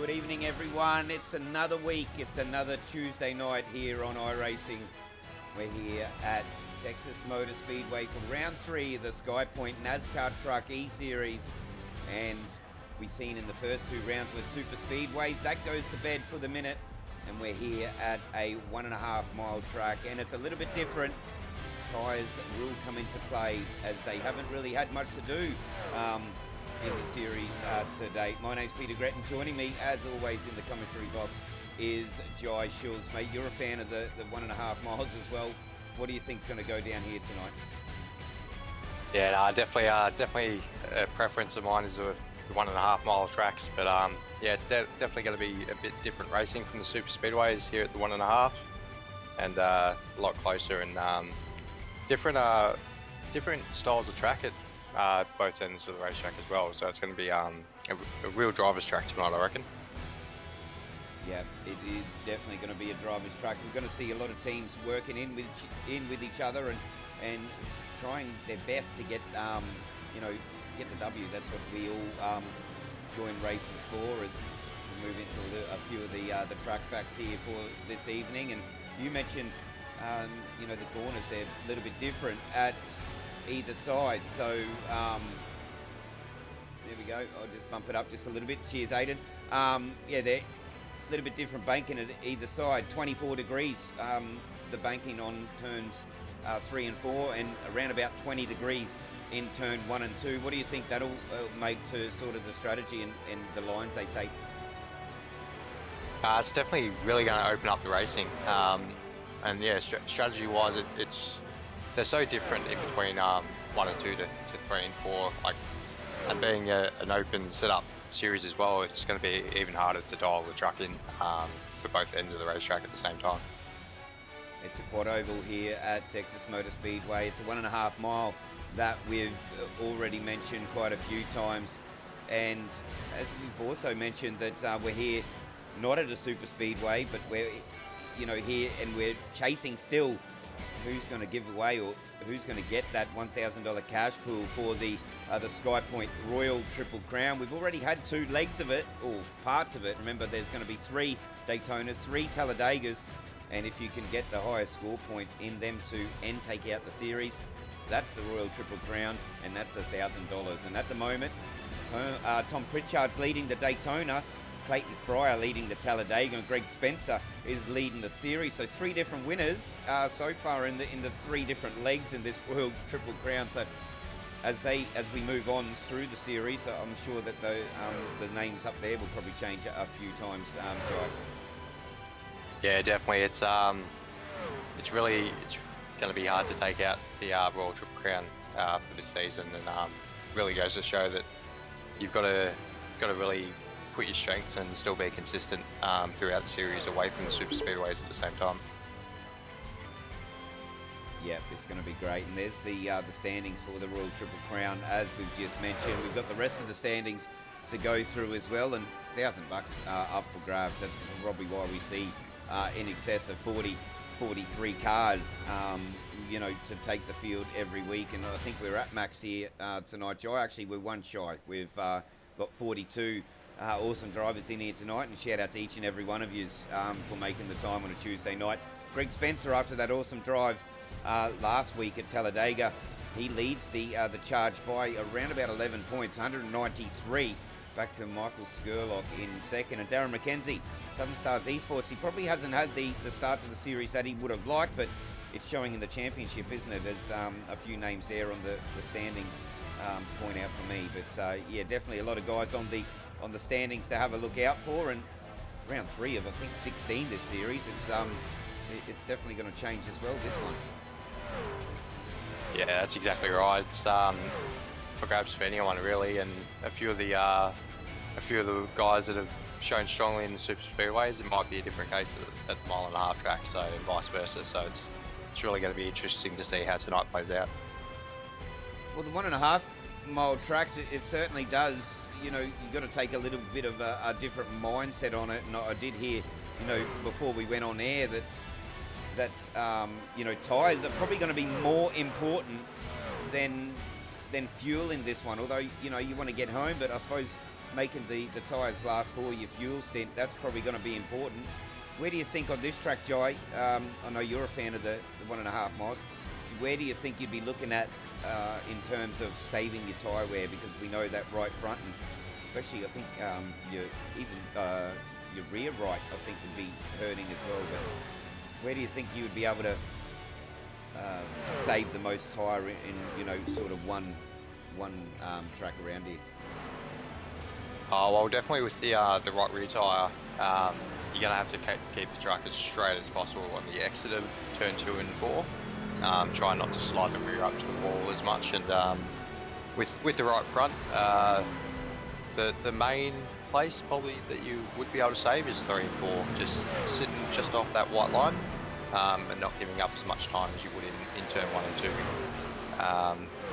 Good evening, everyone. It's another week. It's another Tuesday night here on iRacing. We're here at Texas Motor Speedway for round 3 of the Skypoynt NASCAR Truck E-Series. And we've seen in the first 2 rounds with super speedways. That goes to bed for the minute. And we're here at a 1.5 mile track. And it's a little bit different. Tyres will come into play as they haven't really had much to do in the series to date. My name's Peter Gretton. Joining me, as always, in the commentary box is Jai Schultz. Mate, you're a fan of the 1.5 miles as well. What do you think's going to go down here tonight? Yeah, no, definitely a preference of mine is the 1.5 mile tracks. But yeah, it's definitely going to be a bit different racing from the super speedways here at the 1.5, and a lot closer and different styles of track at both ends of the racetrack as well. So it's going to be a real driver's track tonight, I reckon. Yeah, it is definitely going to be a driver's track. We're going to see a lot of teams working in with each other and trying their best to get get the W. That's what we all join races for, as we move into a few of the track facts here for this evening. And you mentioned the corners, they're a little bit different at either side. So there we go. I'll just bump it up just a little bit. Cheers, Aiden. Yeah, they're a little bit different banking at either side. 24 degrees, the banking on turns 3 and 4, and around about 20 degrees in turn 1 and 2. What do you think that'll make to sort of the strategy and the lines they take? It's definitely really going to open up the racing. And yeah, strategy-wise, they're so different in between 1 and 2 to 3 and 4. And being an open setup series as well, it's going to be even harder to dial the truck in for both ends of the racetrack at the same time. It's a quad oval here at Texas Motor Speedway. It's a 1.5 mile that we've already mentioned quite a few times. And as we've also mentioned that we're here not at a super speedway, but we're here and we're chasing still who's going to give away or who's going to get that $1,000 cash pool for the Skypoynt Royal Triple Crown. We've already had 2 legs of it, or parts of it. Remember, there's going to be 3 Daytonas, 3 Talladegas, and if you can get the highest score point in them to take out the series, that's the Royal Triple Crown, and that's $1,000. And at the moment, Tom Pritchard's leading the Daytona, Clayton Fryer leading the Talladega, and Greg Spencer is leading the series. So 3 different winners so far in the 3 different legs in this Royal Triple Crown. So as we move on through the series, I'm sure that the names up there will probably change a few times. Jai. Yeah, definitely. It's going to be hard to take out the Royal Triple Crown for this season, and really goes to show that you've got to really put your strengths and still be consistent throughout the series away from the super speedways at the same time. Yeah, it's going to be great. And there's the standings for the Royal Triple Crown, as we've just mentioned. We've got the rest of the standings to go through as well, and $1,000 up for grabs. That's probably why we see in excess of 43 cars, to take the field every week. And I think we're at max here tonight, Jai. Actually, we're one shy. We've got 42 awesome drivers in here tonight, and shout out to each and every one of you for making the time on a Tuesday night. Greg Spencer, after that awesome drive last week at Talladega, he leads the charge by around about 11 points, 193, back to Michael Skurlock in second. And Darren McKenzie, Southern Stars Esports, he probably hasn't had the start to the series that he would have liked, but it's showing in the championship, isn't it? There's a few names there on the standings point out for me. But yeah, definitely a lot of guys on the standings to have a look out for. And round 3 of, I think, 16 this series, it's definitely going to change as well, this one. Yeah, that's exactly right. It's for grabs for anyone really, and a few of the guys that have shown strongly in the super speedways, it might be a different case at the 1.5 mile track, so vice versa. So it's really going to be interesting to see how tonight plays out. Well, the 1.5 mile tracks, it certainly does. You've got to take a little bit of a different mindset on it. And I did hear, before we went on air that tyres are probably going to be more important than fuel in this one. Although, you want to get home, but I suppose making the tyres last for your fuel stint, that's probably going to be important. Where do you think on this track, Jai? I know you're a fan of the 1.5 miles. Where do you think you'd be looking at in terms of saving your tyre wear? Because we know that right front, and especially I think your rear right, I think would be hurting as well. But where do you think you would be able to save the most tyre in sort of one track around here? Oh, well, definitely with the right rear tyre, you're going to have to keep the truck as straight as possible on the exit of turn 2 and 4. Try not to slide the rear up to the wall as much, and with the right front, the main place probably that you would be able to save is 3 and 4, just sitting just off that white line, and not giving up as much time as you would in turn 1 and 2,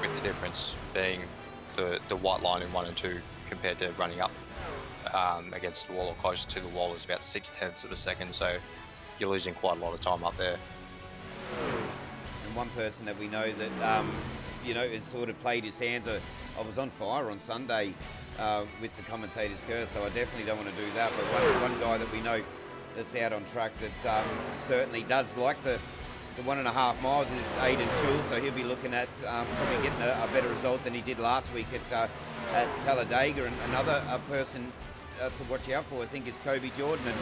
with the difference being the white line in 1 and 2 compared to running up against the wall or closer to the wall is about 0.6 of a second, so you're losing quite a lot of time up there. And one person that we know that has sort of played his hands. I was on fire on Sunday with the commentator's curse, so I definitely don't want to do that. But one guy that we know that's out on track that certainly does like the 1.5 miles is Aiden Schul, so he'll be looking at probably getting a better result than he did last week at Talladega. And another person to watch out for, I think, is Kobe Jordan,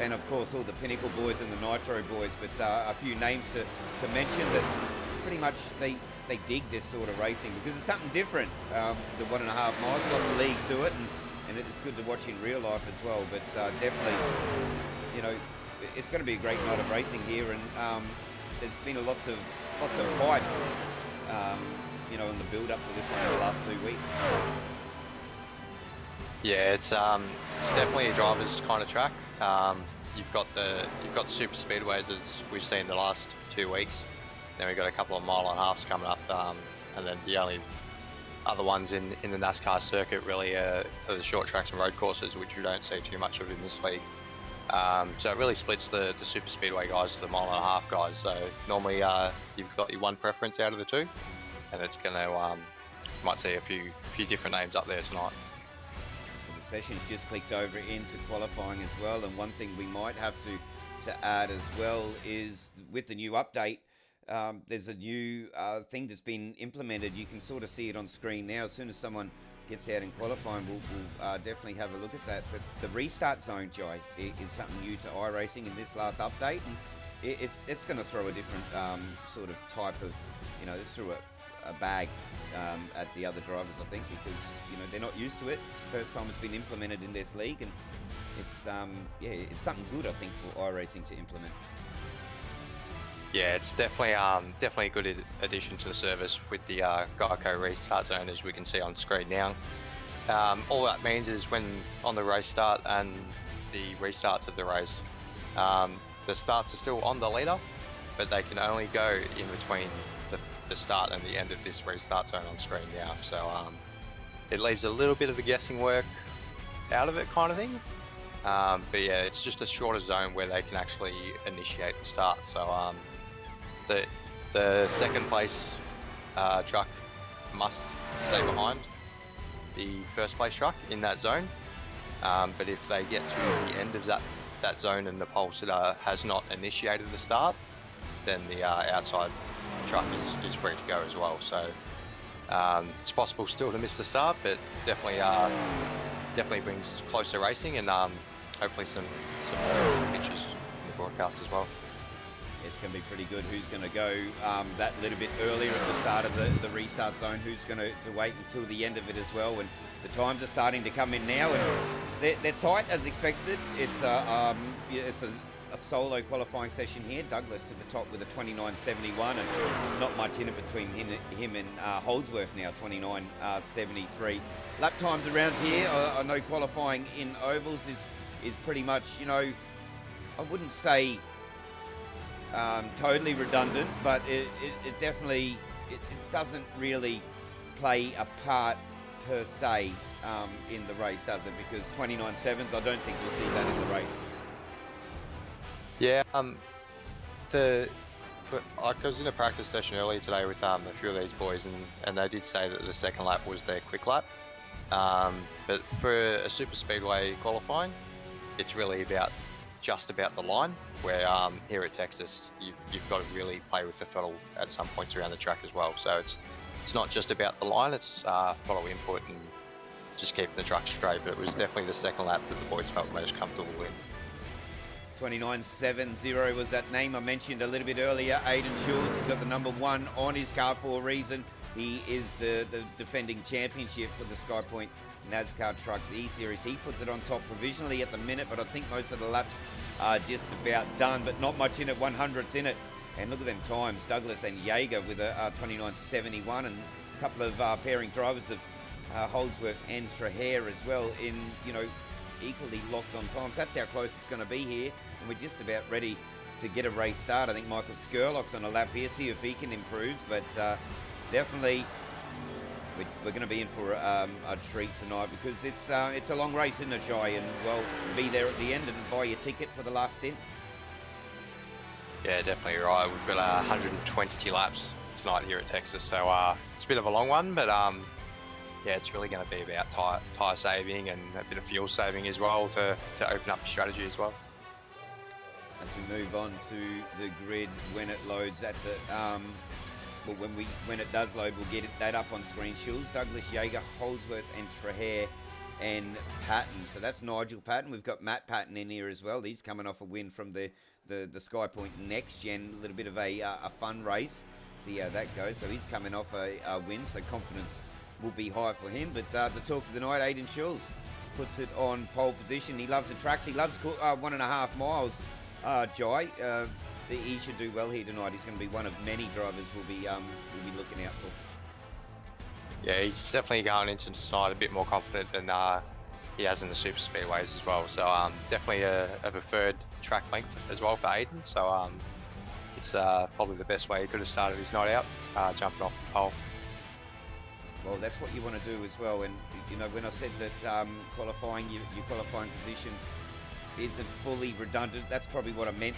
and of course all the Pinnacle boys and the Nitro boys, but a few names to mention that pretty much they dig this sort of racing because it's something different. The 1.5 miles, lots of leagues do it, and it's good to watch in real life as well. But definitely, it's going to be a great night of racing here, and there's been lots of hype, in the build up to this one in the last 2 weeks. Yeah, it's definitely a driver's kind of track. You've got the super speedways as we've seen the last 2 weeks. Then we've got a couple of 1.5 coming up, and then the only other ones in the NASCAR circuit really are the short tracks and road courses, which you don't see too much of in this league. So it really splits the super speedway guys to the 1.5 guys. So normally you've got your one preference out of the two, and it's going to you might see a few different names up there tonight. Sessions just clicked over into qualifying as well, and one thing we might have to add as well is with the new update, there's a new thing that's been implemented. You can sort of see it on screen now. As soon as someone gets out in qualifying, we'll definitely have a look at that. But the restart zone, Jai, is something new to iRacing in this last update, and it's going to throw a different sort of type of, through a bag at the other drivers, I think, because they're not used to it. It's the first time it's been implemented in this league, and it's it's something good, I think, for iRacing to implement. Yeah, it's definitely a good addition to the service with the Geico restart zone, as we can see on screen now. All that means is when on the race start and the restarts of the race, the starts are still on the leader, but they can only go in between the start and the end of this restart zone on screen now. So it leaves a little bit of the guessing work out of it, kind of thing. But yeah, it's just a shorter zone where they can actually initiate the start. So the second place truck must stay behind the first place truck in that zone. But if they get to the end of that zone and the pole sitter has not initiated the start, then the outside truck is free to go as well. So it's possible still to miss the start, but definitely brings closer racing, and hopefully some pictures in the broadcast as well. It's going to be pretty good. Who's going to go that little bit earlier at the start of the restart zone? Who's going to wait until the end of it as well? And the times are starting to come in now, and they're tight as expected. It's a solo qualifying session here. Douglas to the top with a 29.71, and not much in it between him and Holdsworth now, 29.73. Lap times around here, I know qualifying in ovals is pretty much, I wouldn't say totally redundant, but it definitely it doesn't really play a part per se in the race, does it? Because 29.7s, I don't think we'll see that in the race. Yeah, I was in a practice session earlier today with a few of these boys, and they did say that the second lap was their quick lap. But for a super speedway qualifying, it's really just about the line. Where here at Texas, you've got to really play with the throttle at some points around the track as well. So it's not just about the line; it's throttle input and just keeping the truck straight. But it was definitely the second lap that the boys felt most comfortable with. 29.70 was that name I mentioned a little bit earlier. Aiden Schultz has got the number 1 on his car for a reason. He is the defending championship for the Skypoynt NASCAR Trucks E-Series. He puts it on top provisionally at the minute, but I think most of the laps are just about done, but not much in it, 100s in it. And look at them times, Douglas and Jaeger with a 29.71, and a couple of pairing drivers of Holdsworth and Traher as well in, equally locked on times. That's how close it's going to be here, and we're just about ready to get a race start. I think Michael Skurlock's on a lap here, see if he can improve, but definitely we're going to be in for a treat tonight, because it's a long race, isn't it, Shy? And, well, be there at the end and buy your ticket for the last stint. Yeah, definitely right. We've got 120 laps tonight here at Texas, so it's a bit of a long one, but yeah, it's really going to be about tyre saving and a bit of fuel saving as well to open up your strategy as well. As we move on to the grid, when it loads at the when it does load, we'll get that up on screen. Schultz, Douglas, Jaeger, Holdsworth and Traher and Patton. So that's Nigel Patton. We've got Matt Patton in here as well. He's coming off a win from the Skypoynt Next Gen, a little bit of a fun race. See how that goes. So he's coming off a win, so confidence will be high for him. But the talk of the night, Aiden Schultz puts it on pole position. He loves the tracks. He loves 1.5 miles. Jai, he should do well here tonight. He's going to be one of many drivers we'll be looking out for. Yeah, he's definitely going into tonight a bit more confident than he has in the super speedways as well. So definitely a preferred track length as well for Aiden. So it's probably the best way he could have started his night out, jumping off the pole. Well, that's what you want to do as well. And when I said that qualifying, your qualifying positions isn't fully redundant, that's probably what I meant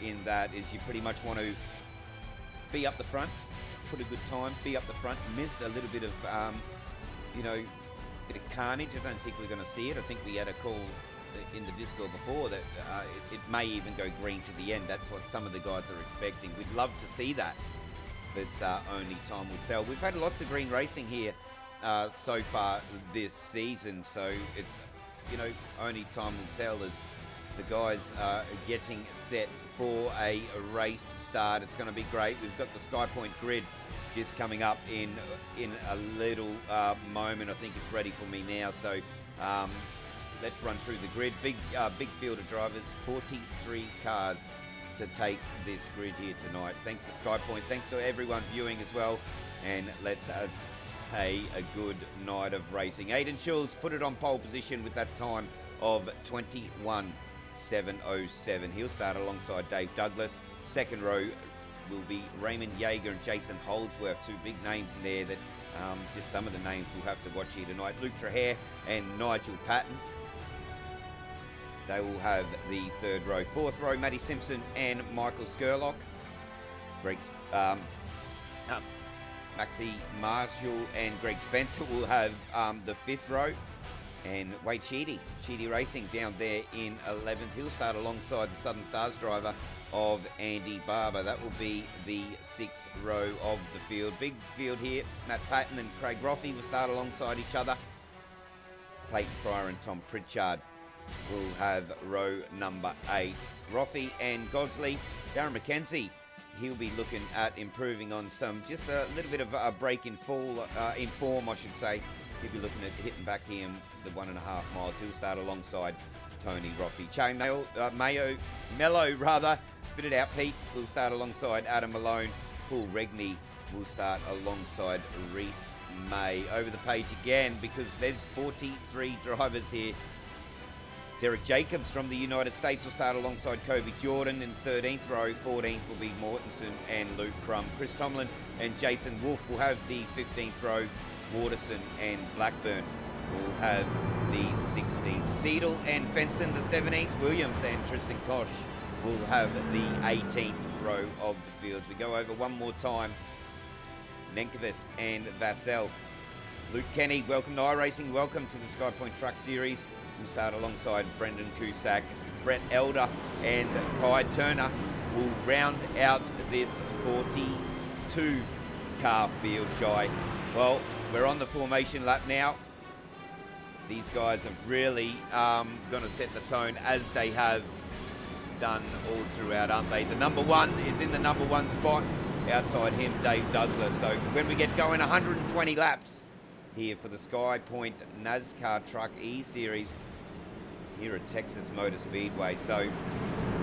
in that is you pretty much want to be up the front, put a good time, be up the front, miss a little bit of bit of carnage. I don't think we're going to see it. I think we had a call in the Discord before that it may even go green to the end. That's what some of the guys are expecting. We'd love to see that, but only time will tell. We've had lots of green racing here so far this season, so it's only time will tell as the guys are getting set for a race start. It's going to be great. We've got the Skypoynt grid just coming up in a little moment. I think it's ready for me now, so let's run through the grid. Big field of drivers, 43 cars to take this grid here tonight. Thanks to Skypoynt, thanks to everyone viewing as well, and let's have a good night of racing. Aiden Schultz put it on pole position with that time of 21.707. He'll start alongside Dave Douglas. Second row will be Raymond Jaeger and Jason Holdsworth, two big names in there that just some of the names we'll have to watch here tonight. Luke Traher and Nigel Patton, they will have the third row. Fourth row, Matty Simpson and Michael Skurlock. Maxie Marshall and Greg Spencer will have the fifth row. And Wade Sheedy Racing down there in 11th. He'll start alongside the Southern Stars driver of Andy Barber. That will be the sixth row of the field. Big field here. Matt Patton and Craig Roffey will start alongside each other. Clayton Fryer and Tom Pritchard will have row number 8. Roffey and Gosley. Darren McKenzie, he'll be looking at improving on just a little bit of a break in form, I should say. He'll be looking at hitting back here in the 1.5 miles. He'll start alongside Tony Roffey. Chain Mello, spit it out, Pete, will start alongside Adam Malone. Paul Regney will start alongside Reese May. Over the page again, because there's 43 drivers here. Derek Jacobs from the United States will start alongside Kobe Jordan in 13th row. 14th will be Mortensen and Luke Crum. Chris Tomlin and Jason Wolf will have the 15th row. Waterson and Blackburn will have the 16th. Seidel and Fenson the 17th. Williams and Tristan Koch will have the 18th row of the fields. We go over one more time. Nenkovic and Vassell Luke Kenny, welcome to iRacing. Welcome to the Skypoynt Truck Series. We'll start alongside Brendan Cusack, Brett Elder, and Kai Turner. Will round out this 42 car field, Jai. Well, we're on the formation lap now. These guys have really going to set the tone as they have done all throughout, aren't they? The number one is in the number one spot. Outside him, Dave Douglas. So when we get going, 120 laps here for the Skypoynt NASCAR Truck E-Series here at Texas Motor Speedway. So,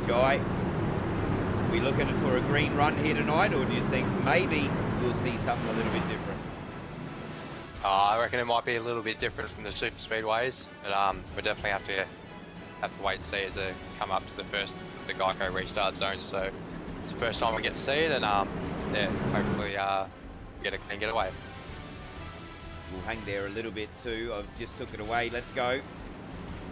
Jai, are we looking for a green run here tonight, or do you think maybe we'll see something a little bit different? I reckon it might be a little bit different from the super speedways, but we definitely have to wait and see as they come up to the Geico restart zone. So it's the first time we get to see it, and yeah, hopefully get a clean getaway. We'll hang there a little bit too. I've just took it away. Let's go.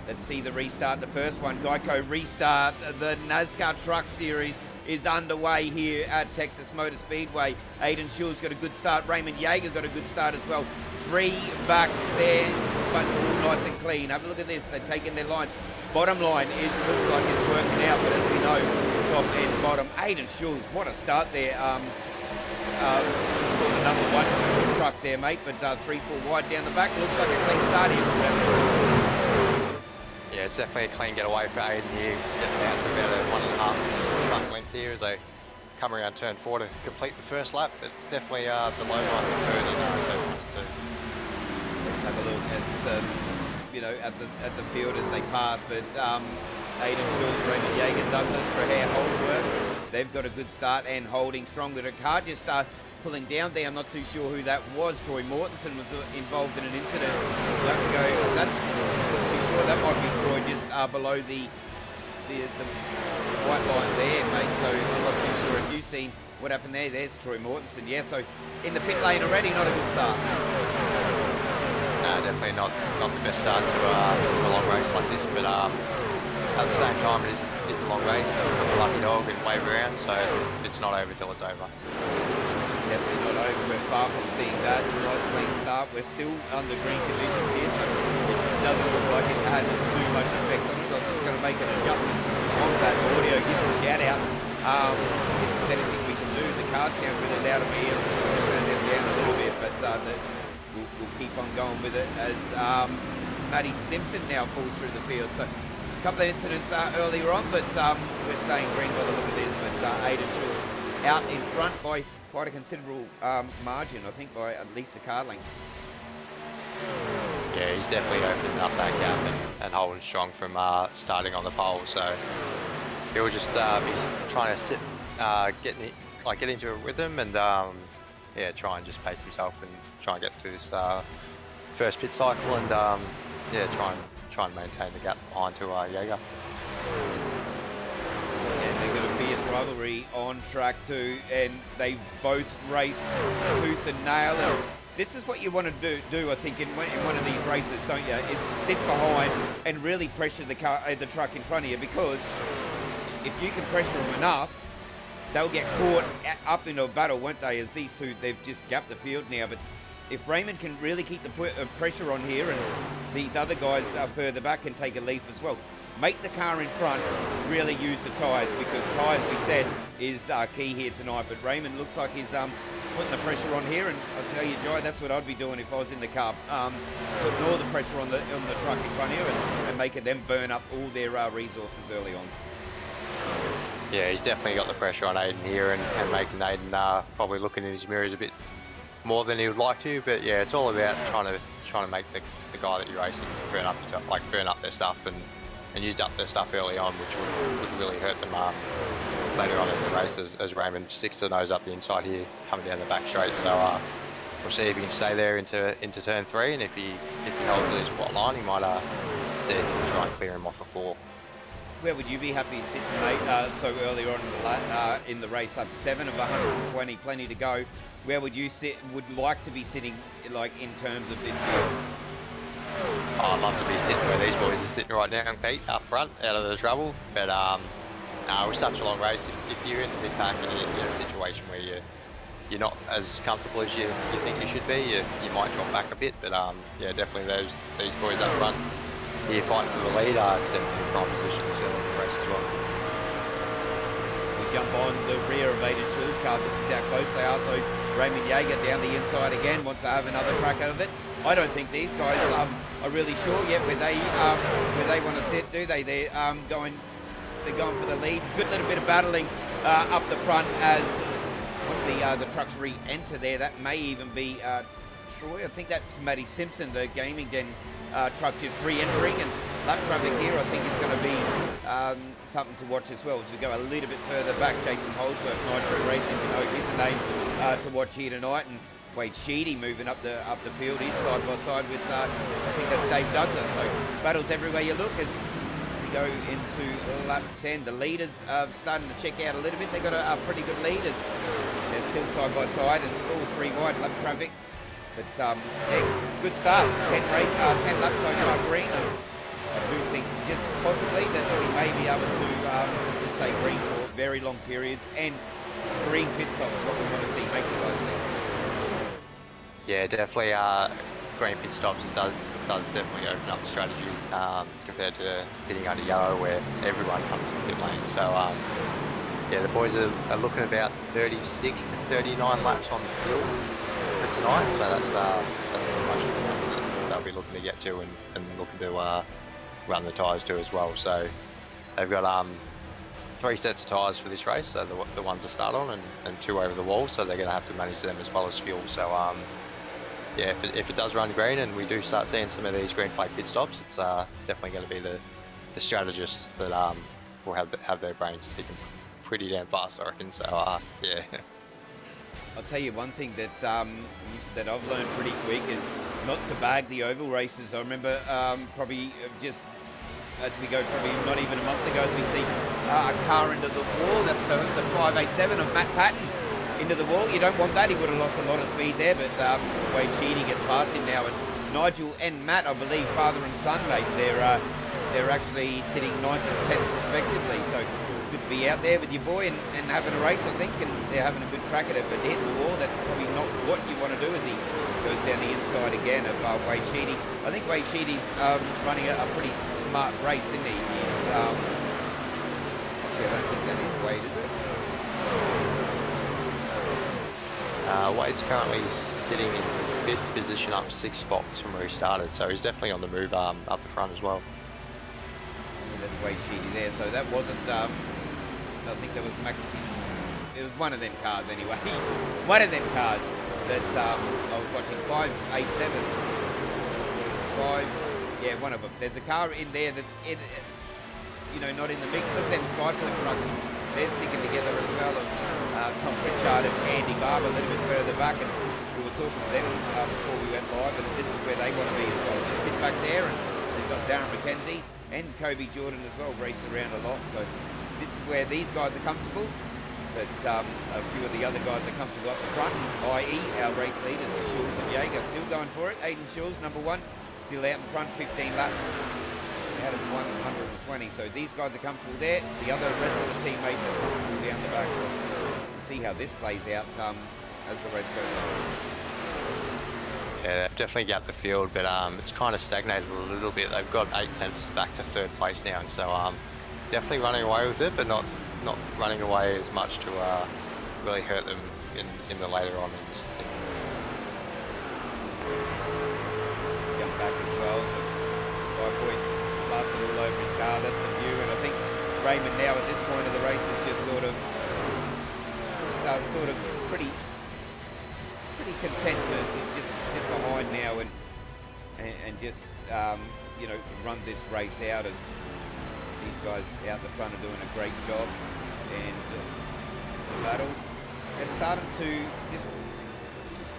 Let's see the restart. The first one, Geico restart. The NASCAR Truck Series is underway here at Texas Motor Speedway. Aiden Schul's got a good start. Raymond Yeager got a good start as well. 3 back there, but all nice and clean. Have a look at this. They're taking their line. Bottom line, it looks like it's working out, but as we know, top and bottom. Aiden Schulz, what a start there for the number one truck there, mate. But 3-4 wide down the back. Looks like a clean start here. Yeah, it's definitely a clean getaway for Aiden here. Getting out to about a 1.5 truck length here as they come around turn 4 to complete the first lap. But definitely the low line third and turn 1 and 2. Let's have a look at you know, at the field as they pass. But Aiden Schulz, Raymond Yeager, Douglas, Traher, Holdsworth, they've got a good start and holding strong. But a car just pulling down there. I'm not too sure who that was. Troy Mortensen was involved in an incident. We'll have to go. That's not too sure. That might be Troy just below the white line there, mate. So I'm not too sure if you've seen what happened there. There's Troy Mortensen. Yeah, so in the pit lane already, not a good start. No, definitely not the best start to a long race like this, but at the same time it is a long race. I'm a lucky dog and wave around, so it's not over till it's over. Definitely not over. We're far from seeing that. Nice clean start. We're still under green conditions here, so it doesn't look like it had too much effect on it. I'm just going to make an adjustment on that. Audio gives a shout out. If there's anything we can do, the cars sound really loud in my ear. I'm just going to turn them down a little bit, but we'll keep on going with it as Matty Simpson now falls through the field. So a couple of incidents earlier on, but we're staying green by the look of this. But Aiden Schulz out in front by quite a considerable margin, I think, by at least a car length. Yeah, he's definitely opening up that gap and holding strong from starting on the pole. So he'll just he's trying to sit, get into a rhythm and yeah, try and just pace himself and try and get through this first pit cycle and yeah, try and maintain the gap behind to Yeager. And they've got a fierce rivalry on track too, and they both race tooth and nail. And this is what you want to do I think, in one of these races, don't you? Is sit behind and really pressure the truck in front of you, because if you can pressure them enough, they'll get caught up in a battle, won't they? As these two, they've just gapped the field now. But if Raymond can really keep the pressure on here, and these other guys further back can take a leaf as well, make the car in front, really use the tyres, because tyres, we said, is key here tonight. But Raymond looks like he's putting the pressure on here, and I'll tell you, Jai, that's what I'd be doing if I was in the car, putting all the pressure on the truck in front here and making them burn up all their resources early on. Yeah, he's definitely got the pressure on Aiden here and making Aiden probably looking in his mirrors a bit more than he would like to. But yeah, it's all about trying to make the guy that you're racing burn up their stuff and used up their stuff early on, which would really hurt them later on in the race as Raymond sticks the nose up the inside here, coming down the back straight. So we'll see if he can stay there into turn 3, and if he holds his white line, he might see if he can try and clear him off a 4. Where would you be happy sitting, mate, so early on in the race, up 7 of 120, plenty to go? Where would you like to be sitting, like, in terms of this field? Oh, I'd love to be sitting where these boys are sitting right now, Pete, up front, out of the trouble. But no, it was such a long race. If you're in the mid pack and you're in a situation where you're not as comfortable as you think you should be, you might drop back a bit. But yeah, definitely these boys up front here fighting for the lead are definitely in prime position to race as well. We jump on the rear of Aiden Schul's car. This is how close they are. So Raymond Yeager down the inside again, wants to have another crack at it. I don't think these guys are really sure yet where they want to sit, do they? They're going for the lead. Good little bit of battling up the front as one of the trucks re-enter there. That may even be Troy. I think that's Matty Simpson, the Gaming Den truck, just re-entering, and lap traffic here I think is going to be something to watch as well. As we go a little bit further back, Jason Holdsworth, Nitro Racing, you know, is the name to watch here tonight, and Wade Sheedy moving up the field. He's side by side with I think that's Dave Douglas. So battles everywhere you look as we go into lap 10. The leaders are starting to check out a little bit. They've got a pretty good lead as they're still side by side and all three wide lap traffic. But yeah, good start. 10 laps so far green. And I do think just possibly that we may be able to stay green for very long periods, and green pit stops what we want to see, make the guys see. Yeah, definitely. Green pit stops, it does definitely open up the strategy compared to pitting under yellow where everyone comes in the pit lane. So yeah, the boys are looking about 36 to 39 laps on the field for tonight. So that's pretty much what they'll be looking to get to and looking to run the tyres to as well. So they've got 3 sets of tyres for this race, so the ones to start on and 2 over the wall. So they're going to have to manage them as well as fuel. So yeah, if it does run green and we do start seeing some of these green flag pit stops, it's definitely going to be the strategists that will have their brains ticking pretty damn fast, I reckon. So yeah. I'll tell you one thing that I've learned pretty quick is not to bag the oval races. I remember probably just as we go, probably not even a month ago, as we see a car into the wall. That's the 587 of Matt Patton. Into the wall. You don't want that. He would have lost a lot of speed there, but Wade Sheedy gets past him now. And Nigel and Matt, I believe, father and son, mate, they're actually sitting 9th and 10th respectively. So good to be out there with your boy and having a race, I think, and they're having a good crack at it. But hitting the wall, that's probably not what you want to do as he goes down the inside again of Wade Sheedy. I think Wade Sheedy's running a pretty smart race, isn't he? He's actually, I don't think that is Wade, is it? Wade's currently sitting in 5th position, up 6 spots from where he started, so he's definitely on the move up the front as well. Yeah, that's Wade Sheedy there, so that wasn't, I think that was Maxi, it was one of them cars anyway. One of them cars that I was watching, 587, yeah, one of them. There's a car in there that's, you know, not in the mix. Look at them Skypoynt trucks, they're sticking together as well. Tom Pritchard and Andy Barber a little bit further back, and we were talking to them before we went live, and this is where they want to be as well. Just sit back there, and they've got Darren McKenzie and Kobe Jordan as well, race around a lot. So this is where these guys are comfortable, but a few of the other guys are comfortable up the front, i.e. our race leaders, Schulz and Yeager, still going for it. Aiden Schulz, number 1, still out in front, 15 laps out of 120. So these guys are comfortable there. The other rest of the teammates are comfortable down the back. So see how this plays out as the race goes on. Yeah, they've definitely got the field, but it's kind of stagnated a little bit. They've got 8 tenths back to 3rd place now, and so definitely running away with it, but not running away as much to really hurt them in the later on in this thing. Jump back as well, so Skypoynt blasted all over his car. That's the view, and I think Raymond now at this point of the race is just sort of pretty content to just sit behind now and just you know, run this race out, as these guys out the front are doing a great job, and the battles it's starting to just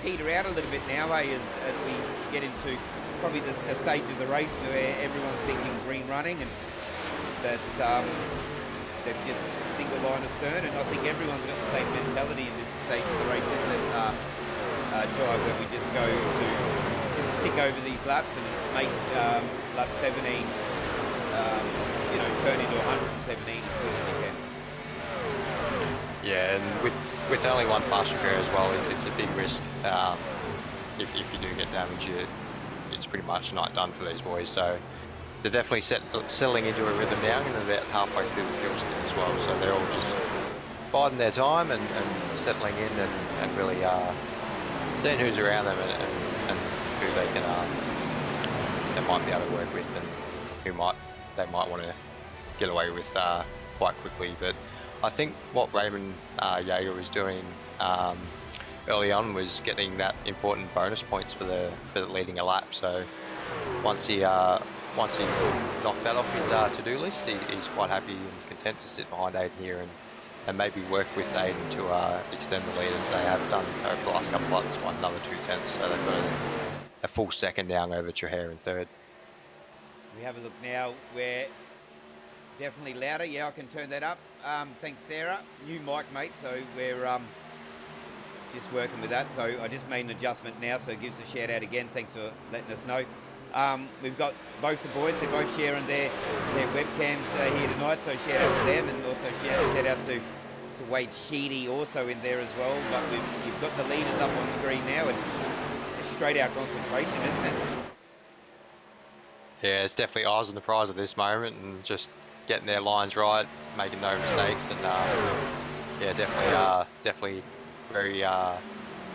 teeter out a little bit now, as we get into probably the stage of the race where everyone's thinking green running, and that's they've just single line astern, and I think everyone's got the same mentality in this stage of the race, isn't it, Jive, where we just go to just tick over these laps and make lap 17, you know, turn into 117 as quick as you can. Yeah, and with only one fast repair as well, it's a big risk. If you do get damage, it's pretty much not done for these boys. So they're definitely settling into a rhythm now, and about halfway through the fuel stint as well. So they're all just biding their time and settling in and really seeing who's around them and who they might be able to work with and who they might want to get away with quite quickly. But I think what Raymond Jaeger was doing early on was getting that important bonus points for the leading a lap. So once he's knocked that off his to-do list, he's quite happy and content to sit behind Aiden here and maybe work with Aiden to extend the lead as they have done over the last couple of laps, won another 2/10. So they've got a full second down over Trahare in third. We have a look now. We're definitely louder. Yeah, I can turn that up. Thanks, Sarah. New mic, mate. So we're just working with that. So I just made an adjustment now. So give us a shout out again. Thanks for letting us know. We've got both the boys. They're both sharing their webcams here tonight. So shout out to them, and also shout out to Wade Sheedy also in there as well. But you've got the leaders up on screen now, and it's straight out concentration, isn't it? Yeah, it's definitely eyes on the prize at this moment, and just getting their lines right, making no mistakes, and yeah, definitely very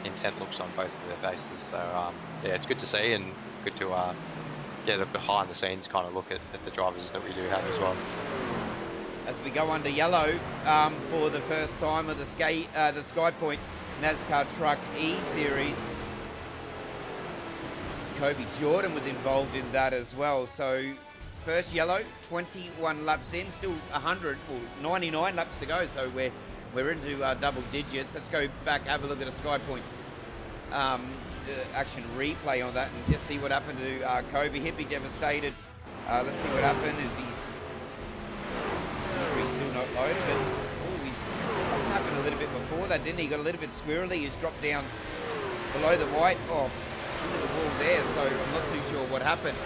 intent looks on both of their faces. So yeah, it's good to see and good to get a behind the scenes kind of look at the drivers that we do have as well. As we go under yellow for the first time of the Skypoynt NASCAR Truck E Series. Kobe Jordan was involved in that as well. So first yellow, 21 laps in, still 100 or 99 laps to go. So we're into double digits. Let's go back, have a look at a Skypoynt action replay on that and just see what happened to Kobe. He'd be devastated. Let's see what happened. He's still not loaded, but something happened a little bit before that, didn't he? Got a little bit squirrely. He's dropped down below the white. Oh, into the wall there, so I'm not too sure what happened.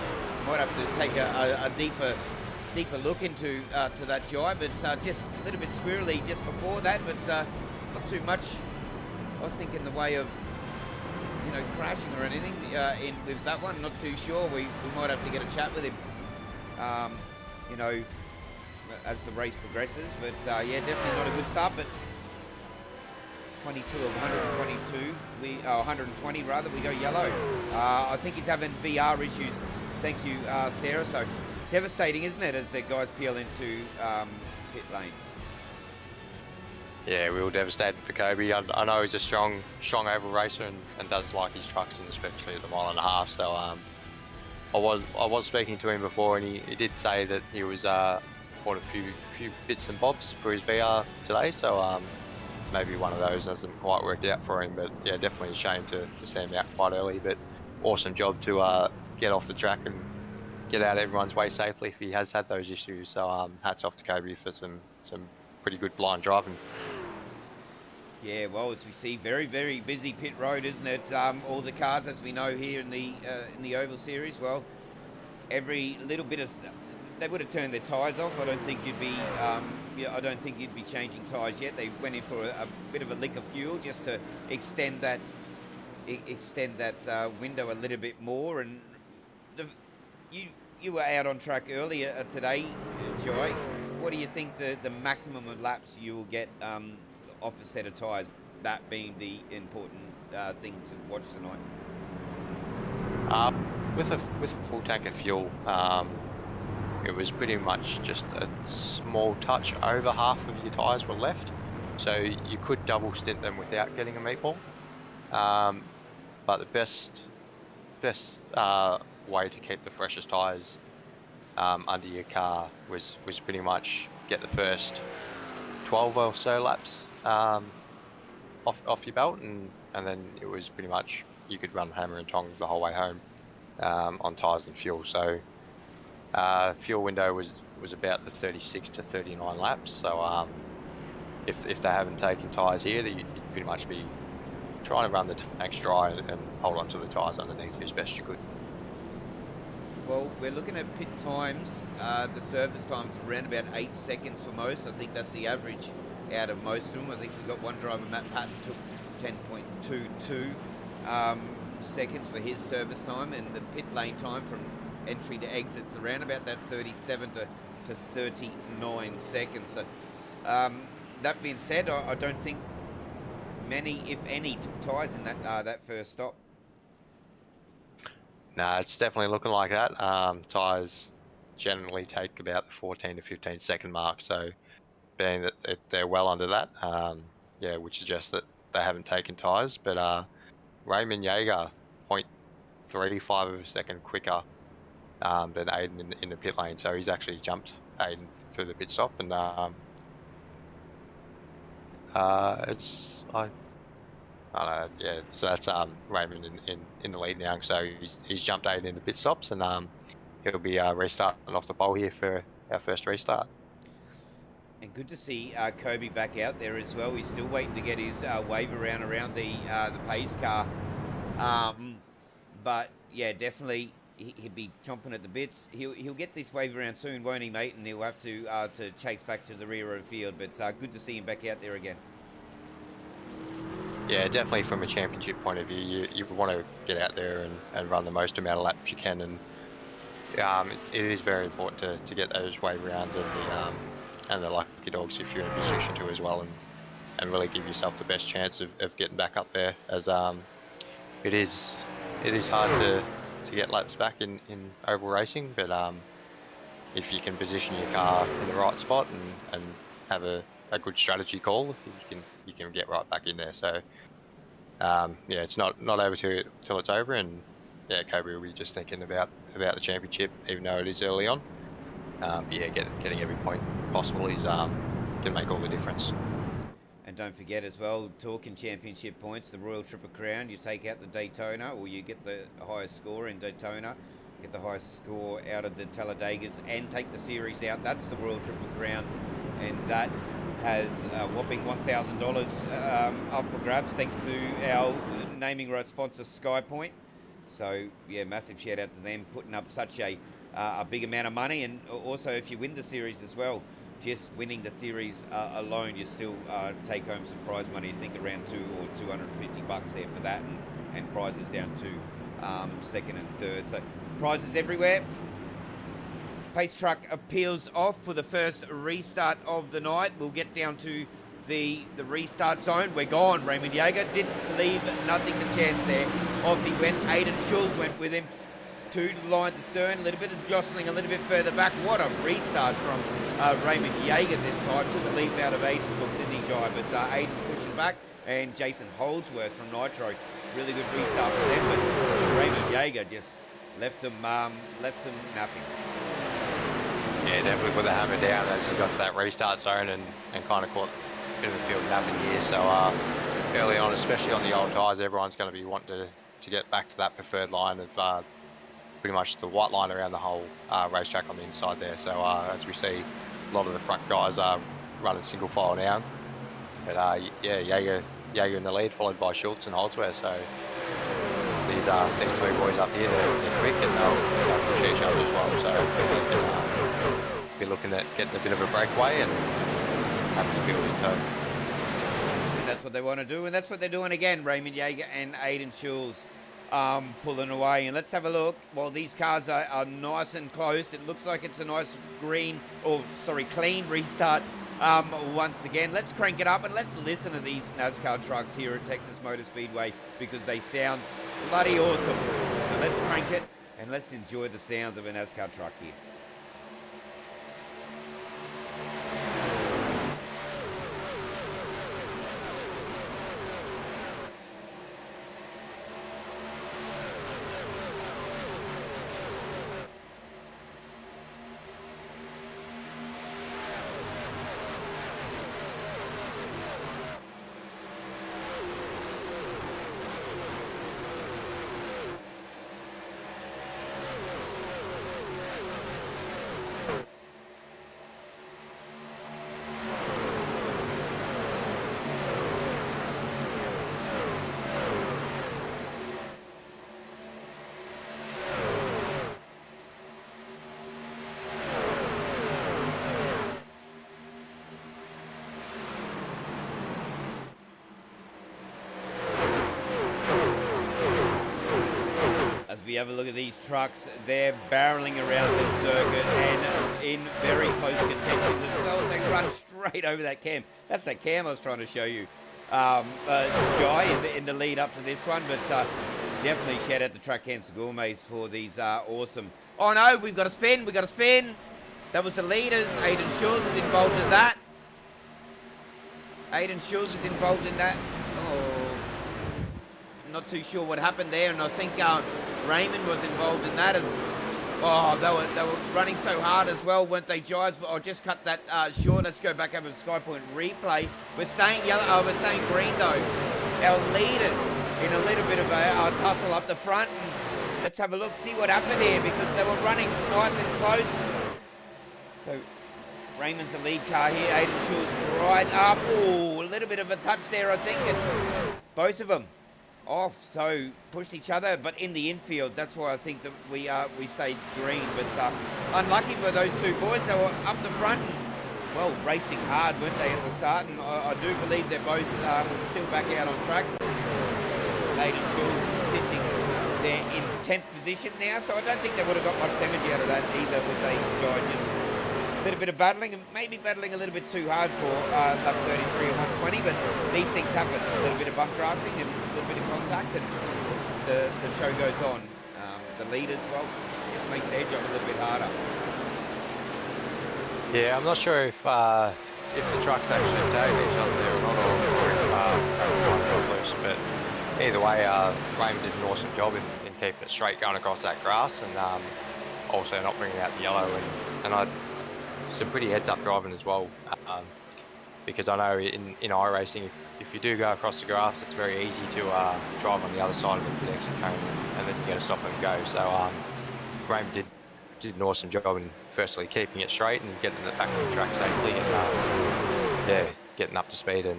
Might have to take a deeper look into to that jibe, but just a little bit squirrely just before that, but not too much, I think, in the way of crashing or anything with that one. Not too sure. We might have to get a chat with him as the race progresses, but yeah, definitely not a good start. But 22 of 122, 120 rather, we go yellow. I think he's having VR issues. Thank you, Sarah. So devastating, isn't it, as the guys peel into pit lane? Yeah, we were devastated for Kobe. I know he's a strong oval racer and does like his trucks, and especially at the 1.5 miles. So I was speaking to him before, and he did say that he was bought a few bits and bobs for his VR today. So maybe one of those hasn't quite worked out for him. But yeah, definitely a shame to see him out quite early. But awesome job to get off the track and get out everyone's way safely if he has had those issues. So hats off to Kobe for some pretty good blind driving. Yeah, well, as we see, very, very busy pit road, isn't it? All the cars, as we know here in the Oval Series, well, every little bit of they would have turned their tyres off. I don't think you'd be changing tyres yet. They went in for a bit of a lick of fuel just to extend that window a little bit more. And you were out on track earlier today, Joy. What do you think the maximum of laps you will get off a set of tyres, that being the important thing to watch tonight? With a full tank of fuel, it was pretty much just a small touch over half of your tyres were left, so you could double stint them without getting a meatball. But the best way to keep the freshest tyres under your car was pretty much get the first 12 or so laps off your belt, and then it was pretty much you could run hammer and tongs the whole way home on tyres and fuel. So fuel window was about the 36 to 39 laps. So if they haven't taken tyres here, you'd pretty much be trying to run the tanks dry and hold on to the tyres underneath you as best you could. Well, we're looking at pit times. The service time's around about 8 seconds for most. I think that's the average out of most of them. I think we've got one driver, Matt Patton, took 10.22 seconds for his service time, and the pit lane time from entry to exits around about that 37 to 39 seconds. So that being said, I don't think many, if any, took tyres in that first stop. No, it's definitely looking like that. Tyres generally take about the 14 to 15 second mark, so being that they're well under that, would suggest that they haven't taken tyres. But Raymond Yeager, 0.35 of a second quicker than Aiden in the pit lane, so he's actually jumped Aiden through the pit stop, and I don't know, yeah. So that's Raymond in the lead now. So he's jumped Aiden in the pit stops, and he'll be restarting off the pole here for our first restart. And good to see Kobe back out there as well. He's still waiting to get his wave around the pace car. But yeah, definitely he'll be chomping at the bits. He'll get this wave around soon, won't he, mate? And he'll have to chase back to the rear of the field. But good to see him back out there again. Yeah, definitely from a championship point of view, you want to get out there and run the most amount of laps you can, and it is very important to get those wave rounds and the lucky dogs if you're in a position to as well, and really give yourself the best chance of getting back up there, as it is hard to get laps back in oval racing, but if you can position your car in the right spot and have a good strategy call, you can get right back in there. So it's not over till it's over, and yeah, Kobe will be just thinking about the championship, even though it is early on. Getting every point possible is can make all the difference. And don't forget as well, talking championship points, the Royal Triple Crown, you take out the Daytona, or you get the highest score in Daytona, get the highest score out of the Talladegas, and take the series out. That's the Royal Triple Crown, and that has a whopping $1,000 up for grabs, thanks to our naming rights sponsor Skypoynt. So yeah, massive shout out to them putting up such a big amount of money, and also if you win the series as well, just winning the series alone, you still take home some prize money. I think around $200 or $250 there for that, and prizes down to second and third. So prizes everywhere. Pace truck appeals off for the first restart of the night. We'll get down to the restart zone. We're gone. Raymond Yeager didn't leave nothing to chance there. Off he went. Aiden Schulz went with him. 2 lines astern, a little bit of jostling a little bit further back. What a restart from Raymond Yeager this time. Took a leaf out of Aiden's hook, didn't he, Jai? But Aiden's pushing back, and Jason Holdsworth from Nitro. Really good restart for them, but Raymond Yeager just left him napping. Yeah, definitely put the hammer down as he got to that restart zone and kind of caught a bit of a field napping here. So early on, especially on the old tyres, everyone's going to be wanting to get back to that preferred line of pretty much the white line around the whole racetrack on the inside there. So as we see, a lot of the front guys are running single file now. But Yeager in the lead, followed by Schultz and Holdsworth. So these 3 boys up here, they're quick, and they'll push each other as well. So be looking at getting a bit of a breakaway and having the field in tow. And that's what they want to do, and that's what they're doing again. Raymond Yeager and Aiden Schulz pulling away. And let's have a look. While these cars are nice and close, it looks like it's a nice clean restart once again. Let's crank it up and let's listen to these NASCAR trucks here at Texas Motor Speedway, because they sound bloody awesome. So let's crank it and let's enjoy the sounds of a NASCAR truck here. As we have a look at these trucks, they're barreling around this circuit and in very close contention as well as they run straight over that cam. That's that cam I was trying to show you, Jai, in the lead up to this one. But definitely shout out to Truck Cancer Gourmets for these awesome... Oh no, we've got a spin, That was the leaders. Aiden Shores is involved in that. Oh, not too sure what happened there, and I think Raymond was involved in that as... Oh, they were running so hard as well, weren't they, Giants? But I'll just cut that short. Let's go back over to Skypoynt replay. We're staying yellow. We're staying green though. Our leaders in a little bit of a tussle up the front. And let's have a look, see what happened here, because they were running nice and close. So Raymond's the lead car here. Aiden Shaw's right up. Oh, a little bit of a touch there, I think, and both of them off, so pushed each other, but in the infield. That's why I think that we stayed green. But unlucky for those two boys. They were up the front and, well, racing hard, weren't they, at the start? And I do believe they're both still back out on track. Aiden Shaw's sitting there in 10th position now, so I don't think they would have got much damage out of that either, would they, Jai? Just a little bit of battling, and maybe battling a little bit too hard for lap 33 or 120, but these things happen. A little bit of bump drafting and a little bit of contact, and the show goes on. The leaders, well, just makes their job a little bit harder. Yeah, I'm not sure if the trucks actually tagged each other there or not, or if one got loose, but either way, Raymond did an awesome job in keeping it straight going across that grass, and also not bringing out the yellow, and some pretty heads-up driving as well, because I know in iRacing, if you do go across the grass, it's very easy to drive on the other side of the exit cone, and then you got to stop and go. So Raymond did an awesome job in firstly keeping it straight and getting it back on the track safely, and getting up to speed and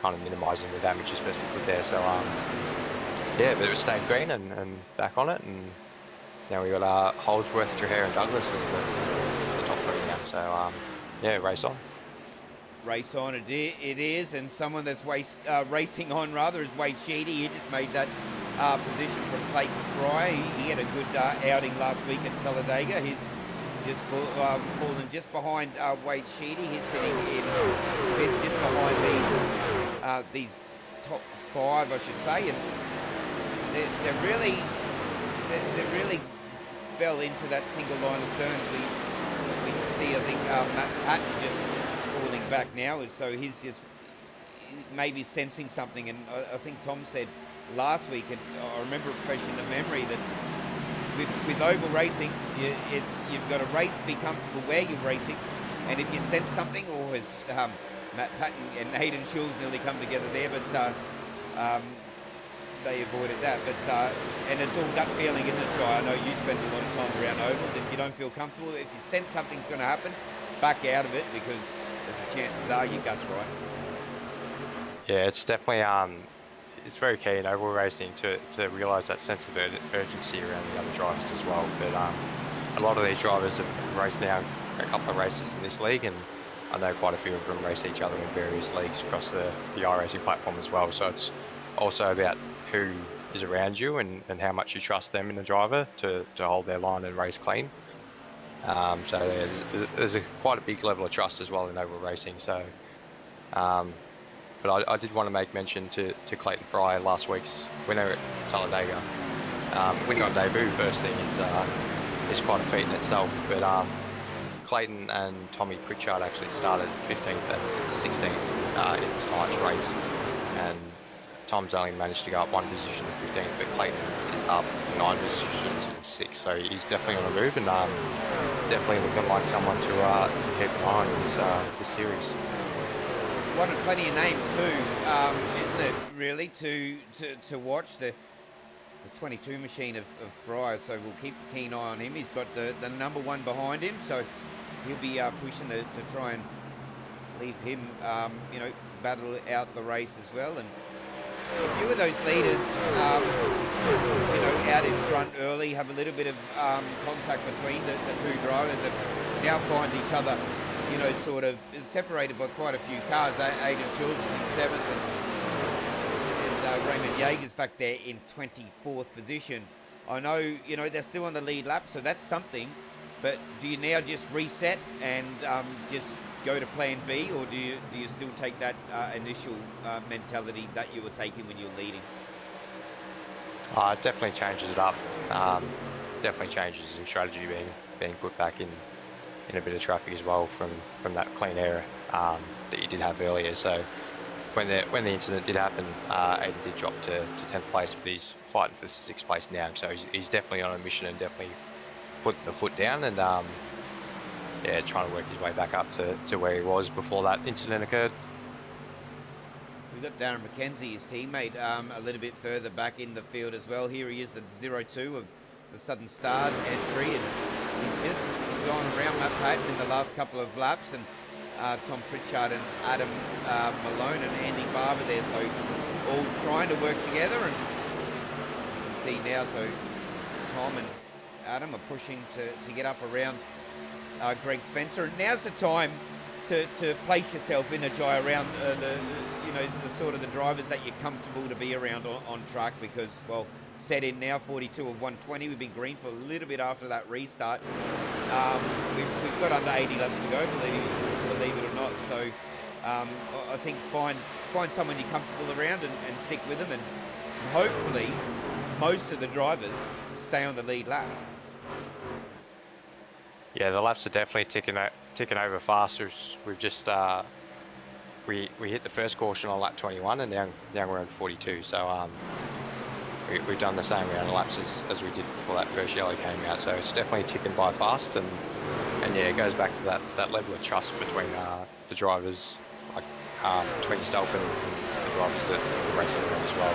kind of minimising the damage as best he could there. So yeah, but it was staying green and back on it, and now we got Holdsworth, Traherne and Douglas as the top three now. So yeah, race on. Race on it is, and someone that's racing on rather is Wade Sheedy. He just made that position from Clayton Fry. He had a good outing last week at Talladega. He's just fallen just behind Wade Sheedy. He's sitting in fifth, just behind these top five, I should say, and they really fell into that single line of stern. We see, I think, Matt Patton just falling back now, so he's just maybe sensing something. And I think Tom said last week, and I remember it fresh in the memory, that with oval racing, you've got to race, be comfortable where you're racing, and if you sense something, or as Matt Patton and Hayden Schulz nearly come together there, but they avoided that. But and it's all gut feeling, isn't it, Jai? I know you spend a lot of time around ovals. If you don't feel comfortable, if you sense something's going to happen, back out of it, because the chances are your gut's right. Yeah, it's definitely it's very key in oval racing to realise that sense of urgency around the other drivers as well. But a lot of these drivers have raced now a couple of races in this league, and I know quite a few of them race each other in various leagues across the iRacing platform as well. So it's also about who is around you and how much you trust them in the driver to hold their line and race clean. So there's quite a big level of trust as well in oval racing. So, but I did want to make mention to Clayton Fry, last week's winner at Talladega. Winning on debut first thing is quite a feat in itself. But Clayton and Tommy Pritchard actually started 15th and 16th in tonight's race, and Tom's only managed to go up one position in 15th, but Clayton is up 9 positions in 6th, so he's definitely on the move, and definitely looking like someone to keep an eye on in this series. One of plenty of names too, isn't it? Really, to watch the 22 machine of Fry. So we'll keep a keen eye on him. He's got the number one behind him, so he'll be pushing to try and leave him, battle out the race as well. And a few of those leaders, out in front early, have a little bit of contact between the two drivers, and now find each other, sort of separated by quite a few cars. Aiden Schultz is in 7th, and Raymond Yeager's back there in 24th position. I know, you know, they're still on the lead lap, so that's something. But do you now just reset and just go to plan B, or do you still take that initial mentality that you were taking when you were leading? It definitely changes it up. Definitely changes in strategy being put back in a bit of traffic as well from that clean air that you did have earlier. So when the incident did happen, Aiden did drop to 10th place, but he's fighting for 6th place now. So he's definitely on a mission and definitely putting the foot down and yeah, trying to work his way back up to where he was before that incident occurred. We've got Darren McKenzie, his teammate, a little bit further back in the field as well. Here he is at 0-2 of the Southern Stars entry, and he's just gone around that pattern in the last couple of laps, and Tom Pritchard and Adam Malone and Andy Barber there, so all trying to work together, and as you can see now, so Tom and Adam are pushing to get up around Greg Spencer, and now's the time to place yourself in a Jai around the sort of the drivers that you're comfortable to be around on track, because, well, set in now 42 of 120. We've been green for a little bit after that restart. We've got under 80 laps to go, believe it or not. So I think find someone you're comfortable around and stick with them, and hopefully most of the drivers stay on the lead lap. Yeah, the laps are definitely ticking over fast. We've just we hit the first caution on lap 21, and now we're on 42. So we've done the same amount of laps as we did before that first yellow came out. So it's definitely ticking by fast, and yeah, it goes back to that level of trust between the drivers, like between yourself and the drivers that are racing around as well.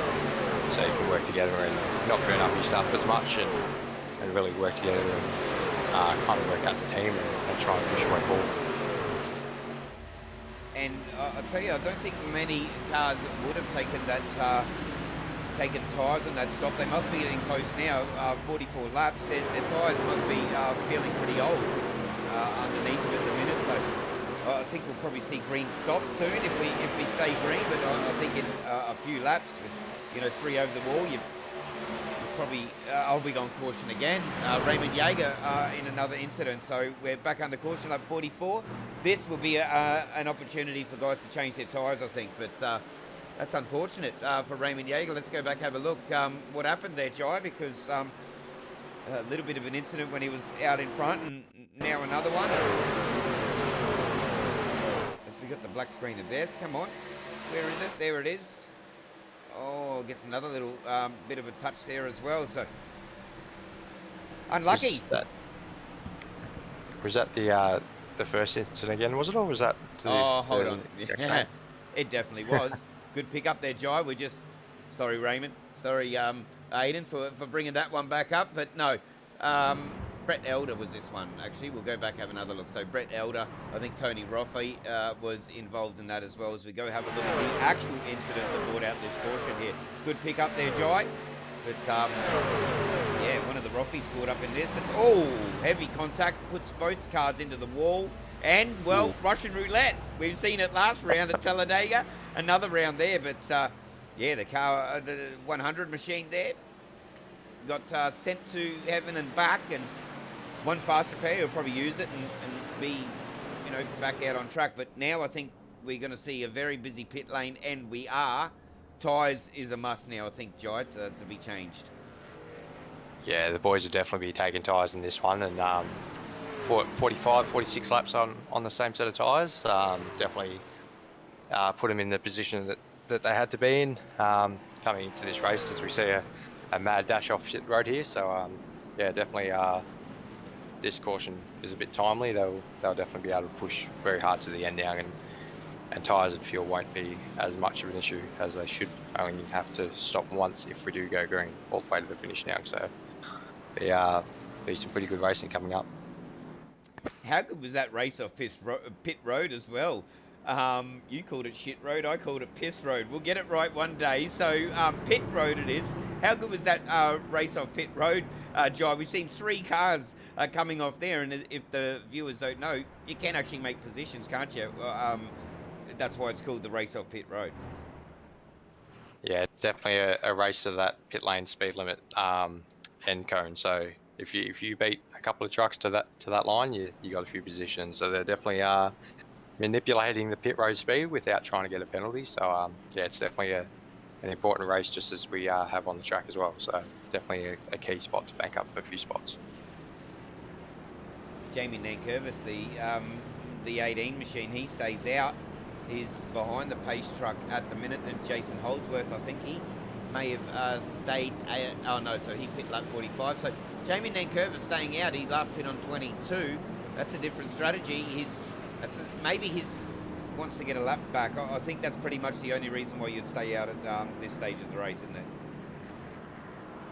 So you can work together and not burn up your stuff as much, and really work together and kind of work as a team and try and push your way forward. And I'll tell you, I don't think many cars would have taken that taken tyres on that stop. They must be getting close now. 44 laps. Their tyres must be feeling pretty old underneath them at the minute. So I think we'll probably see green stop soon if we stay green. But I think in a few laps, with 3 over the wall, you probably I'll be on caution again. Raymond Jaeger in another incident, so we're back under caution, lap 44. This will be an opportunity for guys to change their tyres, I think, but that's unfortunate for Raymond Jaeger. Let's go back, have a look what happened there, Jai, because a little bit of an incident when he was out in front, and now another one. As we got the black screen of death, come on, where is it? There it is. Oh, gets another little bit of a touch there as well. So unlucky. Was that the first incident again? Was it, or was that? Hold on. Yeah, it definitely was. Good pick up there, Jai. We're just sorry, Raymond. Sorry, Aiden, for bringing that one back up. But no, Brett Elder was this one. Actually, we'll go back, have another look. So Brett Elder, I think Tony Roffey was involved in that as well. As we go have a look at the actual incident that brought out this caution here. Good pick up there, Jai. But yeah, one of the Roffeys caught up in this. It's heavy contact, puts both cars into the wall. And, well, Russian roulette. We've seen it last round at Talladega. Another round there, but yeah, the car, the 100 machine there, got sent to heaven and back, and one fast repair will probably use it and be, back out on track. But now I think we're going to see a very busy pit lane, and we are. Tyres is a must now, I think, Jai, to be changed. Yeah, the boys will definitely be taking tyres in this one, and 45, 46 laps on the same set of tyres. Definitely put them in the position that they had to be in coming into this race, as we see a mad dash off shit road here. So yeah, definitely this caution is a bit timely. They'll definitely be able to push very hard to the end now, and tyres and fuel won't be as much of an issue as they should. Only have to stop once if we do go green all the way to the finish now. So be some pretty good racing coming up. How good was that race off pit road as well? You called it shit road, I called it piss road. We'll get it right one day. So pit road it is. How good was that race off pit road, Jai? We've seen 3 cars coming off there, and if the viewers don't know, you can actually make positions, can't you? That's why it's called the race off pit road. Yeah, it's definitely a race to that pit lane speed limit. end cone. So if you beat a couple of trucks to that line, you got a few positions. So they're definitely manipulating the pit road speed without trying to get a penalty. So yeah, it's definitely an important race, just as we have on the track as well. So definitely a key spot to bank up a few spots. Jamie Nankervis, the 18 machine, he stays out. He's behind the pace truck at the minute, and Jason Holdsworth, I think he may have stayed. Oh no, so he pit lap 45. So Jamie Nankervis staying out. He last pit on 22. That's a different strategy. Maybe he's wants to get a lap back. I think that's pretty much the only reason why you'd stay out at this stage of the race, isn't it?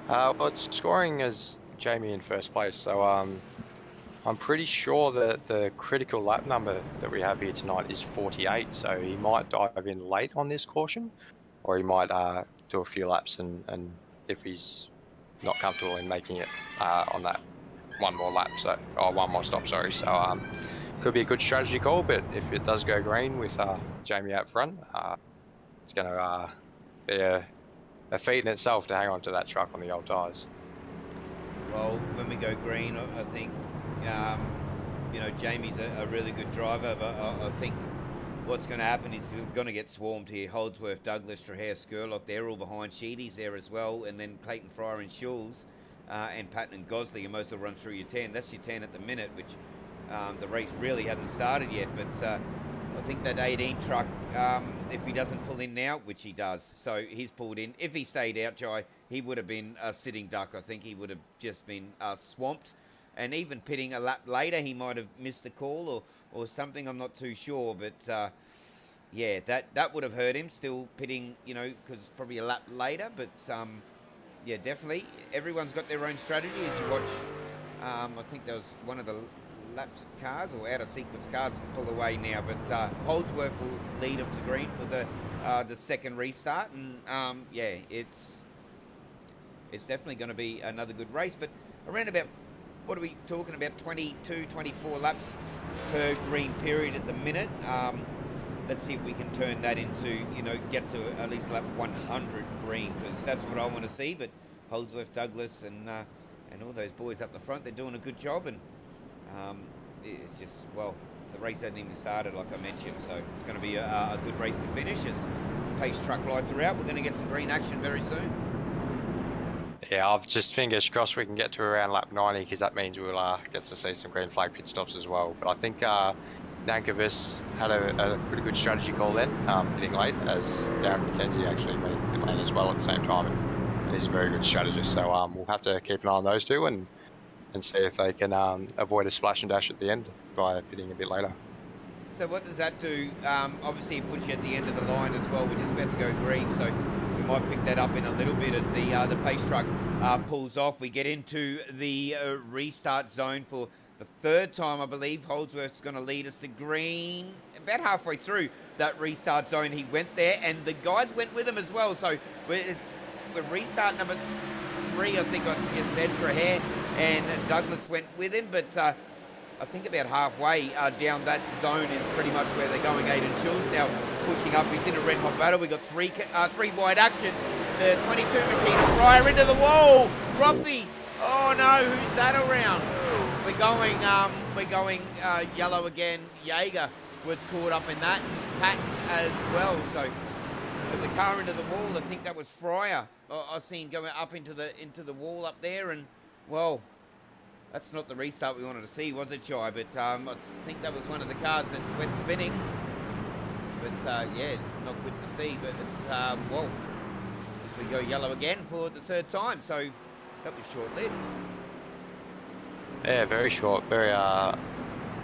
Well, it's scoring as Jamie in first place, so I'm pretty sure that the critical lap number that we have here tonight is 48, so he might dive in late on this caution, or he might do a few laps, and if he's not comfortable in making it on that one more stop, sorry. So could be a good strategy call, but if it does go green with Jamie out front, it's going to be a feat in itself to hang on to that truck on the old tyres. Well, when we go green, I think, Jamie's a really good driver, but I think what's going to happen is he's going to get swarmed here. Holdsworth, Douglas, Trahere, Skurlock, they're all behind. Sheedy's there as well, and then Clayton Fryer and Schulz and Patton and Gosley, and most will run through your 10. That's your 10 at the minute, which the race really hasn't started yet, but I think that 18 truck, if he doesn't pull in now, which he does, so he's pulled in. If he stayed out, Jai, he would have been a sitting duck. I think he would have just been swamped. And even pitting a lap later, he might have missed the call or something. I'm not too sure. But, yeah, that would have hurt him. Still pitting, because probably a lap later. But, yeah, definitely. Everyone's got their own strategy as you watch. I think there was one of the laps cars or out-of-sequence cars pull away now. But Holdsworth will lead them to green for the second restart. And, yeah, it's definitely going to be another good race. But around about, what are we talking about, 22, 24 laps per green period at the minute. Let's see if we can turn that into, get to at least lap 100 green, because that's what I want to see. But Holdsworth, Douglas, and all those boys up the front, they're doing a good job. And it's just, well, the race hasn't even started, like I mentioned. So it's going to be a good race to finish as the pace truck lights are out. We're going to get some green action very soon. Yeah, I've just fingers crossed we can get to around lap 90, because that means we'll get to see some green flag pit stops as well. But I think Nankervis had a pretty good strategy call then, hitting late, as Darren McKenzie actually made it lane as well at the same time, and he's a very good strategist. So we'll have to keep an eye on those two and see if they can avoid a splash and dash at the end by pitting a bit later. So what does that do? Obviously it puts you at the end of the line as well. We're just about to go green, so we might pick that up in a little bit as the pace truck pulls off. We get into the restart zone for the third time, I believe. Holdsworth's going to lead us to green. About halfway through that restart zone, he went there, and the guys went with him as well. So we're restart number 3, I think I just said. Trahere and Douglas went with him, but I think about halfway down that zone is pretty much where they're going. Aidan Schulz now pushing up. He's in a red hot battle. We've got three wide action. The 22 machine, Fryer into the wall. Rothby. Oh no, who's that around? We're going yellow again. Jaeger was caught up in that, and Patton as well. So there's a car into the wall. I think that was Fryer. I seen going up into the wall up there, and well, that's not the restart we wanted to see, was it, Jai? But I think that was one of the cars that went spinning. But yeah, not good to see. But well, as we go yellow again for the third time, so that was short-lived. Yeah, very short. Got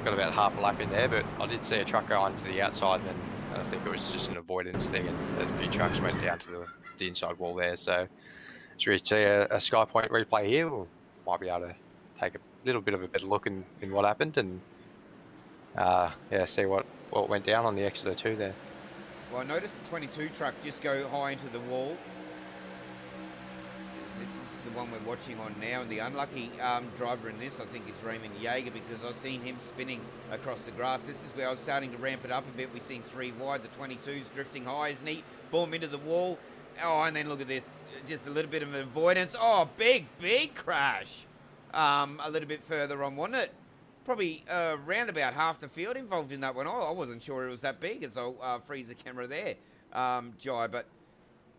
about half a lap in there, but I did see a truck go onto the outside, and I think it was just an avoidance thing, and a few trucks went down to the inside wall there. So, should we see a Skypoynt replay here? We might be able to take a little bit of a better look in what happened, and yeah, see what went down on the Exeter 2 there. Well, I noticed the 22 truck just go high into the wall. This is the one we're watching on now, and the unlucky driver in this, I think, is Raymond Jaeger, because I've seen him spinning across the grass. This is where I was starting to ramp it up a bit. We've seen 3 wide. The 22's drifting high, isn't he? Boom into the wall. Oh, and then look at this. Just a little bit of avoidance. Oh, big crash. A little bit further on, wasn't it? Probably around about half the field involved in that one. Oh, I wasn't sure it was that big, as I'll freeze the camera there, Jai. But,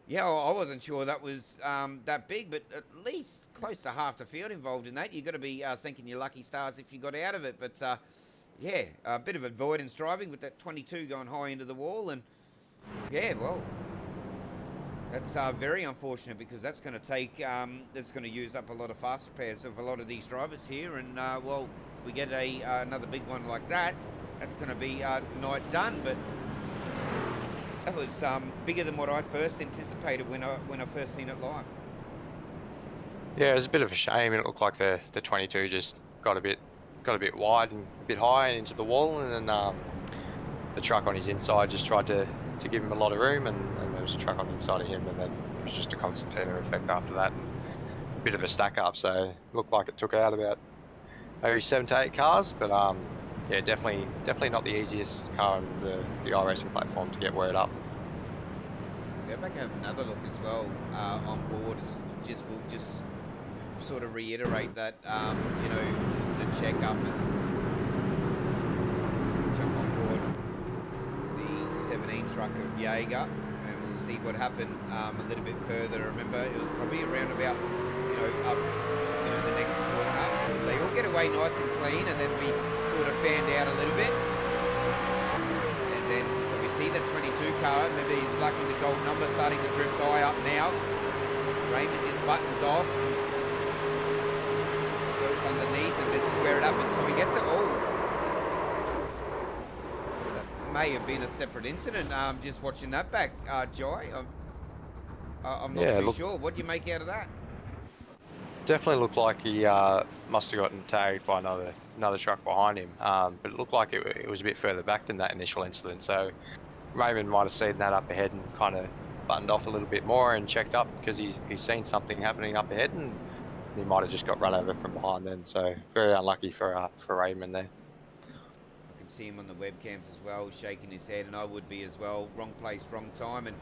yeah, I wasn't sure that was that big, but at least close to half the field involved in that. You've got to be thinking you're lucky stars if you got out of it. But, yeah, a bit of avoidance driving with that 22 going high into the wall. And, yeah, well, that's very unfortunate because that's going to take, that's going to use up a lot of faster pairs of a lot of these drivers here. And, well, if we get another big one like that, that's going to be night done. But that was bigger than what I first anticipated when I first seen it live. Yeah, it was a bit of a shame. It looked like the 22 just got a bit wide and a bit high into the wall, and then the truck on his inside just tried to give him a lot of room, and there was a truck on the inside of him, and then it was just a concertina effect after that, and a bit of a stack up. So it looked like it took out about maybe 7 to 8 cars, but yeah, definitely not the easiest car on the iRacing platform to get word up. Go back and have another look as well on board. We'll just sort of reiterate that you know, the checkup is jump on board the 17 truck of Jaeger, and we'll see what happened a little bit further. Remember, it was probably around about, you know, up, you know, the next corner. They all get away nice and clean, and then we sort of fanned out a little bit, and then so we see the 22 car. Remember, he's black with the gold number starting to drift high up now. Raymond just buttons off, goes underneath, and this is where it happens. So he gets it all. That may have been a separate incident. Just watching that back, Jai. I'm not too sure. What do you make out of that? Definitely looked like he must have gotten tagged by another truck behind him, but it looked like it was a bit further back than that initial incident. So Raymond might have seen that up ahead and kind of buttoned off a little bit more and checked up because he's seen something happening up ahead, and he might have just got run over from behind then. So very unlucky for Raymond there. I can see him on the webcams as well, shaking his head, and I would be as well. Wrong place, wrong time. And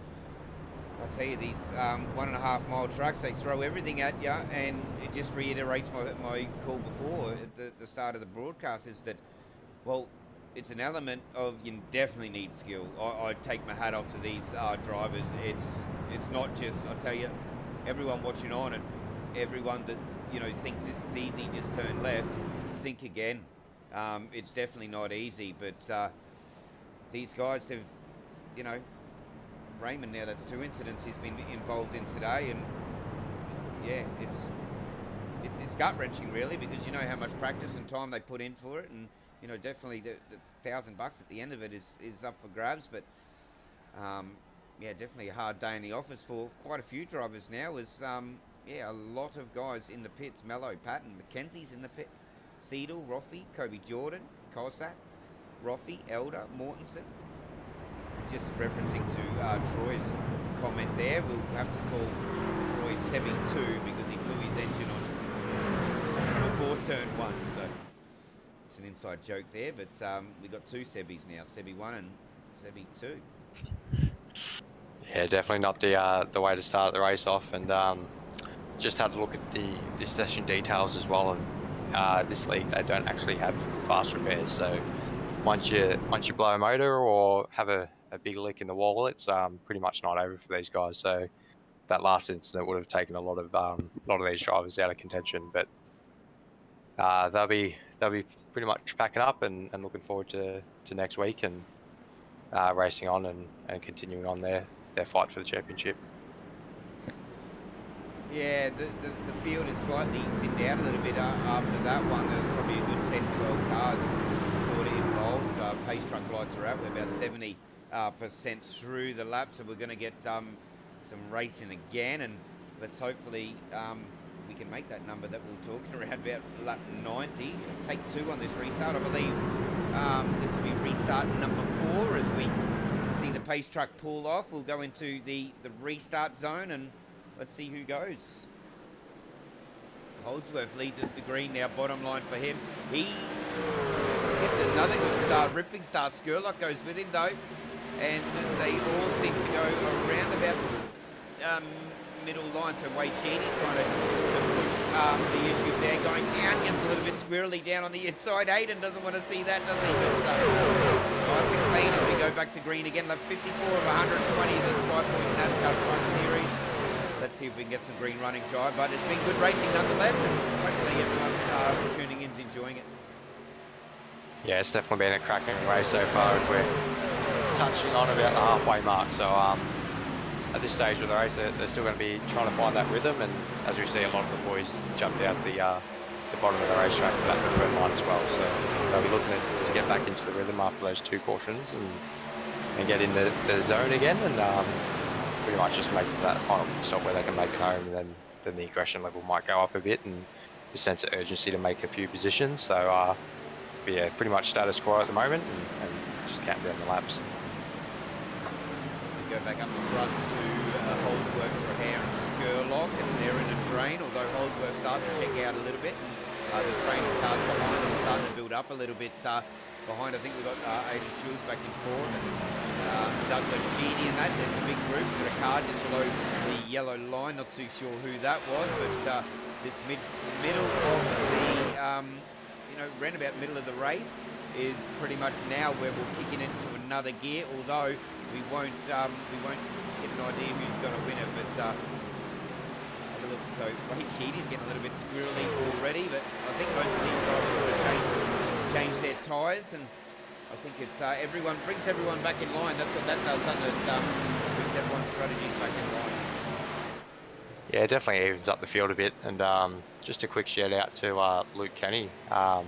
I tell you, these 1.5 mile trucks, they throw everything at you, and it just reiterates my call before at the start of the broadcast, is that, well, it's an element of you definitely need skill. I take my hat off to these drivers. It's not just, I tell you, everyone watching on and everyone that, you know, thinks this is easy, just turn left, think again. It's definitely not easy, but these guys have, you know, Raymond now, that's 2 incidents he's been involved in today, and yeah, it's gut-wrenching really, because you know how much practice and time they put in for it, and you know, definitely the $1,000 at the end of it is up for grabs. But yeah, definitely a hard day in the office for quite a few drivers now. Is yeah, a lot of guys in the pits. Mello, Patton, Mackenzie's in the pit, Seidel, Roffey, Kobe Jordan, Cossack, Roffey, Elder, Mortensen. Just referencing to Troy's comment there, we'll have to call Troy Sebi 2 because he blew his engine on before turn 1. So it's an inside joke there, but we got 2 Sebis now, Sebi 1 and Sebi 2. Yeah, definitely not the way to start the race off. And just had a look at the session details as well. And this league, they don't actually have fast repairs. So once you blow a motor or have a big leak in the wall, it's pretty much not over for these guys. So that last incident would have taken a lot of these drivers out of contention. But they'll be pretty much packing up and looking forward to next week and racing on and continuing on their fight for the championship. Yeah, the field is slightly thinned out a little bit after that one. There was probably a good 10-12 cars sort of involved. Pace truck lights are out. We're about 70% through the lap, so we're going to get some racing again, and let's hopefully we can make that number that we're talking around about lap 90. Take 2 on this restart. I believe this will be restart number 4 as we see the pace truck pull off. We'll go into the restart zone and let's see who goes. Holdsworth leads us to green now, bottom line for him. He gets another good start, ripping start. Skurlock goes with him though, and they all seem to go around about middle line, so Wade Sheedy's trying to push the issues there, going down, gets a little bit squirrely down on the inside. Hayden doesn't want to see that, does he? But nice and clean as we go back to green again. Like 54 of 120 of the Skypoynt NASCAR Truck Series. Let's see if we can get some green running drive, but it's been good racing nonetheless, and hopefully everyone tuning in is enjoying it. Yeah, it's definitely been a cracking race so far as we're touching on about the halfway mark. So at this stage of the race, they're still going to be trying to find that rhythm, and as we see, a lot of the boys jump down to the bottom of the racetrack for that preferred line as well. So they'll be looking to get back into the rhythm after those 2 cautions and get in the zone again, and pretty much just make it to that final stop where they can make it home, and then the aggression level might go up a bit, and the sense of urgency to make a few positions. So yeah, pretty much status quo at the moment, and just count down the laps. We go back up the front to Holdsworth, Trahan and Skurlock, and they're in a train, although Holdsworth started to check out a little bit, and the train of cars behind them starting to build up a little bit behind. I think we've got Aidan Shields back in fourth, and Douglas Sheedy and that. There's a big group. We've got a car just below the yellow line, not too sure who that was, but just middle of the roundabout middle of the race is pretty much now where we're kicking into another gear, although we won't get an idea who's going to win it. But have a look. So Wade Sheedy's getting a little bit squirrely already, but I think most of these drivers want to change their tyres, and I think it's everyone brings everyone back in line. That's what that does, doesn't it? Brings everyone's strategies back in line. Yeah, it definitely evens up the field a bit, and just a quick shout out to Luke Kenny. I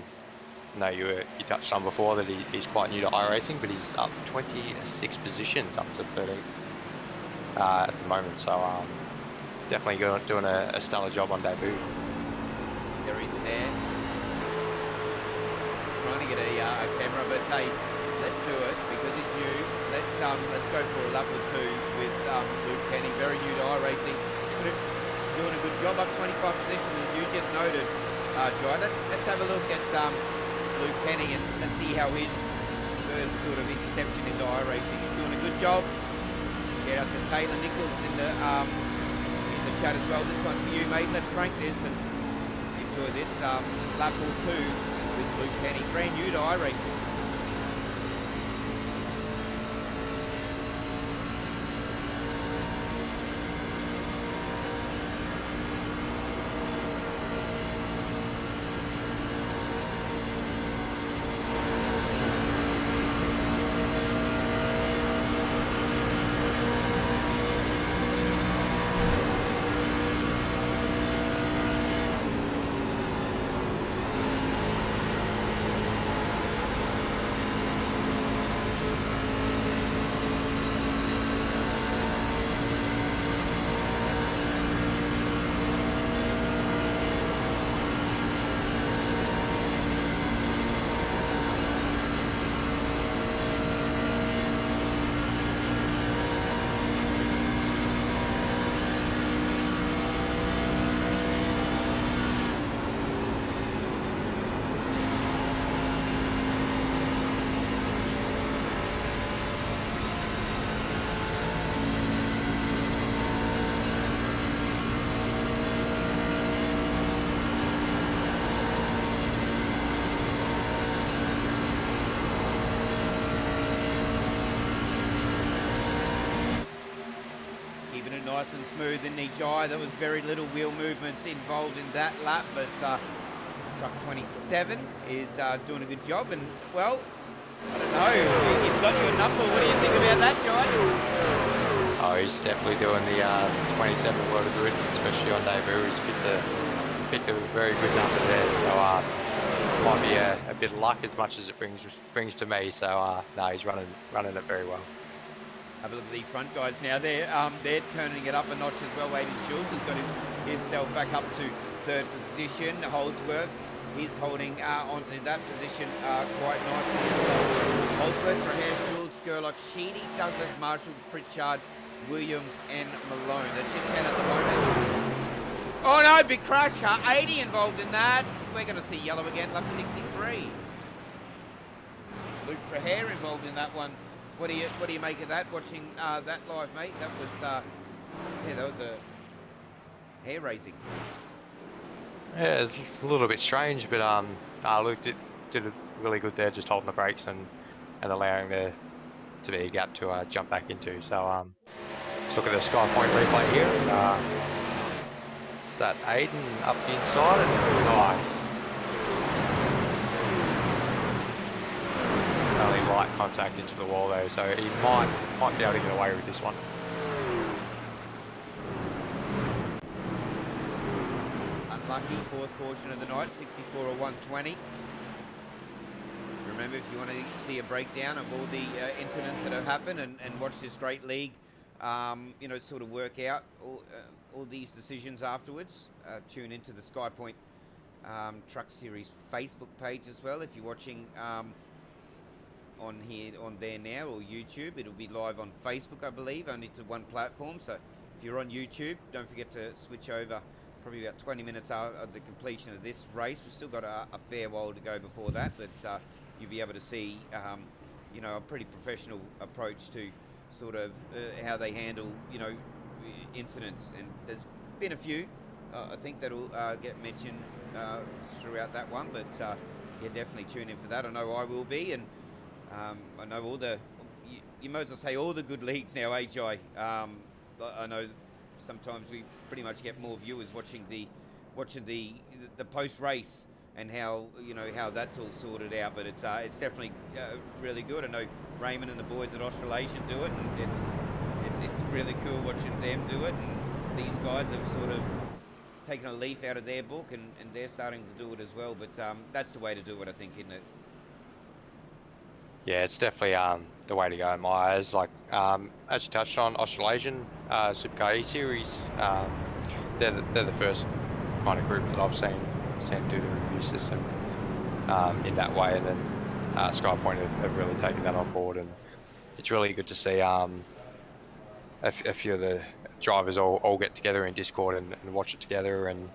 know you touched on before that he's quite new to iRacing, but he's up 26 positions up to 13 at the moment. So definitely doing a stellar job on debut. There is there. He's trying to get a camera, but hey, let's do it because it's new. Let's go for a lap or two with Luke Kenny, very new to iRacing. Doing a good job, up 25 positions as you just noted, Jai. Let's have a look at Luke Kenny and see how his first sort of inception into iRacing. He's doing a good job. Shout out to Taylor Nichols in the chat as well. This one's for you, mate. Let's rank this and enjoy this lap or two with Luke Kenny, brand new to iRacing. Nice and smooth in each eye. There was very little wheel movements involved in that lap, but truck 27 is doing a good job. And well, I don't know, he's got your number. What do you think about that, Guy? Oh, he's definitely doing the 27 world of good, especially on debut. He's picked a very good number there, so might be a bit of luck as much as it brings to me. So no, he's running it very well. Have a look at these front guys now. They're turning it up a notch as well. Aidan Shields has got himself back up to third position. Holdsworth is holding onto that position quite nicely as well. So Holdsworth, Trahan, Shields, Skurlock, Sheedy, Douglas, Marshall, Pritchard, Williams and Malone. That's your 10 at the moment. Oh no, big crash car. 80 involved in that. We're going to see yellow again, lap 63. Luke Trahan involved in that one. What do you make of that? Watching that live, mate. That was Yeah, that was a hair raising. Yeah, it's a little bit strange, but Luke did a really good there, just holding the brakes and allowing there to be a gap to jump back into. So let's look at the Skypoynt replay here. Is that Aiden up the inside? And nice. Only light contact into the wall though, so he might be able to get away with this one. Unlucky, fourth caution of the night, 64 or 120. Remember, if you want to see a breakdown of all the incidents that have happened and watch this great league, you know, sort of work out all these decisions afterwards, tune into the Skypoynt Truck Series Facebook page as well. If you're watching on there now, or YouTube, it'll be live on Facebook, I believe, only to one platform. So if you're on YouTube, don't forget to switch over probably about 20 minutes after the completion of this race. We've still got a fair while to go before that, but you'll be able to see you know, a pretty professional approach to sort of how they handle, you know, incidents. And there's been a few I think that'll get mentioned throughout that one, but yeah, definitely tune in for that. I know I will be, and I know all the, you might as well say all the good leagues now, HI. I know sometimes we pretty much get more viewers watching the post race and how, you know, how that's all sorted out, but it's definitely really good. I know Raymond and the boys at Australasian do it, and it's really cool watching them do it, and these guys have sort of taken a leaf out of their book, and they're starting to do it as well. But that's the way to do it, I think, isn't it? Yeah, it's definitely the way to go in my eyes. Like, as you touched on, Australasian Supercar E-Series, they're the first kind of group that I've seen do the review system in that way, and then Skypoint have really taken that on board, and it's really good to see a few of the drivers all get together in Discord and watch it together, and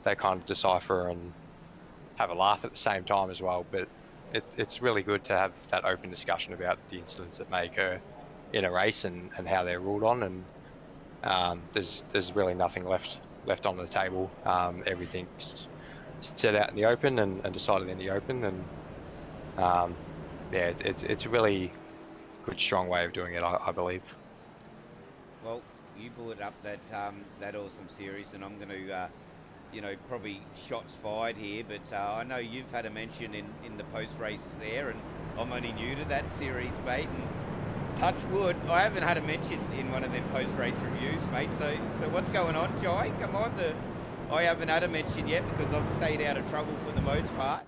they kind of decipher and have a laugh at the same time as well. But it's really good to have that open discussion about the incidents that may occur in a race and how they're ruled on, and there's really nothing left on the table. Everything's set out in the open and decided in the open, and yeah, it's a really good, strong way of doing it, I believe. Well, you brought up that awesome series, and I'm going to, you know, probably shots fired here, but I know you've had a mention in the post-race there, and I'm only new to that series, mate, and touch wood, I haven't had a mention in one of them post-race reviews, mate, so what's going on, Jai? Come on, I haven't had a mention yet because I've stayed out of trouble for the most part.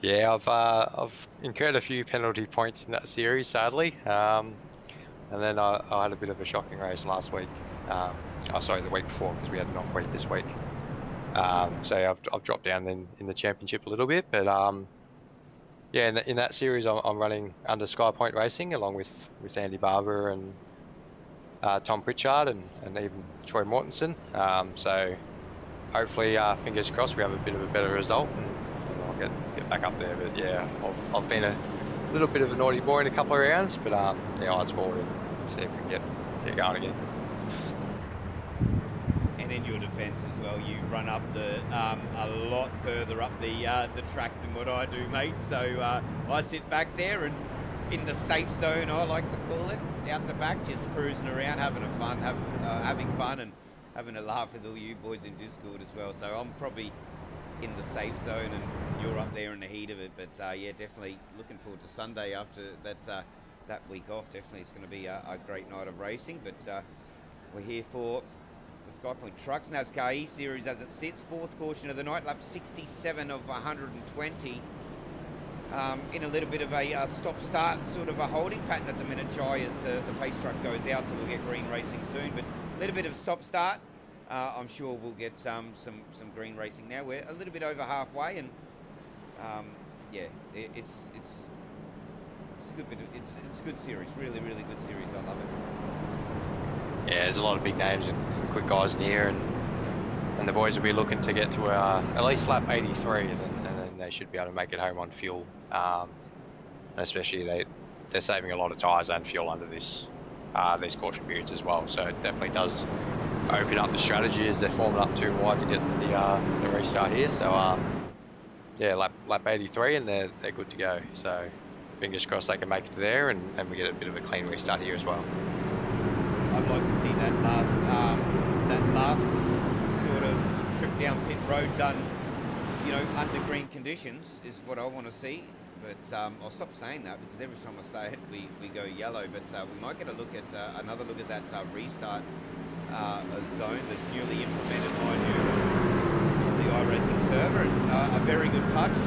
Yeah, I've incurred a few penalty points in that series, sadly. And then I had a bit of a shocking race last week. Sorry, the week before, because we had an off week this week. So I've dropped down in the championship a little bit, but yeah, in that series I'm running under Skypoynt Racing along with Andy Barber and Tom Pritchard and even Troy Mortensen. So hopefully, fingers crossed, we have a bit of a better result and I'll get back up there. But yeah, I've been a little bit of a naughty boy in a couple of rounds, but yeah, eyes forward and see if we can get going again. And in your defence as well, you run up a lot further up the track than what I do, mate. So I sit back there and in the safe zone, I like to call it, out the back, just cruising around, having fun and having a laugh with all you boys in Discord as well. So I'm probably in the safe zone and you're up there in the heat of it. But yeah, definitely looking forward to Sunday after that week off. Definitely it's going to be a great night of racing. But we're here for the Skypoynt Trucks NASCAR E-Series as it sits, fourth caution of the night, lap 67 of 120. In a little bit of a stop-start sort of a holding pattern at the minute, Jai, as the pace truck goes out, so we'll get green racing soon. But a little bit of stop-start. I'm sure we'll get some green racing now. We're a little bit over halfway, and yeah, it's a good bit. It's a good series, really good series. I love it. Yeah, there's a lot of big names and quick guys in here, and the boys will be looking to get to at least lap 83, and then they should be able to make it home on fuel. And especially they're saving a lot of tyres and fuel under this these caution periods as well. So it definitely does open up the strategy as they're forming up too wide to get the restart here. So yeah, lap 83 and they're good to go. So fingers crossed they can make it to there and we get a bit of a clean restart here as well. I'd like to see that last sort of trip down pit road done, you know, under green conditions is what I want to see. But I'll stop saying that because every time I say it, we go yellow. But we might get a look at another look at that restart zone that's newly implemented on the iRacing server, and a very good touch.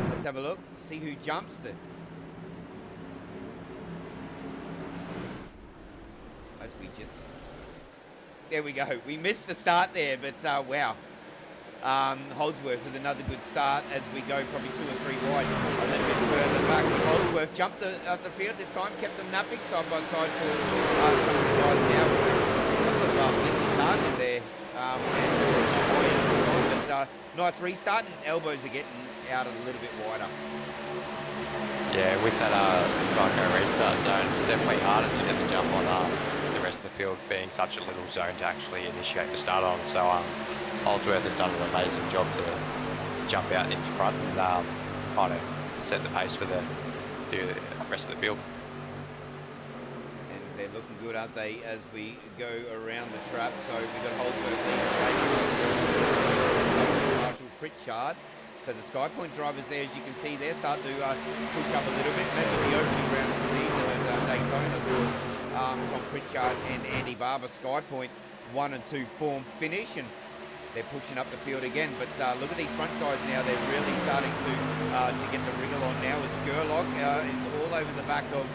Let's have a look, see who jumps it. As we just, there we go. We missed the start there, but wow. Holdsworth with another good start as we go probably 2 or 3 wide, a little bit further back. Holdsworth jumped at the field this time, kept them napping side by side for some of the guys now. A couple of blinking cars in there, but nice restart, and elbows are getting out a little bit wider. Yeah, with that Vico restart zone, it's definitely harder to get the jump on the rest of the field being such a little zone to actually initiate the start on. So Holdsworth has done an amazing job to jump out into front and kind of set the pace for the rest of the field. And they're looking good, aren't they, as we go around the trap. So we've got Holdsworth leading Marshall Pritchard. So the Skypoynt drivers there, as you can see there, start to push up a little bit. Remember the opening round of the season at Daytona saw Tom Pritchard and Andy Barber Skypoynt 1 and 2 form finish, and they're pushing up the field again. But look at these front guys now. They're really starting to get the wriggle on now with Skurlock. It's all over the back of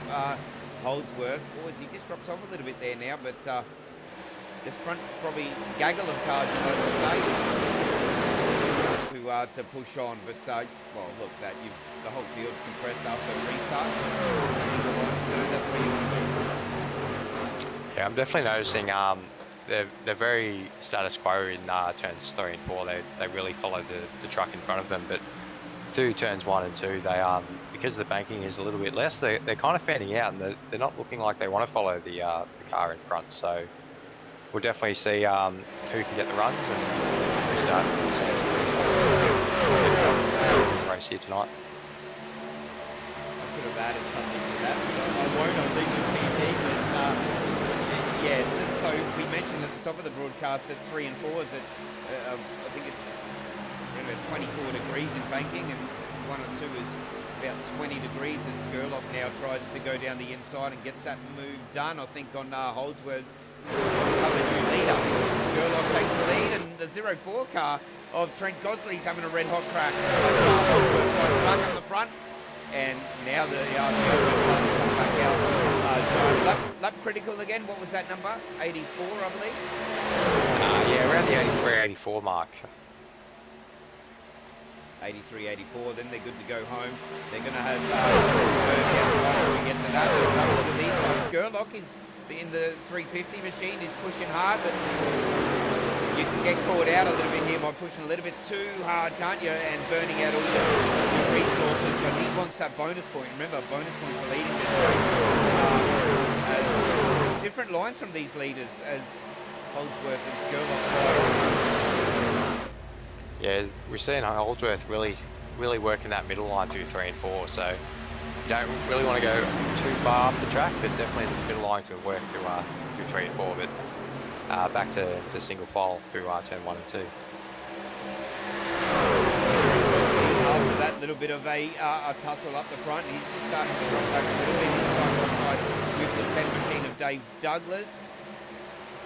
Holdsworth. Oh, as he just drops off a little bit there now. But this front probably gaggle of cars, you might say, to push on. But well, look, the whole field compressed after the restart. Single line soon. That's where you want to be. Yeah, I'm definitely noticing. They're very status quo in turns 3 and 4. They really follow the truck in front of them, but through turns 1 and 2, they because the banking is a little bit less, they're kind of fanning out, and they're not looking like they want to follow the car in front. So we'll definitely see who can get the runs and restart race here tonight. I could have added something to that, but I won't. I'll leave it PG. But yeah. So we mentioned at the top of the broadcast that 3 and 4 is at, I think it's around about 24 degrees in banking, and 1 and 2 is about 20 degrees as Skurlock now tries to go down the inside and gets that move done. I think on Holdsworth, another new leader. Skurlock takes the lead, and the 04 car of Trent Gosley's having a red hot crack. Holdsworth fights back on the front, and now the starting to come back out. Lap critical again, what was that number? 84, I believe? Yeah, around the 83, 84 mark. 83, 84, then they're good to go home. They're going to have before we get to that. Look at these guys. Skurlock is in the 350 machine, is pushing hard, but you can get caught out a little bit here by pushing a little bit too hard, can't you? And burning out all your resources, but he wants that bonus point. Remember, bonus point for leading this race. As different lines from these leaders as Holdsworth and Skurlock. Yeah, we're seeing Holdsworth really working that middle line through 3 and 4. So you don't really want to go too far up the track, but definitely the middle line can work through 3 and 4. But back to single file through turn 1 and 2. After that little bit of a tussle up the front, he's just starting to drop back a little bit. He's side by side with the 10 machine of Dave Douglas.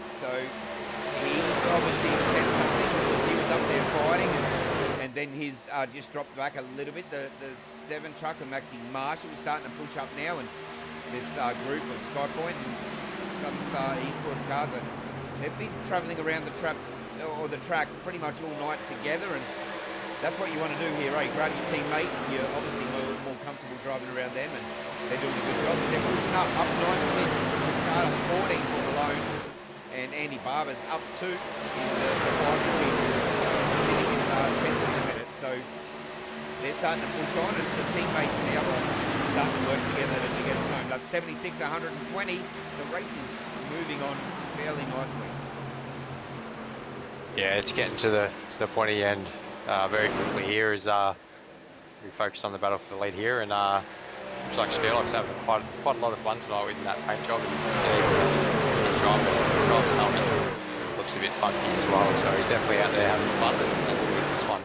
So he obviously sent something because he was up there fighting, and then he's just dropped back a little bit. The 7 truck of Maxi Marshall is starting to push up now, and this group of Skypoynt and Southern Star Esports cars they've been travelling around the traps or the track pretty much all night together, and that's what you want to do here, eh? Grab your teammate, and you're obviously more comfortable driving around them, and they're doing a good job. They're pushing up 9 positions, Ricardo 14 for Malone, and Andy Barber's up 2 in the 5 machine, sitting in 10th in a minute. So they're starting to push on, and the teammates now are starting to work together to get us home. Up 76, 120. The race is moving on fairly nicely. Yeah, it's getting to the pointy end very quickly here as we focus on the battle for the lead here, and looks like Sherlock's having quite a lot of fun tonight with that paint job, and the driver's helmet looks a bit funky as well, so he's definitely out there having fun and with this one.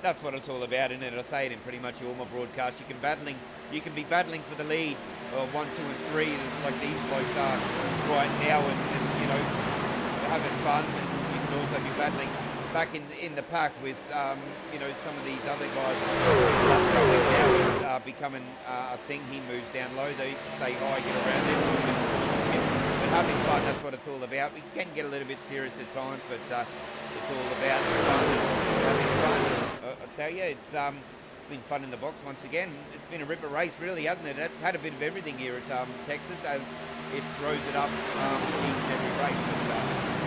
That's what it's all about, isn't it? I say it in pretty much all my broadcasts. You can be battling for the lead, 1, 2, and 3, like these blokes are right now, and you know, having fun. And you can also be battling back in the pack with you know, some of these other guys. Now is becoming a thing. He moves down low, they stay high, get around them. But having fun, that's what it's all about. We can get a little bit serious at times, but it's all about fun, having fun. I tell you, it's been fun in the box once again. It's been a ripper race, really, hasn't it? It's had a bit of everything here at Texas, as it throws it up each and every race. But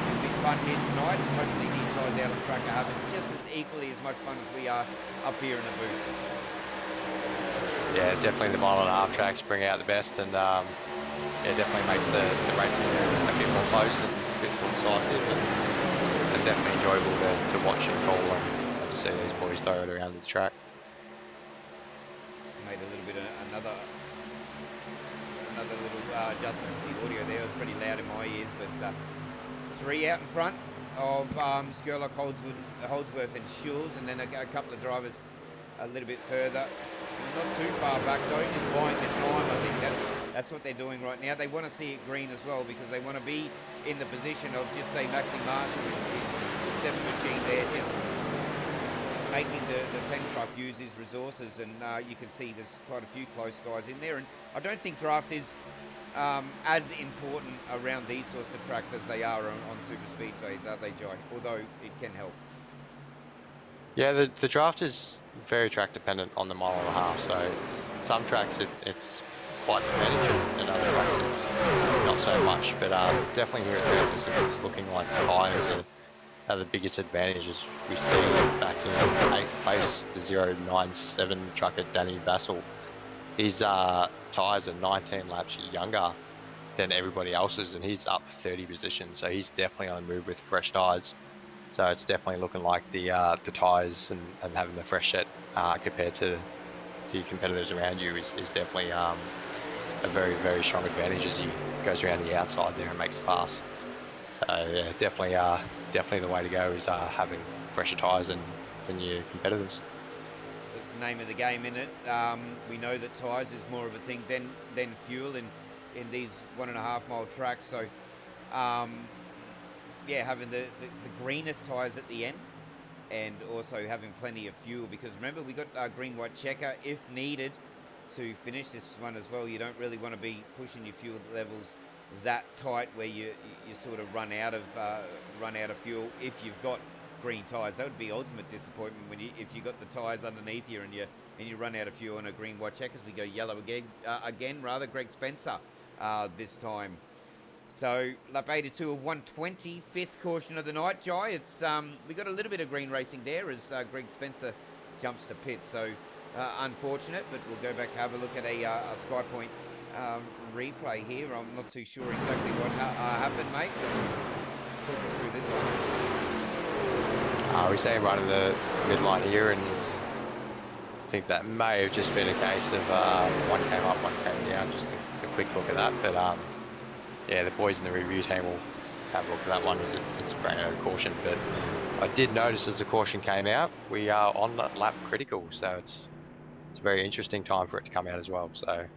it's been fun here tonight, and hopefully these guys out on track are having just as equally as much fun as we are up here in the booth. Yeah, definitely the mile and a half tracks bring out the best, and yeah, definitely makes the racing a bit more close and a bit more decisive, and definitely enjoyable to watch and call and to see these boys throw it around the track. Just made a little bid of another little adjustment to the audio there. It was pretty loud in my ears, but 3 out in front of Skurlock, Holdsworth and Schulz, and then a couple of drivers a little bit further. Not too far back though, just buying the time. I think that's what they're doing right now. They want to see it green as well, because they want to be in the position of, just say, Maxine Marshall in the 7 machine there, just making the 10 truck use his resources, and you can see there's quite a few close guys in there, and I don't think draft is as important around these sorts of tracks as they are on super speedways, are they, Jai? Although it can help. Yeah, the draft is very track dependent on the mile and a half, so some tracks it's quite advantage, and other tracks it's not so much, but definitely here at Texas it's looking like tyres are the biggest advantages. We see back in 8th place, the 097 trucker Danny Vassell, his tyres are 19 laps younger than everybody else's, and he's up 30 positions, so he's definitely on the move with fresh tyres. So it's definitely looking like the tyres and having the fresh set compared to your competitors around you is definitely a very, very strong advantage as he goes around the outside there and makes a pass. So yeah, definitely the way to go is having fresher tyres than your competitors. That's the name of the game, isn't it? We know that tyres is more of a thing than fuel in these 1.5 mile tracks. So yeah, having the greenest tyres at the end, and also having plenty of fuel, because remember, we got green white checker if needed to finish this one as well. You don't really want to be pushing your fuel levels that tight where you sort of run out of fuel if you've got green tyres. That would be ultimate disappointment if you got the tyres underneath you and you run out of fuel on a green white check, as we go yellow again, Greg Spencer this time. So lap 82 of 120, 5th caution of the night, Jai. It's we got a little bit of green racing there as Greg Spencer jumps to pit. So unfortunate, but we'll go back and have a look at a Skypoynt replay here. I'm not too sure exactly what happened, mate. Talk us through this one. We see him running the midline here, and I think that may have just been a case of one came up, one came down. Just a quick look at that, but yeah, the boys in the review team will have a look at that one as it's bringing out a caution. But I did notice as the caution came out, we are on lap critical, so it's a very interesting time for it to come out as well. So,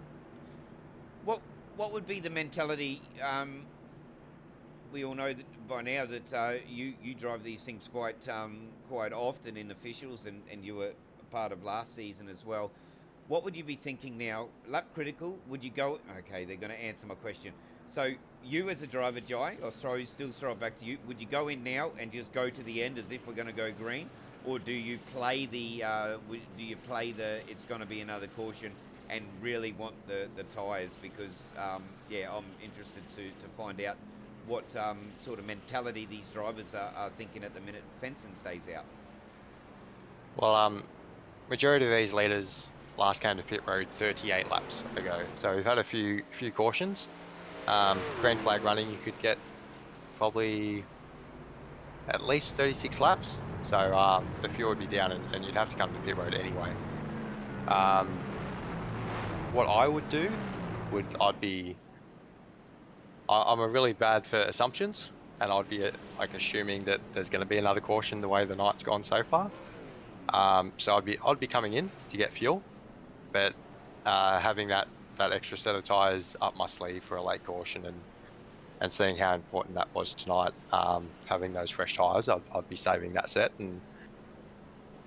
what would be the mentality? We all know that by now that you drive these things quite often in officials, and you were a part of last season as well. What would you be thinking now? Lap critical, would you go? Okay, they're going to answer my question. So you as a driver, Jai, I'll throw it back to you. Would you go in now and just go to the end as if we're going to go green, or do you play the it's going to be another caution and really want the tyres? Because yeah, I'm interested to find out what sort of mentality these drivers are thinking at the minute Fenson stays out. Well, majority of these leaders last came to pit road 38 laps ago. So we've had a few cautions. Green flag running, you could get probably at least 36 laps. So the fuel would be down and you'd have to come to pit road anyway. What I would do I'm a really bad for assumptions, and I'd be like assuming that there's going to be another caution the way the night's gone so far. So I'd be coming in to get fuel, but having that extra set of tyres up my sleeve for a late caution and seeing how important that was tonight, having those fresh tyres, I'd be saving that set. And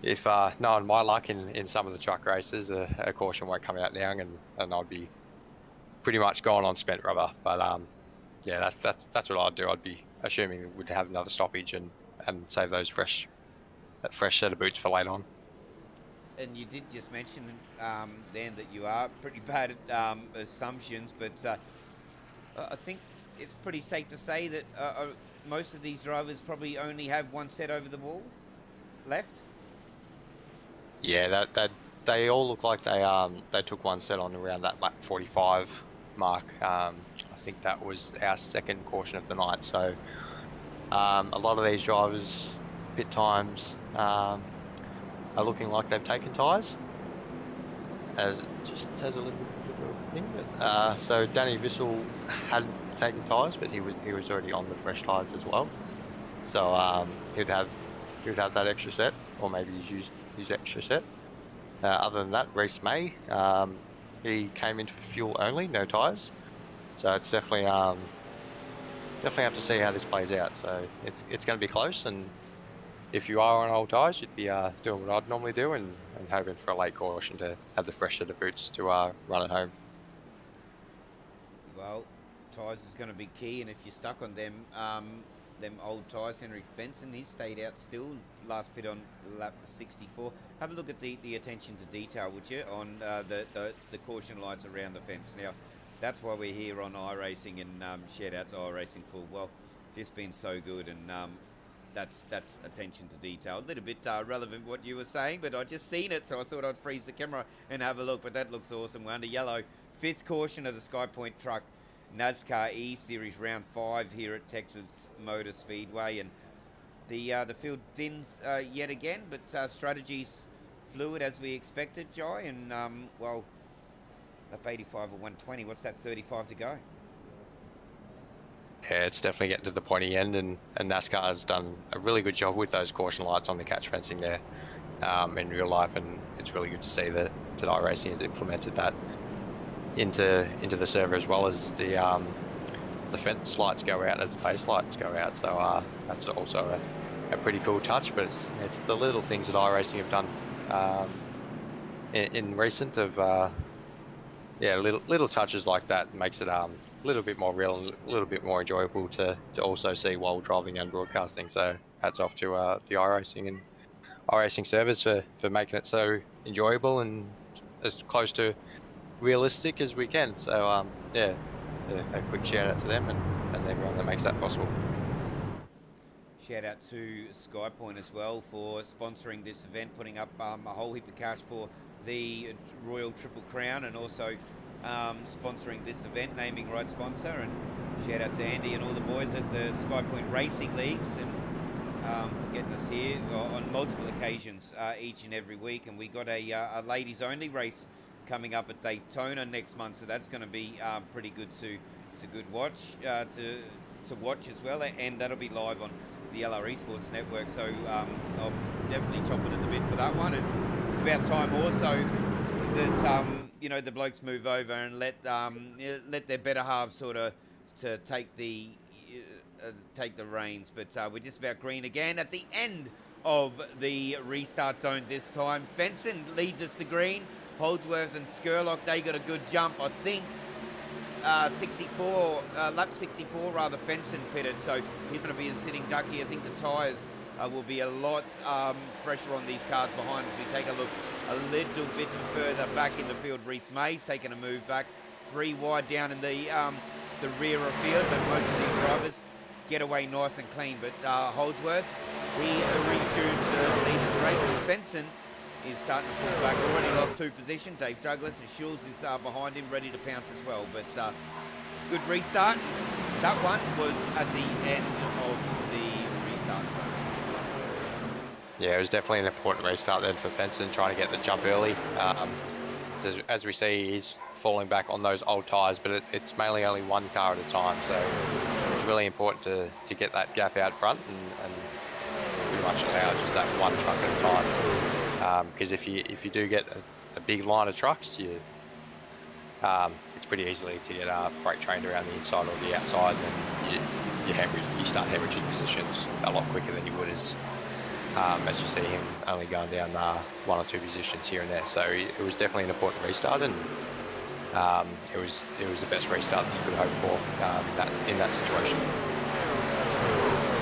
if knowing my luck in some of the truck races, a caution won't come out now, and I'd be pretty much gone on spent rubber. But yeah, that's what I'd do. I'd be assuming we'd have another stoppage and save that fresh set of boots for later on. And you did just mention then that you are pretty bad at assumptions, but I think it's pretty safe to say that most of these drivers probably only have one set over the wall left. Yeah, that they all look like they took one set on around that lap 45 mark. I think that was our second caution of the night. So a lot of these drivers, pit times, are looking like they've taken tyres. As a little thing. But, so Danny Vissel hadn't taken tyres, but he was already on the fresh tyres as well. So he'd have that extra set, or maybe he's used his extra set. Other than that, Reece May, he came in for fuel only, no tyres. So it's definitely have to see how this plays out. So it's going to be close, and if you are on old tyres, you'd be doing what I'd normally do and hoping for a late caution to have the fresh set of boots to run it home. Well, tyres is going to be key, and if you're stuck on them old tyres, Henrik Fenson, he stayed out still, last pit on lap 64. Have a look at the attention to detail, would you, on the caution lights around the fence. Now, that's why we're here on iRacing, and shout out to iRacing for, well, just been so good, and that's attention to detail. A little bit relevant what you were saying, but I just seen it, so I thought I'd freeze the camera and have a look. But that looks awesome. We're under yellow. Fifth caution of the Skypoynt truck NASCAR E-Series round 5 here at Texas Motor Speedway, and the field thins yet again, but strategy's fluid as we expected, Jai. And well, up 85 or 120. What's that? 35 to go. Yeah, it's definitely getting to the pointy end, and NASCAR has done a really good job with those caution lights on the catch fencing there in real life, and it's really good to see that iRacing has implemented that into the server, as well as the fence lights go out as the base lights go out. So that's also a pretty cool touch, but it's the little things that iRacing have done in recent of little touches like that makes it a little bit more real and a little bit more enjoyable to also see while driving and broadcasting. So hats off to the iRacing and iRacing servers for making it so enjoyable and as close to realistic as we can. So a quick shout out to them and everyone that makes that possible. Shout out to Skypoynt as well for sponsoring this event, putting up a whole heap of cash for the Royal Triple Crown, and also sponsoring this event, naming right sponsor. And shout out to Andy and all the boys at the Skypoynt Racing Leagues, and for getting us here on multiple occasions each and every week. And we got a ladies only race coming up at Daytona next month, so that's going to be pretty good to watch as well, and that'll be live on the LR Esports Network. So I'm definitely chopping at the bit for that one, and it's about time also that the blokes move over and let their better halves sort of to take the reins. But we're just about green again at the end of the restart zone this time. Fenson leads us to green. Holdsworth and Skurlock, they got a good jump, I think. Lap 64 rather, Fenson pitted, so he's going to be a sitting ducky. I think the tyres will be a lot fresher on these cars behind. If we take a look a little bit further back in the field, Reece May's taking a move back, 3 wide down in the rear of field, but most of these drivers get away nice and clean. But Holdsworth, he resumes the lead of the race, and Fenson is starting to fall back. Already lost 2 position. Dave Douglas and Schulz is behind him, ready to pounce as well. But good restart. That one was at the end of the restart zone. Yeah, it was definitely an important restart then for Fenson, trying to get the jump early. So as we see, he's falling back on those old tyres, but it's mainly only one car at a time. So it's really important to get that gap out front and pretty much allow just that one truck at a time. Because if you do get a big line of trucks, it's pretty easily to get freight trained around the inside or the outside, and you start hemorrhaging positions a lot quicker than you would as you see him only going down 1 or 2 positions here and there. So it was definitely an important restart, and it was the best restart that you could hope for in that situation.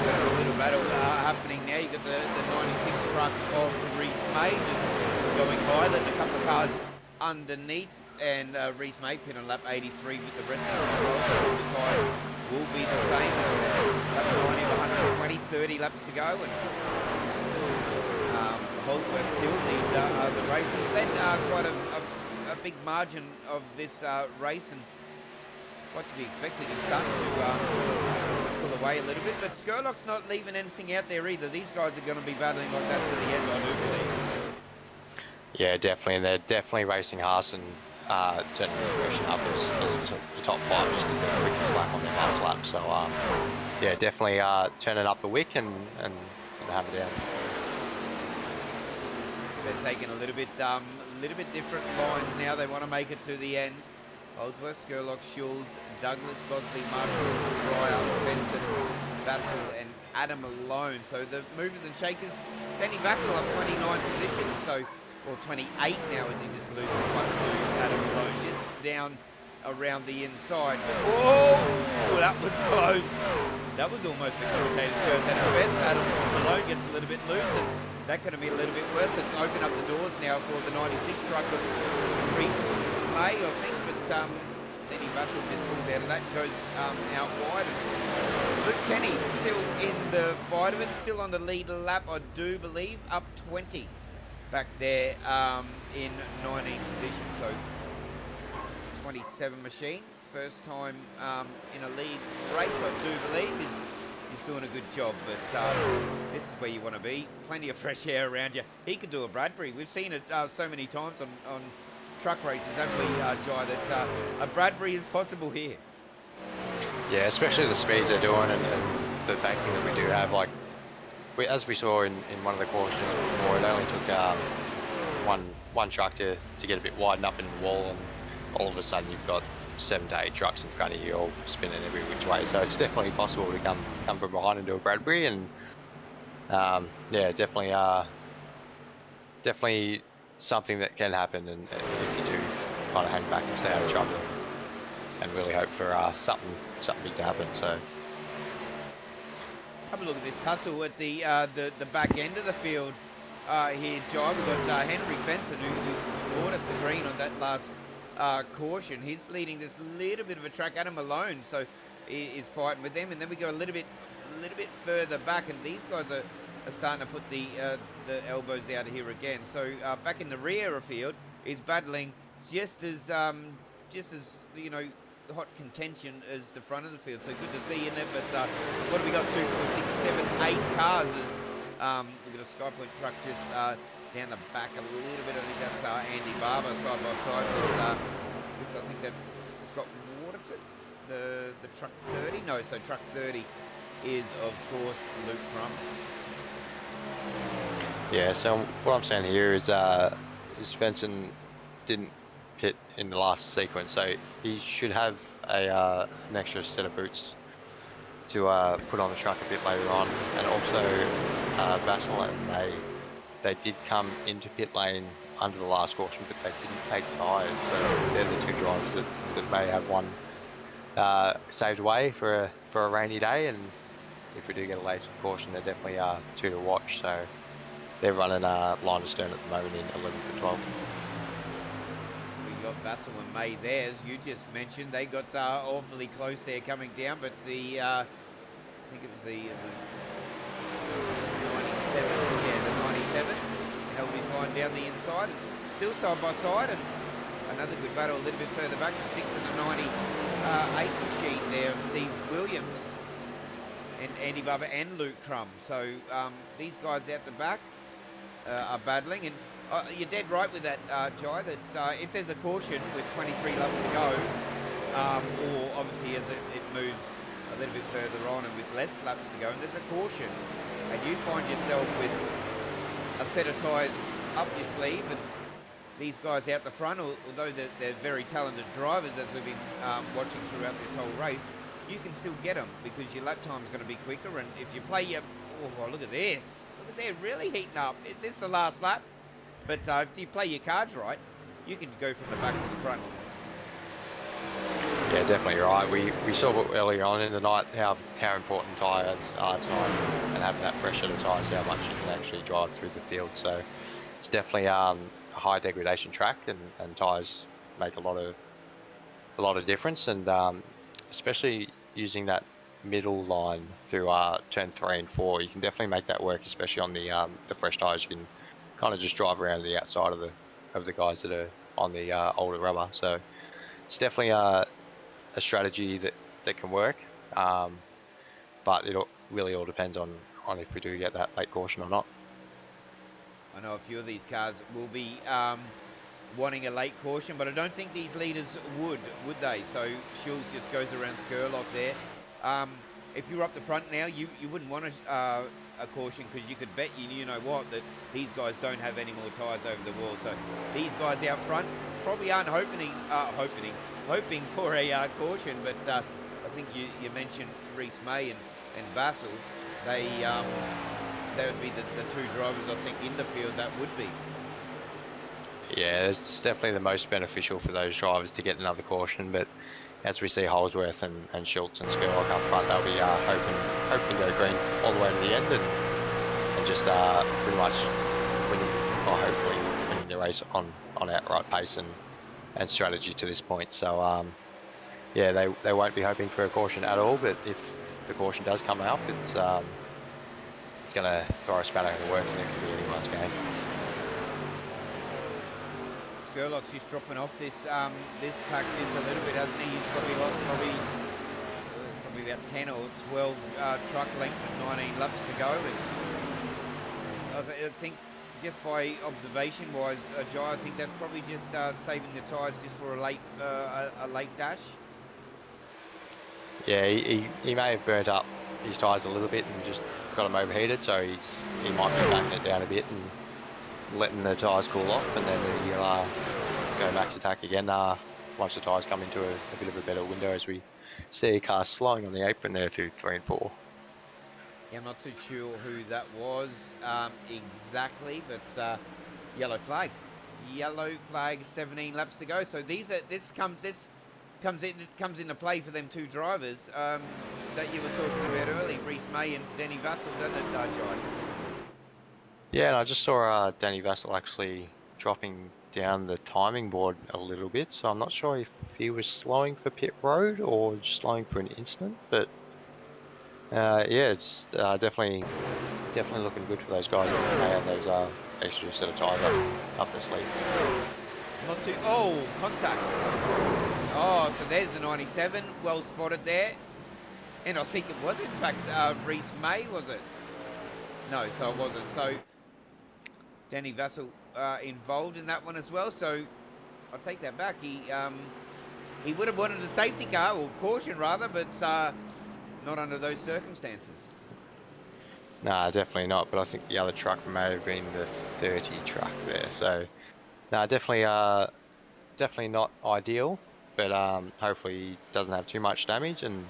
Got a little battle happening now. You got the 96 truck of Reese May just going by, then a couple of cars underneath, and Reese May pin on lap 83 with the rest of the control, so all the tyres will be the same. Lap 90, 120, 30 laps to go, and Holdsworth still leads the race. He's led quite a big margin of this race, and what to be expected. He's starting to pull away a little bit, but Skurlock's not leaving anything out there either. These guys are going to be battling like that to the end, I do believe. Yeah, definitely, and they're definitely racing Haas and turning the aggression up as the top 5 just did the quickest lap on their last lap. So yeah, definitely turning up the wick and have it down. They're taking a little bit different lines now. They want to make it to the end. Holdsworth, Skurlock, Schulz, Douglas, Bosley, Marshall, Fryer, Benson, Vassell, and Adam Malone. So the movers and shakers, Danny Vassell up 29 positions, so, or 28 now as he just loses 1 to Adam Malone, just down around the inside. But, oh, that was close. That was almost the commentator's goes at his best. Adam Malone gets a little bit loose, and that could be a little bit worse. Let's open up the doors now for the 96 truck of Reese May, I think. But Danny Vassell just pulls out of that, goes out wide. And Luke Kenny still in the fight of it, still on the lead lap, I do believe, up 20 back there in 19th position. So 27 machine, first time in a lead race, I do believe. He's doing a good job, but this is where you want to be. Plenty of fresh air around you. He could do a Bradbury. We've seen it so many times on truck races, haven't we, Jai, that a Bradbury is possible here. Yeah, especially the speeds they're doing and the banking that we do have. Like, as we saw in one of the cautions before, it only took one truck to get a bit widened up in the wall, and all of a sudden you've got 7 to 8 trucks in front of you all spinning every which way. So it's definitely possible to come from behind and do a Bradbury, and yeah, definitely something that can happen, and if you do kind of hang back and stay out of trouble and really hope for something big to happen. So have a look at this tussle at the back end of the field here, Jai. We've got Henry Fenson who's brought us the green on that last caution. He's leading this little bit of a track. Adam Malone is fighting with them, and then we go a little bit further back, and these guys are starting to put the elbows out of here again. So back in the rear of field is battling just as you know, hot contention as the front of the field. So good to see in there. But what have we got? 2, 4, 6, 7, 8 cars. As we've got a Skypoynt truck just down the back a little bit. I think that's Andy Barber side by side with I think that's Scott Waterton. The truck 30. No, so truck 30 is of course Luke Crum. yeah, so what I'm saying here is Svensson didn't pit in the last sequence, so he should have an extra set of boots to put on the truck a bit later on. And also Vassell and they did come into pit lane under the last caution, but they didn't take tyres, so they're the 2 drivers that may have one saved away for a rainy day. And if we do get a late caution, they're definitely 2 to watch. So they're running line to stern at the moment in 11th and 12th. We got Vassell and May there, as you just mentioned. They got awfully close there coming down, but I think it was the 97. Yeah, the 97 held his line down the inside, and still side by side, and another good battle a little bit further back, the 6 and the 98 machine there of Steve Williams and Andy Barber and Luke Crum. So these guys out the back are battling, and you're dead right with that, Jai, that if there's a caution with 23 laps to go, or obviously as it moves a little bit further on and with less laps to go, and there's a caution, and you find yourself with a set of tyres up your sleeve, and these guys out the front, although they're very talented drivers, as we've been watching throughout this whole race, you can still get them because your lap time's going to be quicker. And if you play your... Oh, look at this. Look at they're really heating up. Is this the last lap? But if you play your cards right, you can go from the back to the front. Yeah, definitely right. We saw earlier on in the night how important tyres are to and having that fresh set of tyres, how much you can actually drive through the field. So it's definitely a high degradation track, and tyres make a lot of difference, and especially using that middle line through turn 3 and 4, you can definitely make that work, especially on the fresh tyres. You can kind of just drive around the outside of the guys that are on the older rubber. So it's definitely a strategy that can work, but it really all depends on if we do get that late caution or not. I know a few of these cars will be wanting a late caution, but I don't think these leaders would they? So Shields just goes around Skurlock there. If you're up the front now, you wouldn't want a caution, because you could bet you know what, that these guys don't have any more tyres over the wall. So these guys out front probably aren't hoping for a caution, but I think you mentioned Reese May and Vassell. They would be the two drivers, I think, in the field that would be. Yeah, it's definitely the most beneficial for those drivers to get another caution, but as we see Holdsworth and Schultz and Skurlock up front, they'll be hoping to go green all the way to the end, and just pretty much winning, or hopefully winning the race on outright pace and strategy to this point. So yeah, they won't be hoping for a caution at all, but if the caution does come up, it's going to throw a spanner in the works, and it could be anyone's game. Skurlock's just dropping off this practice a little bit, hasn't he? He's probably lost probably about 10 or 12 truck lengths with 19 laps to go. I think just by observation-wise, Jai, I think that's probably just saving the tyres just for a late dash. Yeah, he may have burnt up his tyres a little bit and just got them overheated, so he might be backing it down a bit and letting the tyres cool off, and then he'll go max attack again once the tyres come into a bit of a better window, as we see a car slowing on the apron there through 3 and 4. Yeah, I'm not too sure who that was exactly, but yellow flag, 17 laps to go. So this comes into play for them two drivers that you were talking about earlier, Reese May and Danny Vassell, doesn't it, John? Yeah, and I just saw Danny Vassell actually dropping down the timing board a little bit, so I'm not sure if he was slowing for pit road or just slowing for an incident, but yeah, it's definitely looking good for those guys who have those extra set of tyres up their sleeve. Not too... Oh, contact. Oh, so there's the 97. Well spotted there. And I think it was, in fact, Reese May, was it? No, so it wasn't. So Danny Vassell involved in that one as well. So I'll take that back. He would have wanted a safety car, or caution rather, but not under those circumstances. Nah, definitely not. But I think the other truck may have been the 30 truck there. So, nah, definitely not ideal. But hopefully he doesn't have too much damage, and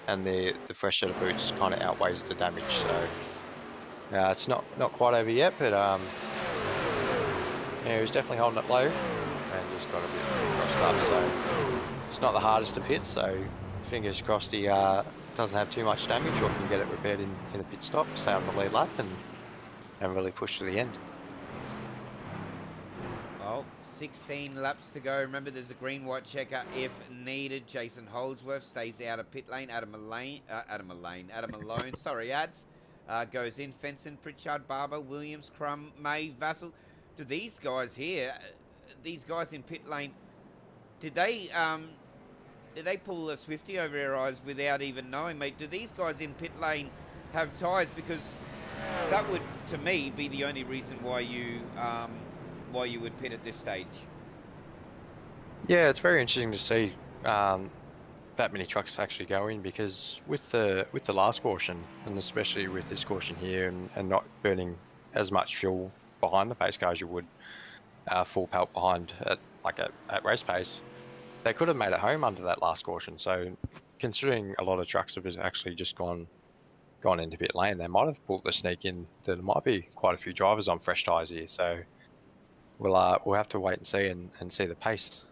the fresh set of boots kind of outweighs the damage. So it's not quite over yet, but yeah, he was definitely holding it low and just got a bit crossed up. So it's not the hardest of hits. So fingers crossed he doesn't have too much damage, or can get it repaired in the pit stop, stay on the lead lap, and really push to the end. Oh, 16 laps to go. Remember, there's a green-white checker if needed. Jason Holdsworth stays out of pit lane. Adam Malone, sorry, ads. goes in. Fenson, Pritchard, Barber, Williams, Crum, May, Vassell. Do these guys here, these guys in pit lane, did they pull a Swifty over our eyes without even knowing, mate? Do these guys in pit lane have tyres? Because that would, to me, be the only reason why you would pit at this stage. Yeah, it's very interesting to see that many trucks actually go in, because with the last caution, and especially with this caution here, and not burning as much fuel behind the pace car as you would full pelt behind at race pace, they could have made it home under that last caution. So considering a lot of trucks have actually just gone into pit lane, they might have pulled the sneak in. There might be quite a few drivers on fresh tyres here, so we'll have to wait and see and see the pace.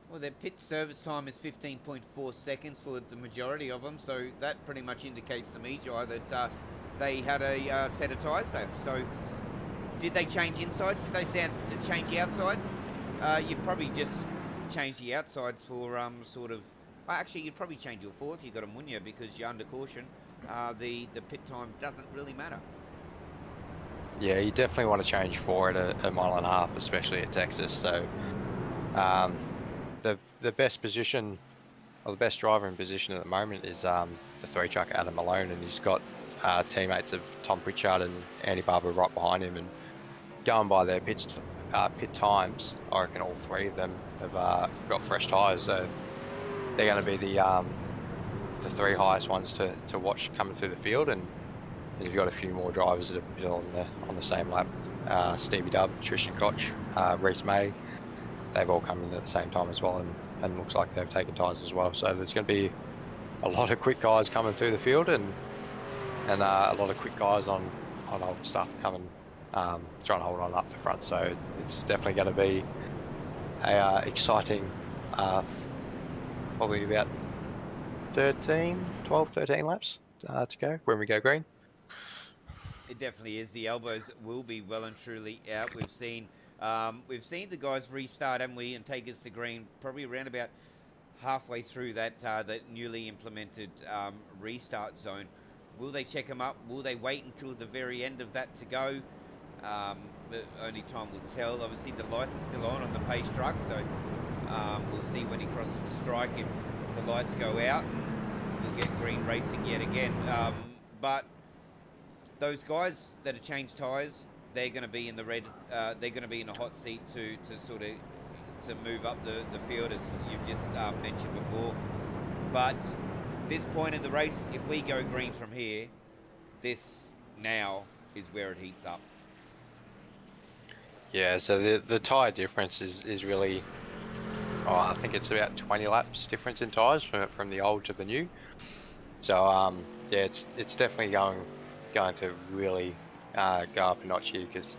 Well, their pit service time is 15.4 seconds for the majority of them, so that pretty much indicates to me, Jai, that they had a set of tyres left. So did they change insides? Did they change the outsides? You'd probably just change the outsides for sort of... Actually, you'd probably change your 4 if you got a Munya, because you're under caution. The pit time doesn't really matter. Yeah, you definitely want to change 4 at a mile and a half, especially at Texas. So the best position, or the best driver in position at the moment is the 3 truck Adam Malone, and he's got teammates of Tom Pritchard and Andy Barber right behind him, and going by their pit times, I reckon all 3 of them have got fresh tyres, so they're going to be the 3 highest ones to watch coming through the field. And you've got a few more drivers that have been on the same lap. Stevie Dubb, Tristan Koch, Reese May, they've all come in at the same time as well, and looks like they've taken tyres as well. So there's going to be a lot of quick guys coming through the field, and a lot of quick guys on old stuff coming, trying to hold on up the front. So it's definitely going to be a exciting, probably about 12, 13 laps to go when we go green. It definitely is. The elbows will be well and truly out. We've seen the guys restart, haven't we, and take us to green probably around about halfway through that newly implemented restart zone. Will they check them up? Will they wait until the very end of that to go? The only time will tell. Obviously, the lights are still on the pace truck, so we'll see when he crosses the strike if the lights go out, and we'll get green racing yet again. But those guys that have changed tyres, they're going to be in the red. They're going to be in a hot seat to sort of to move up the field, as you've just mentioned before. But this point in the race, if we go green from here, this now is where it heats up. Yeah, so the tyre difference is really, I think it's about 20 laps difference in tyres from the old to the new. So yeah, it's definitely going to really go up a notch here, because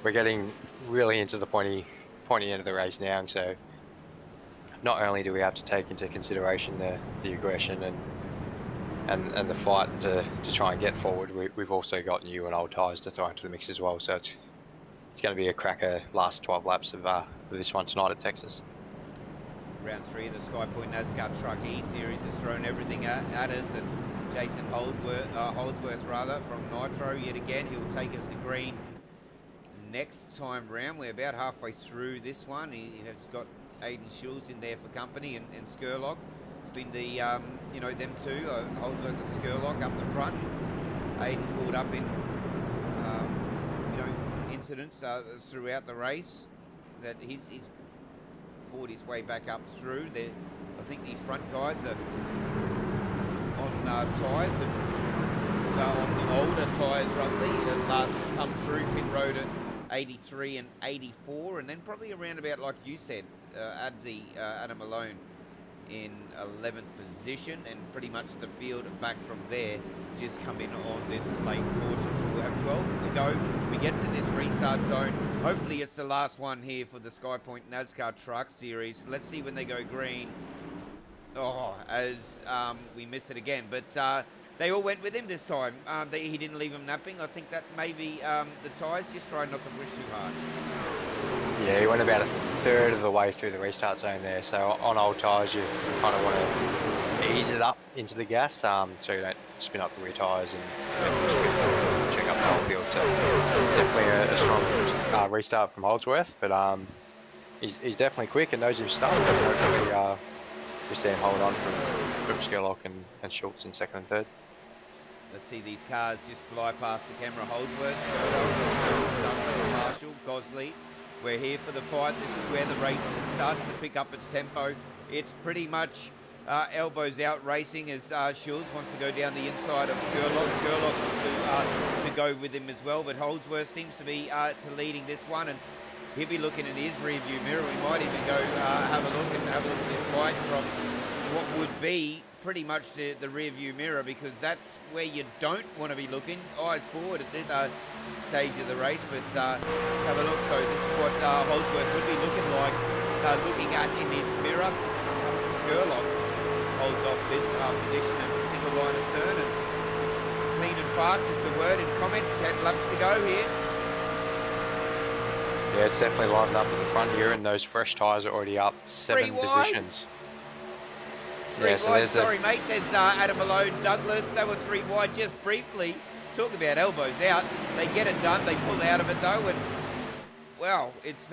we're getting really into the pointy end of the race now. So not only do we have to take into consideration the aggression and the fight to try and get forward, we've also got new and old tyres to throw into the mix as well. So it's going to be a cracker last 12 laps of this one tonight at Texas. Round 3 of the Skypoynt NASCAR Truck E-Series has thrown everything at us, and Jason Holdsworth from Nitro yet again. He'll take us to green next time round. We're about halfway through this one. He has got Aiden Schulz in there for company, and Skurlock. It's been the them two, Holdsworth and Skurlock up the front. Aiden caught up in incidents throughout the race that he's fought his way back up through. I think these front guys are on tyres, and on older tyres roughly, that last come through pit road at 83 and 84, and then probably around about, like you said, Adam Malone in 11th position, and pretty much the field back from there just come in on this late caution. So we'll have 12 to go. We get to this restart zone. Hopefully it's the last one here for the Skypoynt NASCAR Truck Series. Let's see when they go green. As we miss it again, but they all went with him this time. He didn't leave them napping. I think that maybe the tyres just trying not to push too hard. Yeah, he went about a third of the way through the restart zone there. So on old tyres, you kind of want to ease it up into the gas, so you don't spin up the rear tyres and check up the whole field. So definitely a strong restart from Holdsworth, but he's definitely quick and knows his stuff. But hopefully we see him hold on from Skerlock and Schultz in second and third. Let's see these cars just fly past the camera. Holdsworth, Douglas, Marshall, Gosley. We're here for the fight. This is where the race starts to pick up its tempo. It's pretty much elbows out racing as Schultz wants to go down the inside of Skerlock. Skerlock wants to go with him as well, but Holdsworth seems to be to leading this one, and he'll be looking in his rear view mirror. We might even go have a look at this fight from what would be pretty much the rear view mirror, because that's where you don't want to be looking. Eyes forward at this stage of the race, but let's have a look. So this is what Holdsworth would be looking like, looking at in his mirror. Skerlock holds off this position and single line astern, and clean and fast is the word in comments. 10 laps to go here. Yeah, it's definitely lined up at the front here, and those fresh tyres are already up 7 positions. Three wide, sorry mate, there's Adam Malone, Douglas, they were 3 wide just briefly. Talk about elbows out, they get it done, they pull out of it though, and well, it's,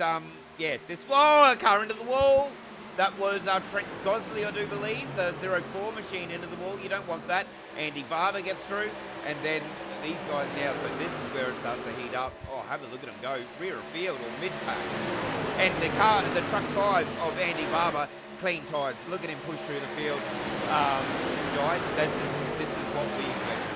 yeah, this, whoa, a car into the wall. That was Trent Gosley, I do believe, the 04 machine into the wall. You don't want that. Andy Barber gets through, and then these guys now, so this is where it starts to heat up. Oh, have a look at them go, rear of field or mid-pack. And the truck 5 of Andy Barber, clean tyres. Look at him push through the field. Jai, this is what we expected.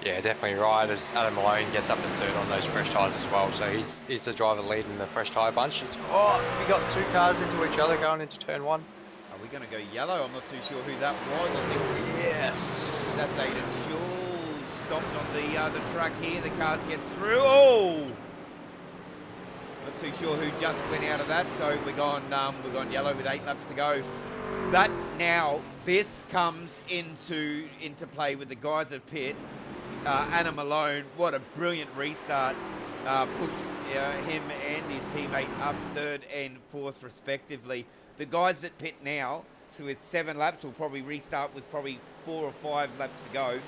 Yeah, definitely right, as Adam Malone gets up to third on those fresh tyres as well. So he's the driver leading the fresh tyre bunch. Oh, we got 2 cars into each other going into turn 1. Are we going to go yellow? I'm not too sure who that was. I think yes, that's Aiden Schultz stopped on the track here. The cars get through. Oh, not too sure who just went out of that. So we're gone yellow with 8 laps to go. But now this comes into play with the guys at pit. Anna Malone, what a brilliant restart. Pushed him and his teammate up 3rd and 4th respectively. The guys that pit now, so with 7 laps, will probably restart with probably 4 or 5 laps to go.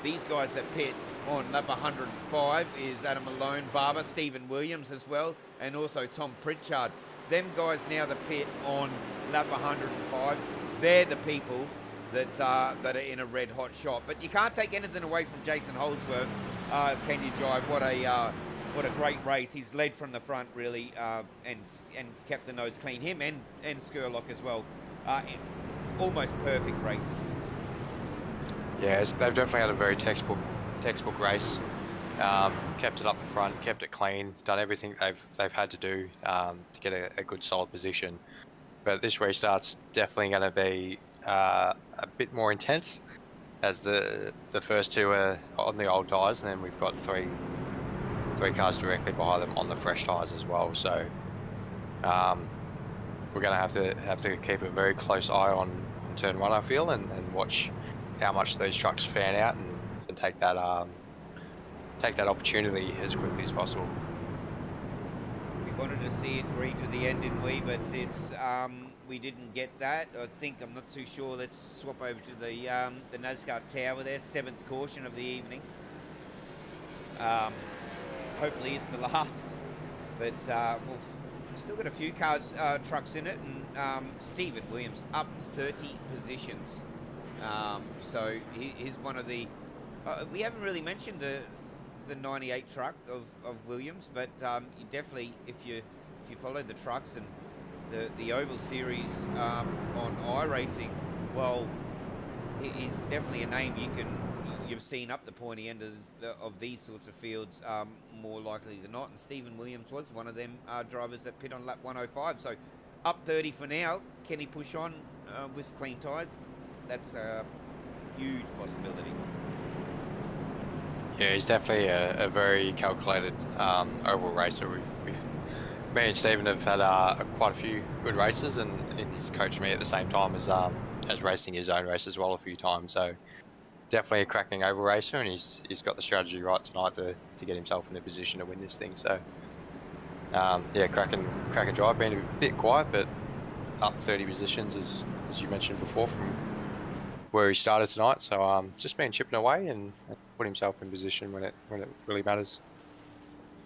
These guys that pit on lap 105 is Adam Malone, Barber, Stephen Williams as well, and also Tom Pritchard. Them guys now that pit on lap 105, they're the people that are in a red hot shot. But you can't take anything away from Jason Holdsworth, can you, Jive? What a great race. He's led from the front really, and kept the nose clean. Him and Skerlock as well. Almost perfect races. Yes, they've definitely had a very textbook race. Kept it up the front, kept it clean, done everything they've had to do to get a good solid position. But this restart's definitely going to be a bit more intense, as the first 2 are on the old tyres, and then we've got three cars directly behind them on the fresh tyres as well. So we're going to have to keep a very close eye on turn 1, I feel, and watch how much these trucks fan out and take that opportunity as quickly as possible. We wanted to see it green to the end, didn't we? But it's we didn't get that. I'm not too sure. Let's swap over to the NASCAR tower there. 7th caution of the evening. Hopefully it's the last. But we've still got a few trucks in it, and Stephen Williams up 30 positions. So he's one of the. We haven't really mentioned the 98 truck of Williams, but you definitely, if you follow the trucks and the Oval Series on iRacing, well, he's definitely a name you've seen up the pointy end of these sorts of fields more likely than not. And Stephen Williams was one of them drivers that pit on lap 105. So up 30 for now. Can he push on with clean tyres? That's a huge possibility. Yeah, he's definitely a very calculated overall racer. Me and Stephen have had quite a few good races, and he's coached me at the same time as racing his own race as well a few times. So definitely a cracking oval racer, and he's got the strategy right tonight to get himself in a position to win this thing. So yeah, cracking drive, being a bit quiet, but up 30 positions as you mentioned before where he started tonight. So just been chipping away and put himself in position when it really matters.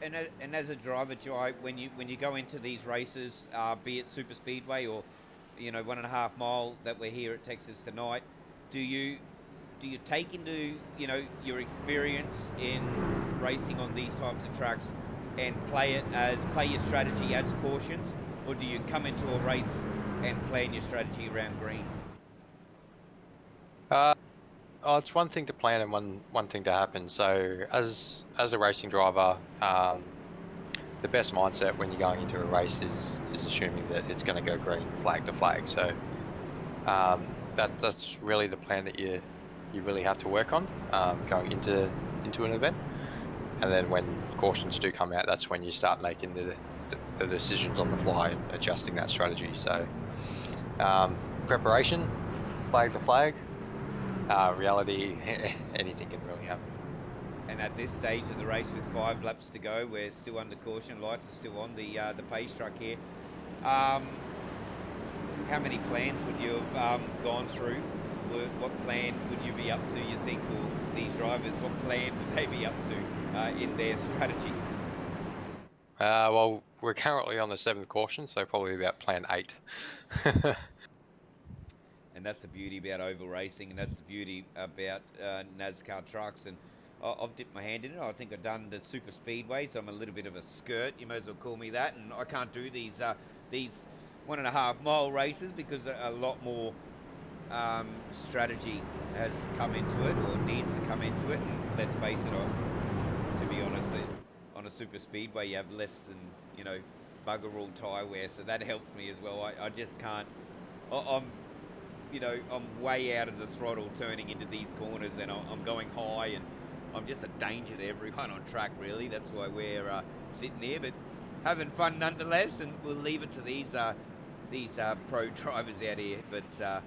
And as a driver, Jai, when you go into these races, be it super speedway or 1.5 mile that we're here at Texas tonight, do you take into your experience in racing on these types of tracks and play your strategy as cautions, or do you come into a race and plan your strategy around green? It's one thing to plan and one thing to happen. So as a racing driver, the best mindset when you're going into a race is assuming that it's going to go green flag to flag. So that's really the plan that you really have to work on going into an event. And then when cautions do come out, that's when you start making the decisions on the fly and adjusting that strategy. So preparation, flag to flag. Reality, anything can really happen. And at this stage of the race, with 5 laps to go, we're still under caution. Lights are still on the pace truck here. How many plans would you have gone through? What plan would you be up to, you think, or these drivers, what plan would they be up to in their strategy? Well, we're currently on the 7th caution, so probably about plan 8. And that's the beauty about oval racing, and that's the beauty about NASCAR trucks. And I've dipped my hand in it. I think I've done the super speedway, so I'm a little bit of a skirt. You may as well call me that. And I can't do these 1.5 mile races because a lot more strategy has come into it, or needs to come into it. And let's face it, to be honest, on a super speedway you have less than bugger all tyre wear, so that helps me as well. I just can't. I'm way out of the throttle turning into these corners, and I'm going high, and I'm just a danger to everyone on track, really. That's why we're sitting here, but having fun nonetheless, and we'll leave it to these pro drivers out here. But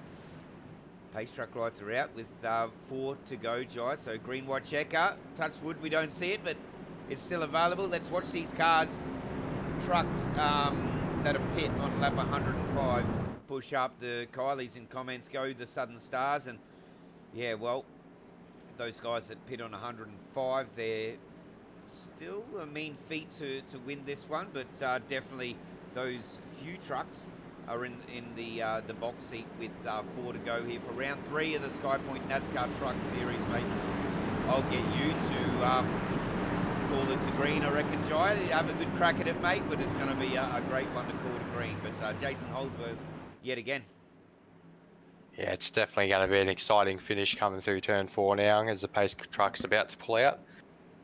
pace truck lights are out with 4 to go, Jai. So green, white checker. Touch wood, we don't see it, but it's still available. Let's watch these cars, trucks that are pit on lap 105. Push up. The Kylie's in comments go the Southern Stars, and yeah, well, those guys that pit on 105, they're still a mean feat to win this one, but definitely those few trucks are in the box seat with 4 to go here for round 3 of the Skypoynt NASCAR Truck Series, mate. I'll get you to call it to green, I reckon, Jai. Have a good crack at it, mate, but it's going to be a great one to call to green. But Jason Holdsworth, yet again. Yeah, it's definitely going to be an exciting finish coming through turn 4 now as the pace truck's about to pull out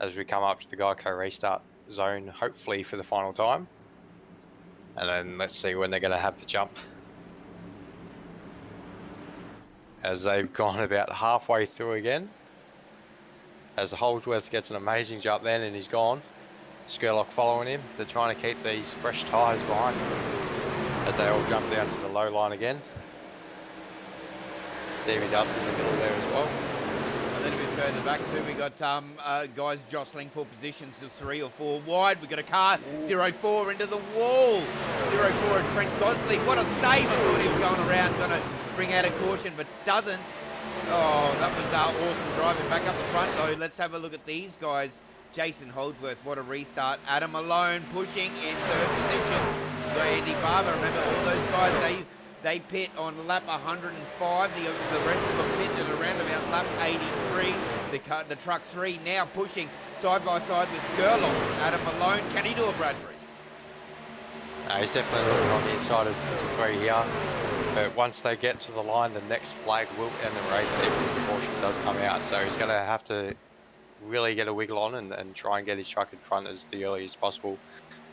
as we come up to the Geico restart zone, hopefully for the final time. And then let's see when they're going to have to jump. As they've gone about halfway through again. As the Holdsworth gets an amazing jump then and he's gone. Skurlock following him. They're trying to keep these fresh tyres behind him as they all jump down to the low line again. Stevie Dub's in the middle there as well. A little bit further back too, we got guys jostling for positions of 3 or 4 wide. We got a car 0-4 into the wall. 0-4 and Trent Gosling. What a save! I thought he was going around, going to bring out a caution, but doesn't. Oh, that was awesome driving back up the front though. Let's have a look at these guys. Jason Holdsworth, what a restart. Adam Malone pushing in 3rd position. You got Andy Barber. Remember all those guys, they pit on lap 105. The rest of them pit at around about lap 83. The truck 3 now pushing side by side with Skurlock. Adam Malone, can he do a Bradbury? He's definitely looking on the inside of into 3 here. But once they get to the line, the next flag will end the race even if the caution does come out. So he's going to have to really get a wiggle on and try and get his truck in front as the early as possible,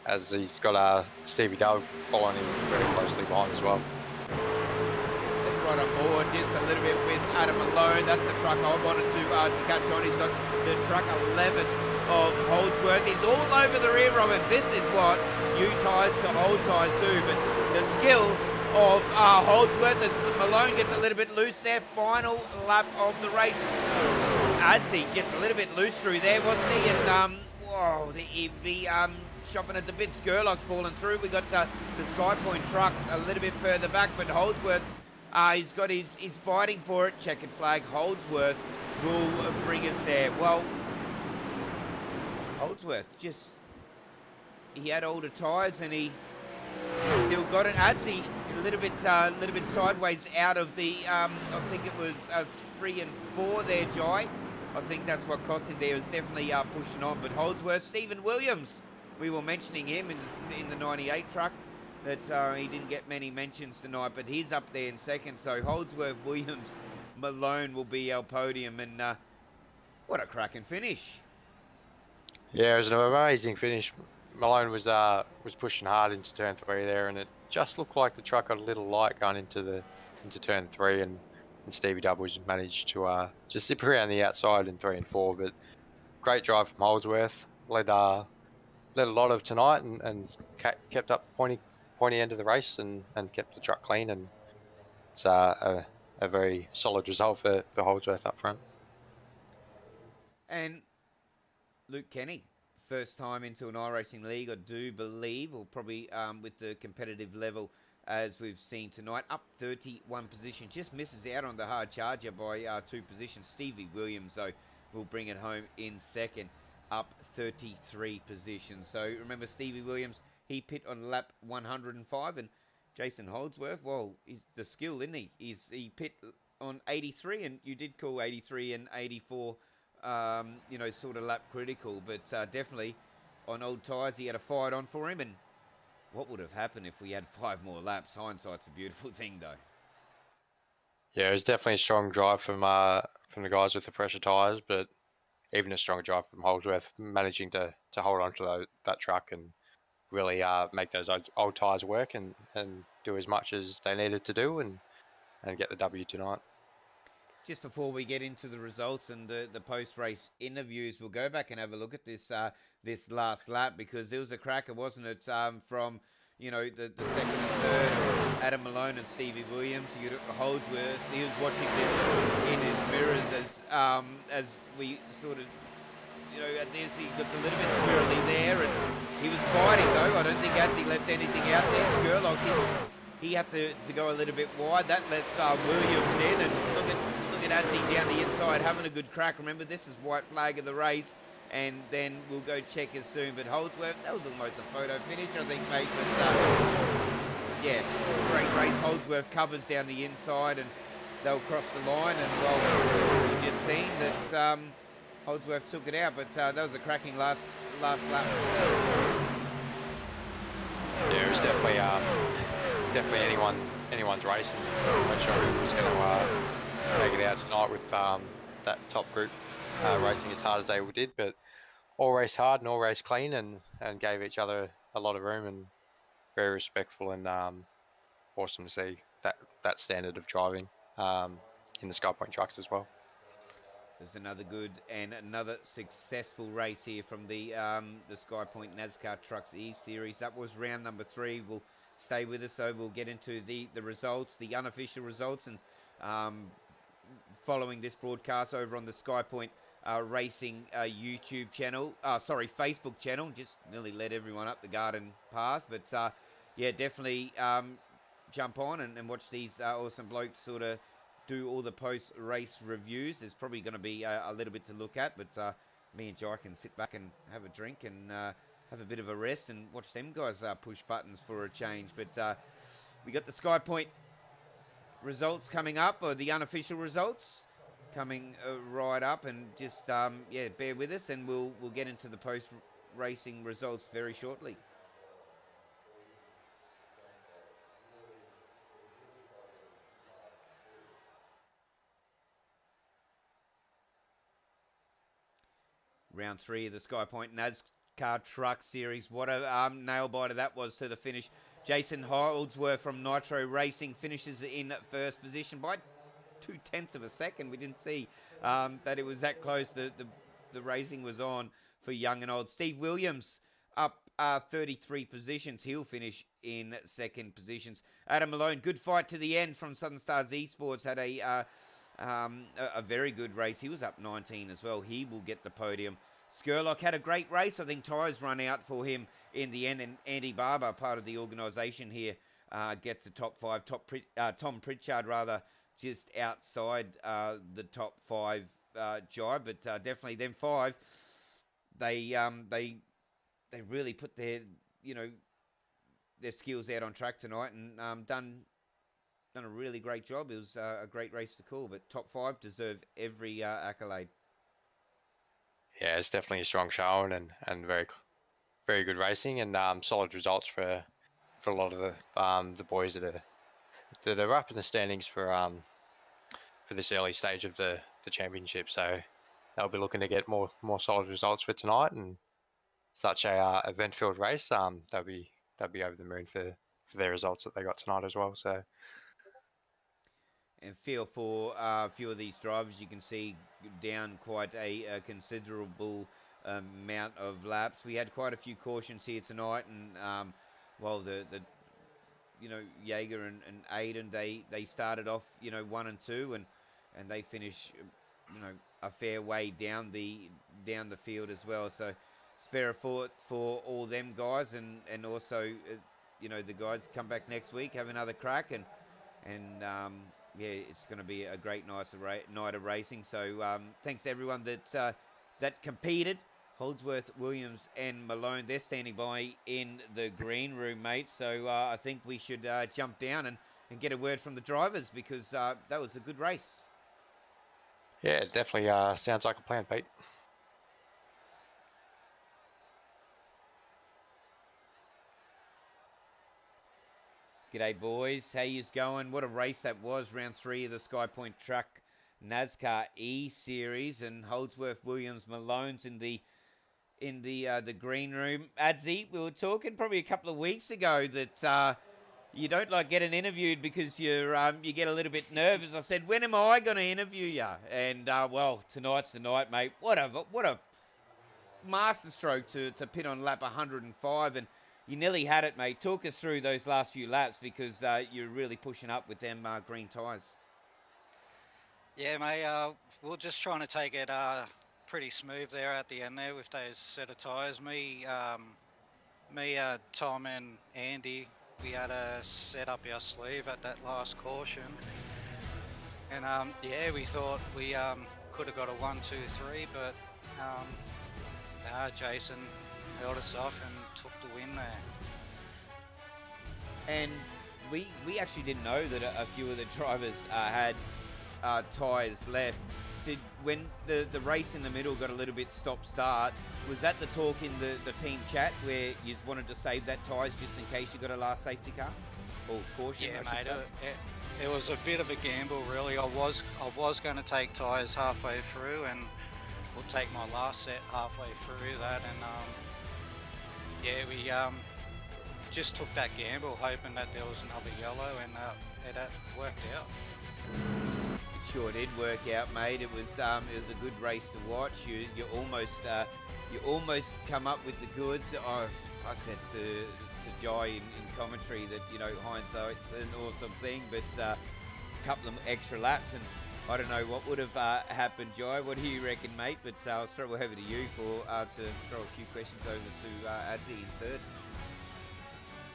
as he's got Stevie Dove following him very closely behind as well. Let's right on board just a little bit with Adam Malone. That's the truck I wanted to catch on. He's got the truck 11 of Holdsworth. He's all over the rear of him. This is what new tyres to old tyres do, but the skill of Holdsworth as Malone gets a little bit loose there. Final lap of the race. Adsey just a little bit loose through there, wasn't he? And whoa, the chopping at the bit. Skurlock's fallen through. We got the Skypoynt trucks a little bit further back, but Holdsworth He's got he's fighting for it. Checkered flag. Holdsworth will bring us there. Well, Holdsworth he had older tyres and he still got it. Adsy a little bit sideways out of the. I think it was 3 and 4 there, Jai. I think that's what cost him there. It was definitely pushing on. But Holdsworth, Stephen Williams, we were mentioning him in the 98 truck. That he didn't get many mentions tonight, but he's up there in second. So Holdsworth, Williams, Malone will be our podium, and what a cracking finish! Yeah, it was an amazing finish. Malone was pushing hard into turn 3 there, and it just looked like the truck got a little light going into turn 3, and Stevie Doubles managed to just zip around the outside in 3 and 4. But great drive from Holdsworth. Led a lot of tonight, and kept up the pointy end of the race, and kept the truck clean, and it's a very solid result for Holdsworth up front. And Luke Kenny, first time into an iRacing league, I do believe, or probably with the competitive level as we've seen tonight, up 31 position, just misses out on the hard charger by 2 positions. Stevie Williams, though, will bring it home in second, up 33 positions. So remember, Stevie Williams, he pit on lap 105, and Jason Holdsworth, well, he's the skill, isn't he? He pit on 83, and you did call 83 and 84, sort of lap critical, but definitely on old tyres, he had a fight on for him, and what would have happened if we had 5 more laps? Hindsight's a beautiful thing, though. Yeah, it was definitely a strong drive from the guys with the fresher tyres, but even a stronger drive from Holdsworth, managing to hold on to that truck and really make those old tyres work and do as much as they needed to do and get the W tonight. Just before we get into the results and the post-race interviews, we'll go back and have a look at this this last lap, because it was a cracker, wasn't it? From the second and third, Adam Malone and Stevie Williams. Holdsworth, he was watching this in his mirrors as we sort of, at this he got a little bit squirrely there, and he was fighting though. I don't think Adsy left anything out there. Skurlock, he had to go a little bit wide. That let Williams in, and look at Adsy down the inside having a good crack. Remember, this is white flag of the race, and then we'll go check as soon. But Holdsworth, that was almost a photo finish, I think, mate. But yeah, great race. Holdsworth covers down the inside, and they'll cross the line. And well, we've just seen that Holdsworth took it out, but that was a cracking last lap. Yeah, it was definitely anyone's race, and I'm not sure who was going to take it out tonight with that top group racing as hard as they did, but all race hard and all race clean, and gave each other a lot of room, and very respectful, and awesome to see that standard of driving in the Skypoynt trucks as well. There's another good and another successful race here from the Skypoynt NASCAR Trucks E-Series. That was round number 3. We'll stay with us, so we'll get into the results, the unofficial results, and following this broadcast over on the Skypoynt Racing YouTube channel, Facebook channel. Just nearly led everyone up the garden path, but yeah, definitely jump on and watch these awesome blokes sort of do all the post-race reviews. There's probably going to be a little bit to look at, but me and Jai can sit back and have a drink and have a bit of a rest and watch them guys push buttons for a change. But we got the Skypoynt results coming up, or the unofficial results coming right up, and just yeah, bear with us, and we'll get into the post-racing results very shortly. Round 3 of the Skypoynt NASCAR Truck Series. What a nail-biter that was to the finish. Jason Holdsworth from Nitro Racing finishes in first position by 0.2 of a second. We didn't see that it was that close. The racing was on for young and old. Steve Williams up 33 positions. He'll finish in second positions. Adam Malone, good fight to the end from Southern Stars Esports. Had a very good race. He was up 19 as well. He will get the podium. Skurlock had a great race. I think tyres run out for him in the end, and Andy Barber, part of the organisation here, gets a top 5. Tom Pritchard rather just outside the top 5 Jai, but definitely them 5. They really put their their skills out on track tonight and done a really great job. It was a great race to call, but top 5 deserve every accolade. Yeah, it's definitely a strong showing and very very good racing and solid results for a lot of the boys that are up in the standings for this early stage of the championship. So they'll be looking to get more solid results for tonight, and such a event filled race. They'll be over the moon for their results that they got tonight as well. So. And feel for a few of these drivers, you can see down quite a considerable amount of laps. We had quite a few cautions here tonight, and the Jaeger and Aiden, they started off 1 and 2, and they finish a fair way down the field as well. So spare a thought for all them guys, and also the guys come back next week, have another crack, and yeah, it's going to be a great night of racing. So thanks to everyone that competed. Holdsworth, Williams, and Malone, they're standing by in the green room, mate. So I think we should jump down and get a word from the drivers, because that was a good race. Yeah, it definitely sounds like a plan, Pete. G'day, boys. How yous going? What a race that was. Round 3 of the Skypoynt Truck NASCAR E Series, and Holdsworth, Williams, Malone's in the green room. Adzi, we were talking probably a couple of weeks ago that you don't like getting interviewed because you get a little bit nervous. I said, when am I going to interview you? And well, tonight's the night, mate. What a masterstroke to pit on lap 105, and you nearly had it, mate. Talk us through those last few laps, because you're really pushing up with them green tyres. Yeah, mate. We're just trying to take it pretty smooth there at the end there with those set of tyres. Me, Tom, and Andy, we had to set up our sleeve at that last caution, and yeah, we thought we could have got a 1, 2, 3, but Jason held us off and took the win there. And we actually didn't know that a few of the drivers had tyres left. When the race in the middle got a little bit stop-start, was that the talk in the team chat where you wanted to save that tyres just in case you got a last safety car? Or caution, yeah, I should mate, say? It was a bit of a gamble, really. I was going to take tyres halfway through, and we'll take my last set halfway through that, and yeah, we just took that gamble, hoping that there was another yellow, and it worked out. It sure did work out, mate. It was a good race to watch. You almost come up with the goods. I said to Jai in commentary that hindsight's an awesome thing, but a couple of extra laps, and I don't know what would have happened, Jai. What do you reckon, mate? But I'll throw over to you to throw a few questions over to Adzi in third.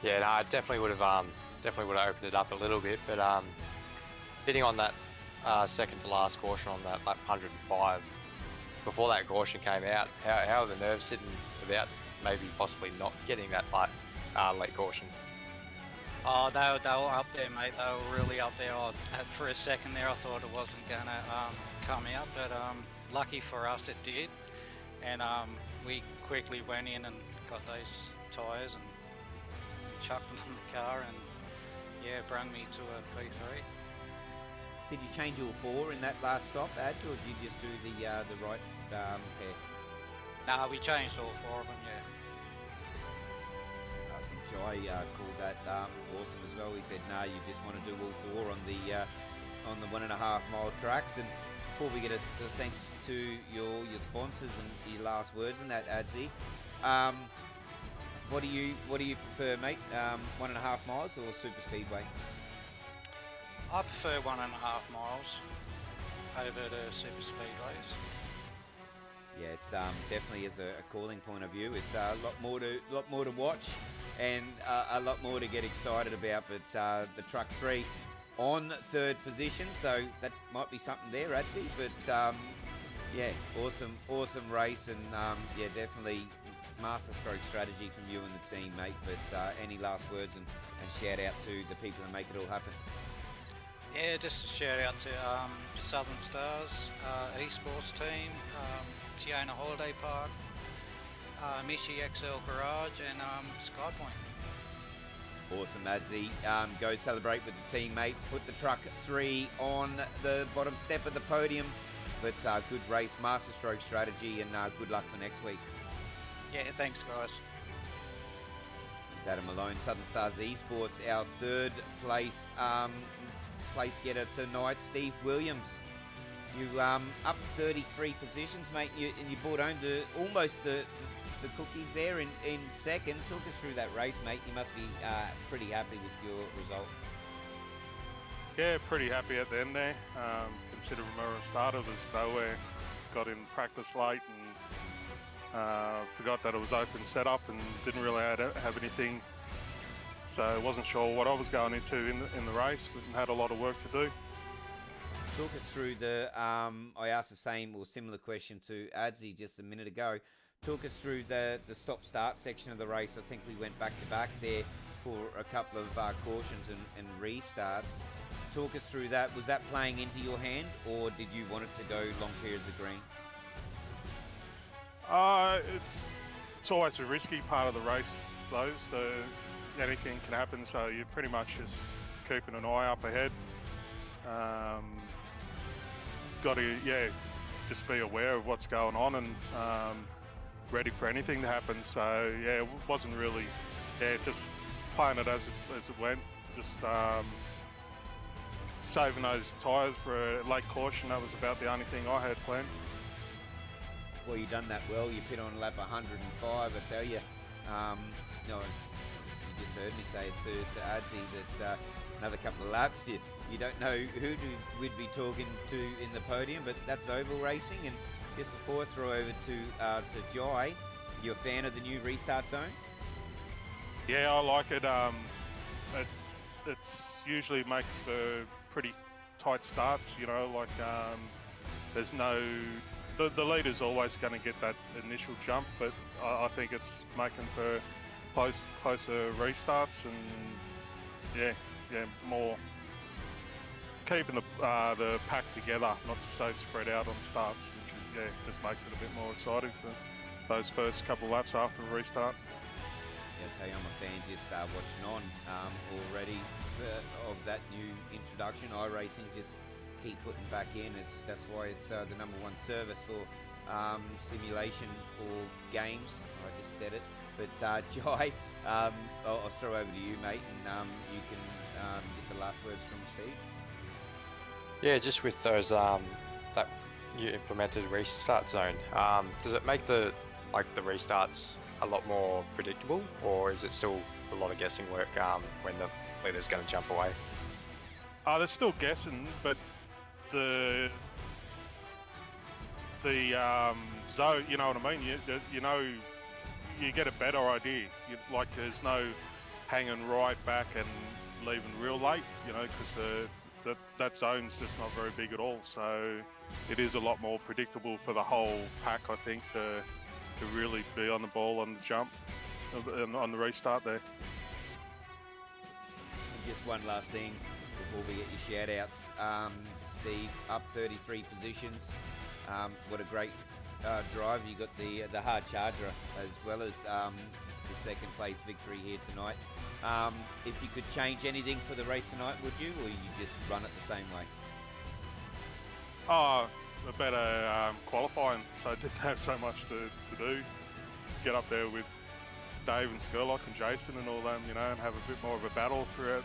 Yeah, no, I definitely would have opened it up a little bit, but hitting on that second to last caution on that lap 105, before that caution came out, how are the nerves sitting about maybe possibly not getting that late caution? Oh, they were up there, mate. They were really up there. For a second there, I thought it wasn't gonna come out, but lucky for us, it did. And we quickly went in and got those tyres and chucked them in the car, and yeah, brung me to a P3. Did you change all 4 in that last stop, Ads, or did you just do the right pair? Nah, we changed all 4 of them, yeah. I think Jai called that awesome as well. He said, "No, you just want to do all 4 on the 1.5 mile tracks." And before we get a thanks to your sponsors and your last words on that, Adzi, what do you prefer, mate? 1.5 miles or super speedway? I prefer 1.5 miles over the super speedways. Yeah, it's definitely as a calling point of view. It's a lot more to watch, and a lot more to get excited about. But the Truck 3 on third position, so that might be something there, Adsy. But yeah, awesome race, and yeah, definitely masterstroke strategy from you and the team, mate. But any last words and shout out to the people that make it all happen? Yeah, just a shout out to Southern Stars esports team, Tiona Holiday Park, Mishi XL Garage, and Skypoynt. Awesome, Adsy. Go celebrate with the team, mate. Put the Truck 3 on the bottom step of the podium. But good race, masterstroke strategy, and good luck for next week. Yeah, thanks, guys. It's Adam Malone, Southern Stars Esports, our third place getter tonight, Steve Williams. You up 33 positions, mate, and you brought home almost the cookies there in second. Talk us through that race, mate. You must be pretty happy with your result. Yeah, pretty happy at the end there. Considering where I started was nowhere. Got in practice late and forgot that it was open setup and didn't really have anything. So I wasn't sure what I was going into in the race, but had a lot of work to do. Talk us through I asked the same or similar question to Adsy just a minute ago. Talk us through the stop-start section of the race. I think we went back-to-back there for a couple of cautions and restarts. Talk us through that. Was that playing into your hand, or did you want it to go long periods of green? It's always a risky part of the race, though. So anything can happen. So you're pretty much just keeping an eye up ahead. Got to just be aware of what's going on and ready for anything to happen. So yeah, it wasn't really just playing it as it went. Just saving those tyres for a late caution. That was about the only thing I had planned. Well, you done that well. You pit on lap 105. I tell you, no, you just heard me say it to Adsy that another couple of laps. You don't know who we'd be talking to in the podium, but that's oval racing. And just before I throw over to Jai, you a fan of the new restart zone? Yeah, I like it. It's usually makes for pretty tight starts, like there's no... The leader's always going to get that initial jump, but I think it's making for closer restarts and more keeping the pack together, not so spread out on starts, which just makes it a bit more exciting for those first couple of laps after the restart. Yeah, I tell you, I'm a fan just watching on already of that new introduction, iRacing. Just keep putting back in. That's why it's the number one service for simulation or games. I just said it. But Jai, I'll throw over to you, mate, and you can get the last words from Steve. Yeah, just with those that you implemented restart zone, does it make the restarts a lot more predictable, or is it still a lot of guessing work when the leader's going to jump away? They're still guessing, but the zone, you know what I mean? You get a better idea. There's no hanging right back and leaving real late, because that zone's just not very big at all. So it is a lot more predictable for the whole pack, I think, to really be on the ball on the jump, on the restart there. And just one last thing before we get your shout-outs. Steve, up 33 positions. What a great drive. You got the hard charger as well as the second place victory here tonight. If you could change anything for the race tonight, would you, or you just run it the same way? A better qualifying, so I didn't have so much to do. Get up there with Dave and Skurlock and Jason and all them, and have a bit more of a battle throughout,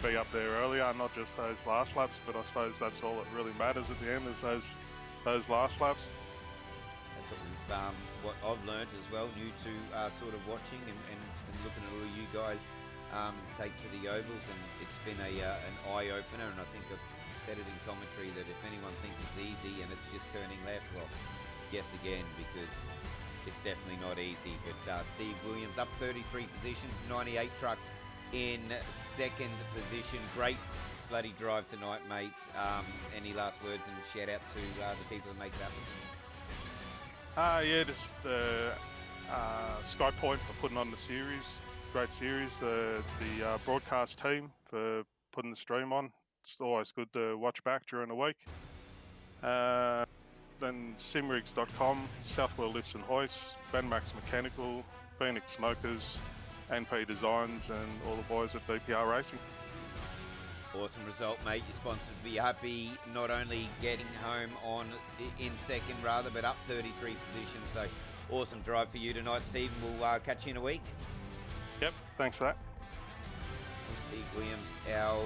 be up there earlier, not just those last laps, but I suppose that's all that really matters at the end, is those last laps. That's what I've learned as well, new to sort of watching and looking at all you guys take to the ovals, and it's been an eye-opener, and I think I've said it in commentary that if anyone thinks it's easy and it's just turning left, well, guess again, because it's definitely not easy. But Steve Williams up 33 positions, 98 truck in second position. Great bloody drive tonight, mate. Any last words and shout outs to the people that make it happen? Yeah, just Skypoynt for putting on the series. Great series. The broadcast team for putting the stream on. It's always good to watch back during the week. Then simrigs.com, Southwell Lifts and Hoists, Benmax Mechanical, Phoenix Smokers, NP Designs, and all the boys at DPR Racing. Awesome result, mate. Your sponsor would be happy not only getting home in second, rather, but up 33 positions. So awesome drive for you tonight, Steve. We'll catch you in a week. Yep, thanks for that. Steve Williams, our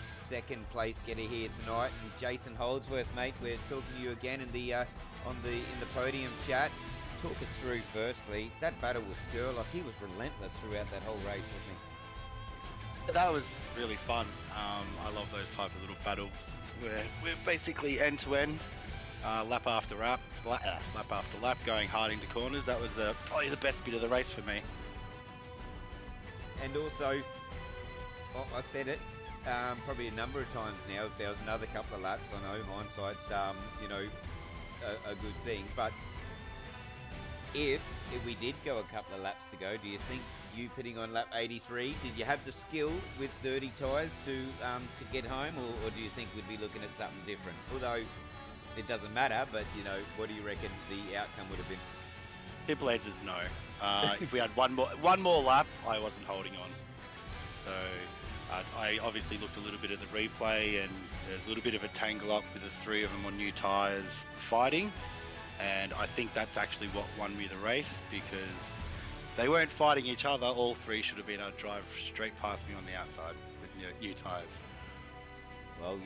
second place getter here tonight, and Jason Holdsworth, mate. We're talking to you again in the podium chat. Talk us through, firstly, that battle with Skurlock. He was relentless throughout that whole race, wasn't he? That was really fun. I love those type of little battles where we're basically end to end, lap after lap, going hard into corners. That was probably the best bit of the race for me. And also, I said it probably a number of times now. If there was another couple of laps, I know hindsight's a good thing. But if we did go a couple of laps to go, do you think you pitting on lap 83, did you have the skill with dirty tyres to get home, or do you think we'd be looking at something different? Although it doesn't matter, but what do you reckon the outcome would have been? Simple answer is no. If we had one more lap, I wasn't holding on. So I obviously looked a little bit at the replay, and there's a little bit of a tangle up with the three of them on new tyres fighting, and I think that's actually what won me the race, because they weren't fighting each other. All three should have been able to drive straight past me on the outside with new tyres. Well,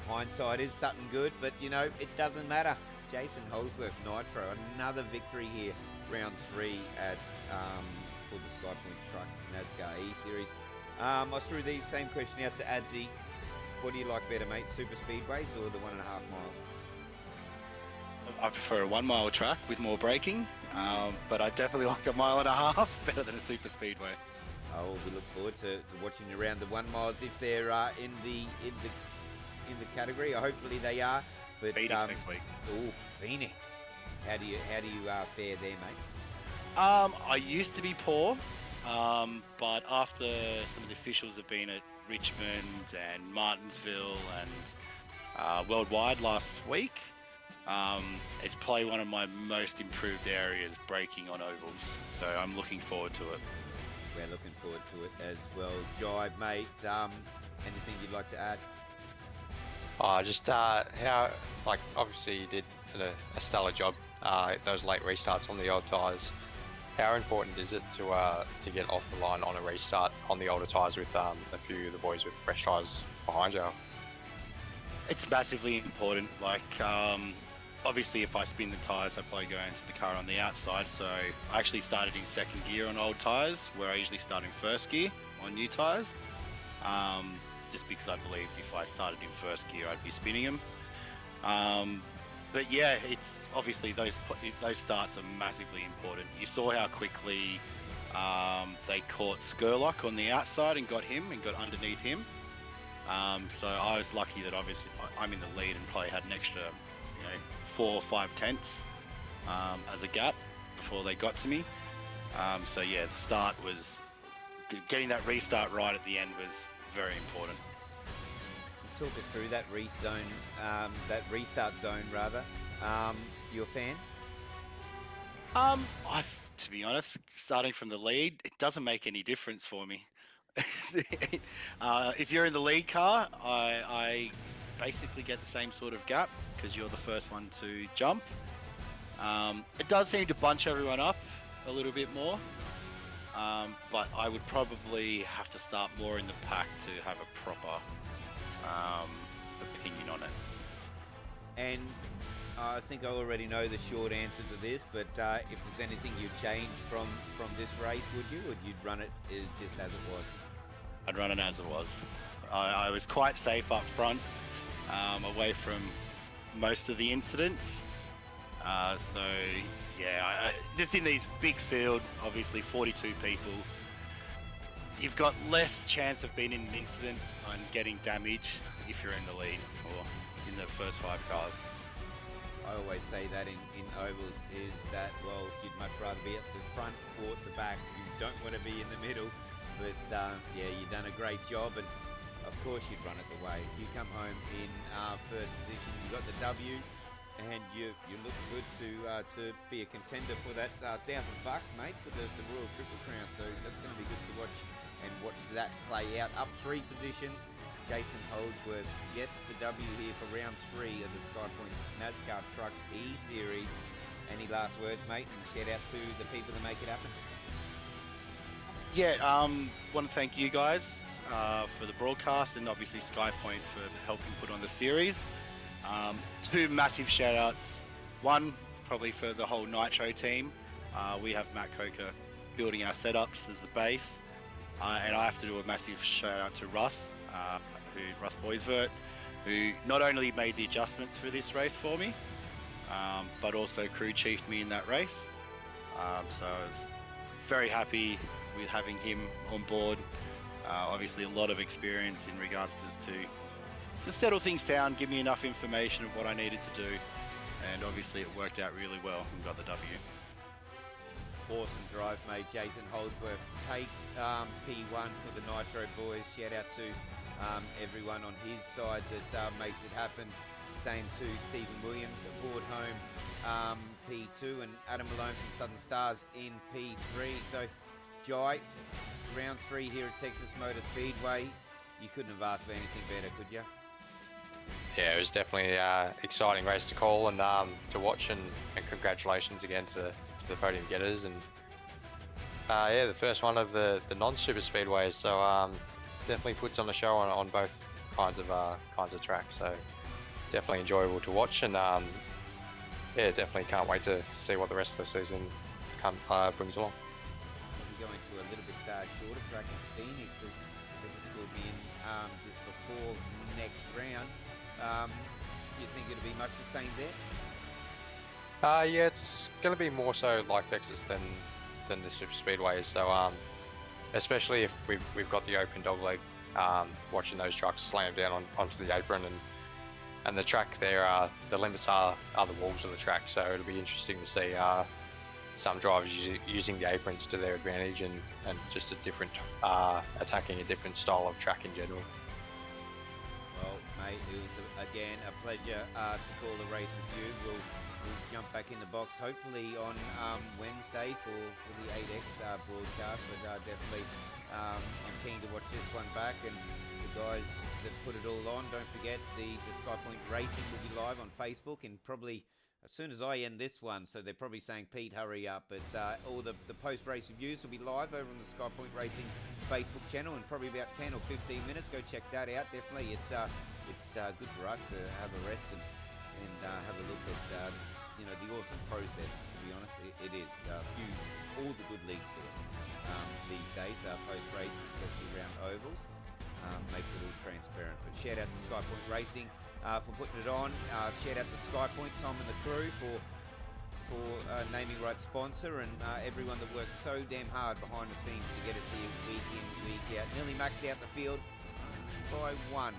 hindsight is something good, but it doesn't matter. Jason Holdsworth, Nitro, another victory here, round 3 at for the Skypoynt Truck NASCAR E-Series. I threw the same question out to Adzi. What do you like better, mate, super speedways or the 1.5 miles? I prefer a 1 mile track with more braking, but I definitely like a 1.5 miles better than a super speedway. Oh, we look forward to watching you around the 1 miles if they're in the category. Hopefully they are. But Phoenix next week. Oh, Phoenix! How do you fare there, mate? I used to be poor, but after some of the officials have been at Richmond and Martinsville and Worldwide last week, it's probably one of my most improved areas, braking on ovals. So I'm looking forward to it. We're looking forward to it as well. Jive, mate, anything you'd like to add? Just how, obviously you did a stellar job. Those late restarts on the old tyres. How important is it to get off the line on a restart on the older tyres with a few of the boys with fresh tyres behind you? It's massively important. Obviously, if I spin the tyres, I probably go into the car on the outside. So I actually started in second gear on old tyres, where I usually start in first gear on new tyres. Just because I believed if I started in first gear, I'd be spinning them. But yeah, it's obviously those starts are massively important. You saw how quickly they caught Skurlock on the outside and got underneath him. So I was lucky that obviously I'm in the lead and probably had an extra 4 or 5 tenths as a gap before they got to me. So yeah, the start was getting that restart right at the end was very important. Talk us through that restart zone rather. You a fan? To be honest, starting from the lead, it doesn't make any difference for me. If you're in the lead car, I basically get the same sort of gap because you're the first one to jump. It does seem to bunch everyone up a little bit more, but I would probably have to start more in the pack to have a proper opinion on it. And I think I already know the short answer to this, but if there's anything you'd change from this race, would you? Or you'd run it just as it was? I'd run it as it was. I was quite safe up front, away from most of the incidents. So yeah, just in these big field, obviously 42 people, you've got less chance of being in an incident and getting damage if you're in the lead or in the first 5 cars. I always say that in ovals is that, well, you'd much rather be at the front or at the back. You don't want to be in the middle. But yeah, you've done a great job, and of course you'd run it the way. You come home in first position, you got the W, and you look good to be a contender for that $1,000, mate, for the Royal Triple Crown. So that's going to be good to watch and watch that play out. Up 3 positions, Jason Holdsworth gets the W here for round 3 of the Skypoynt NASCAR Trucks E-Series. Any last words, mate? And shout out to the people that make it happen. Yeah, want to thank you guys for the broadcast, and obviously Skypoynt for helping put on the series. 2 massive shout outs. One, probably for the whole Nitro team. We have Matt Coker building our setups as the base. And I have to do a massive shout out to Russ Boisvert, who not only made the adjustments for this race for me, but also crew chiefed me in that race. So I was very happy with having him on board. Obviously a lot of experience in regards to settle things down, give me enough information of what I needed to do, and obviously it worked out really well and got the W. Awesome drive, mate. Jason Holdsworth takes P1 for the Nitro boys. Shout out to everyone on his side that makes it happen. Same to Stephen Williams aboard home, P2, and Adam Malone from Southern Stars in P3. So, Jai, round 3 here at Texas Motor Speedway. You couldn't have asked for anything better, could you? Yeah, it was definitely an exciting race to call and to watch, and congratulations again to the podium getters, and yeah, the first one of the non-super speedways, so definitely puts on a show on both kinds of tracks, so definitely enjoyable to watch, and yeah, definitely can't wait to see what the rest of the season brings along. We're going to a little bit shorter track in Phoenix, as this will be in just before next round. You think it'll be much the same there? Yeah, it's going to be more so like Texas than the super speedways. So, especially if we've got the open dogleg, watching those trucks slam down onto the apron, and the track there, the limits are the walls of the track. So it'll be interesting to see some drivers using the aprons to their advantage, and just a different attacking a different style of track in general. Well, mate, it was again a pleasure to call the race with you. We'll jump back in the box hopefully on Wednesday for the 8X broadcast, but definitely I'm keen to watch this one back, and the guys that put it all on, don't forget the Skypoynt Racing will be live on Facebook, and probably as soon as I end this one, so they're probably saying, Pete, hurry up, but all the post-race reviews will be live over on the Skypoynt Racing Facebook channel in probably about 10 or 15 minutes. Go check that out. Definitely, it's good for us to have a rest and have a look at the awesome process. To be honest, it is all the good leagues do it these days. Post race, especially around ovals, makes it all transparent. But shout out to Skypoynt Racing for putting it on. Shout out to Skypoint, Tom and the crew for naming right sponsor, and everyone that works so damn hard behind the scenes to get us here week in, week out. Nearly maxed out the field by 1.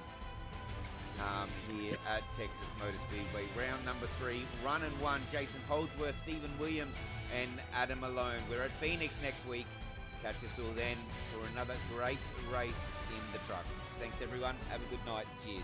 Here at Texas Motor Speedway. Round number 3, run and 1. Jason Holdsworth, Stephen Williams, and Adam Malone. We're at Phoenix next week. Catch us all then for another great race in the trucks. Thanks, everyone. Have a good night. Cheers.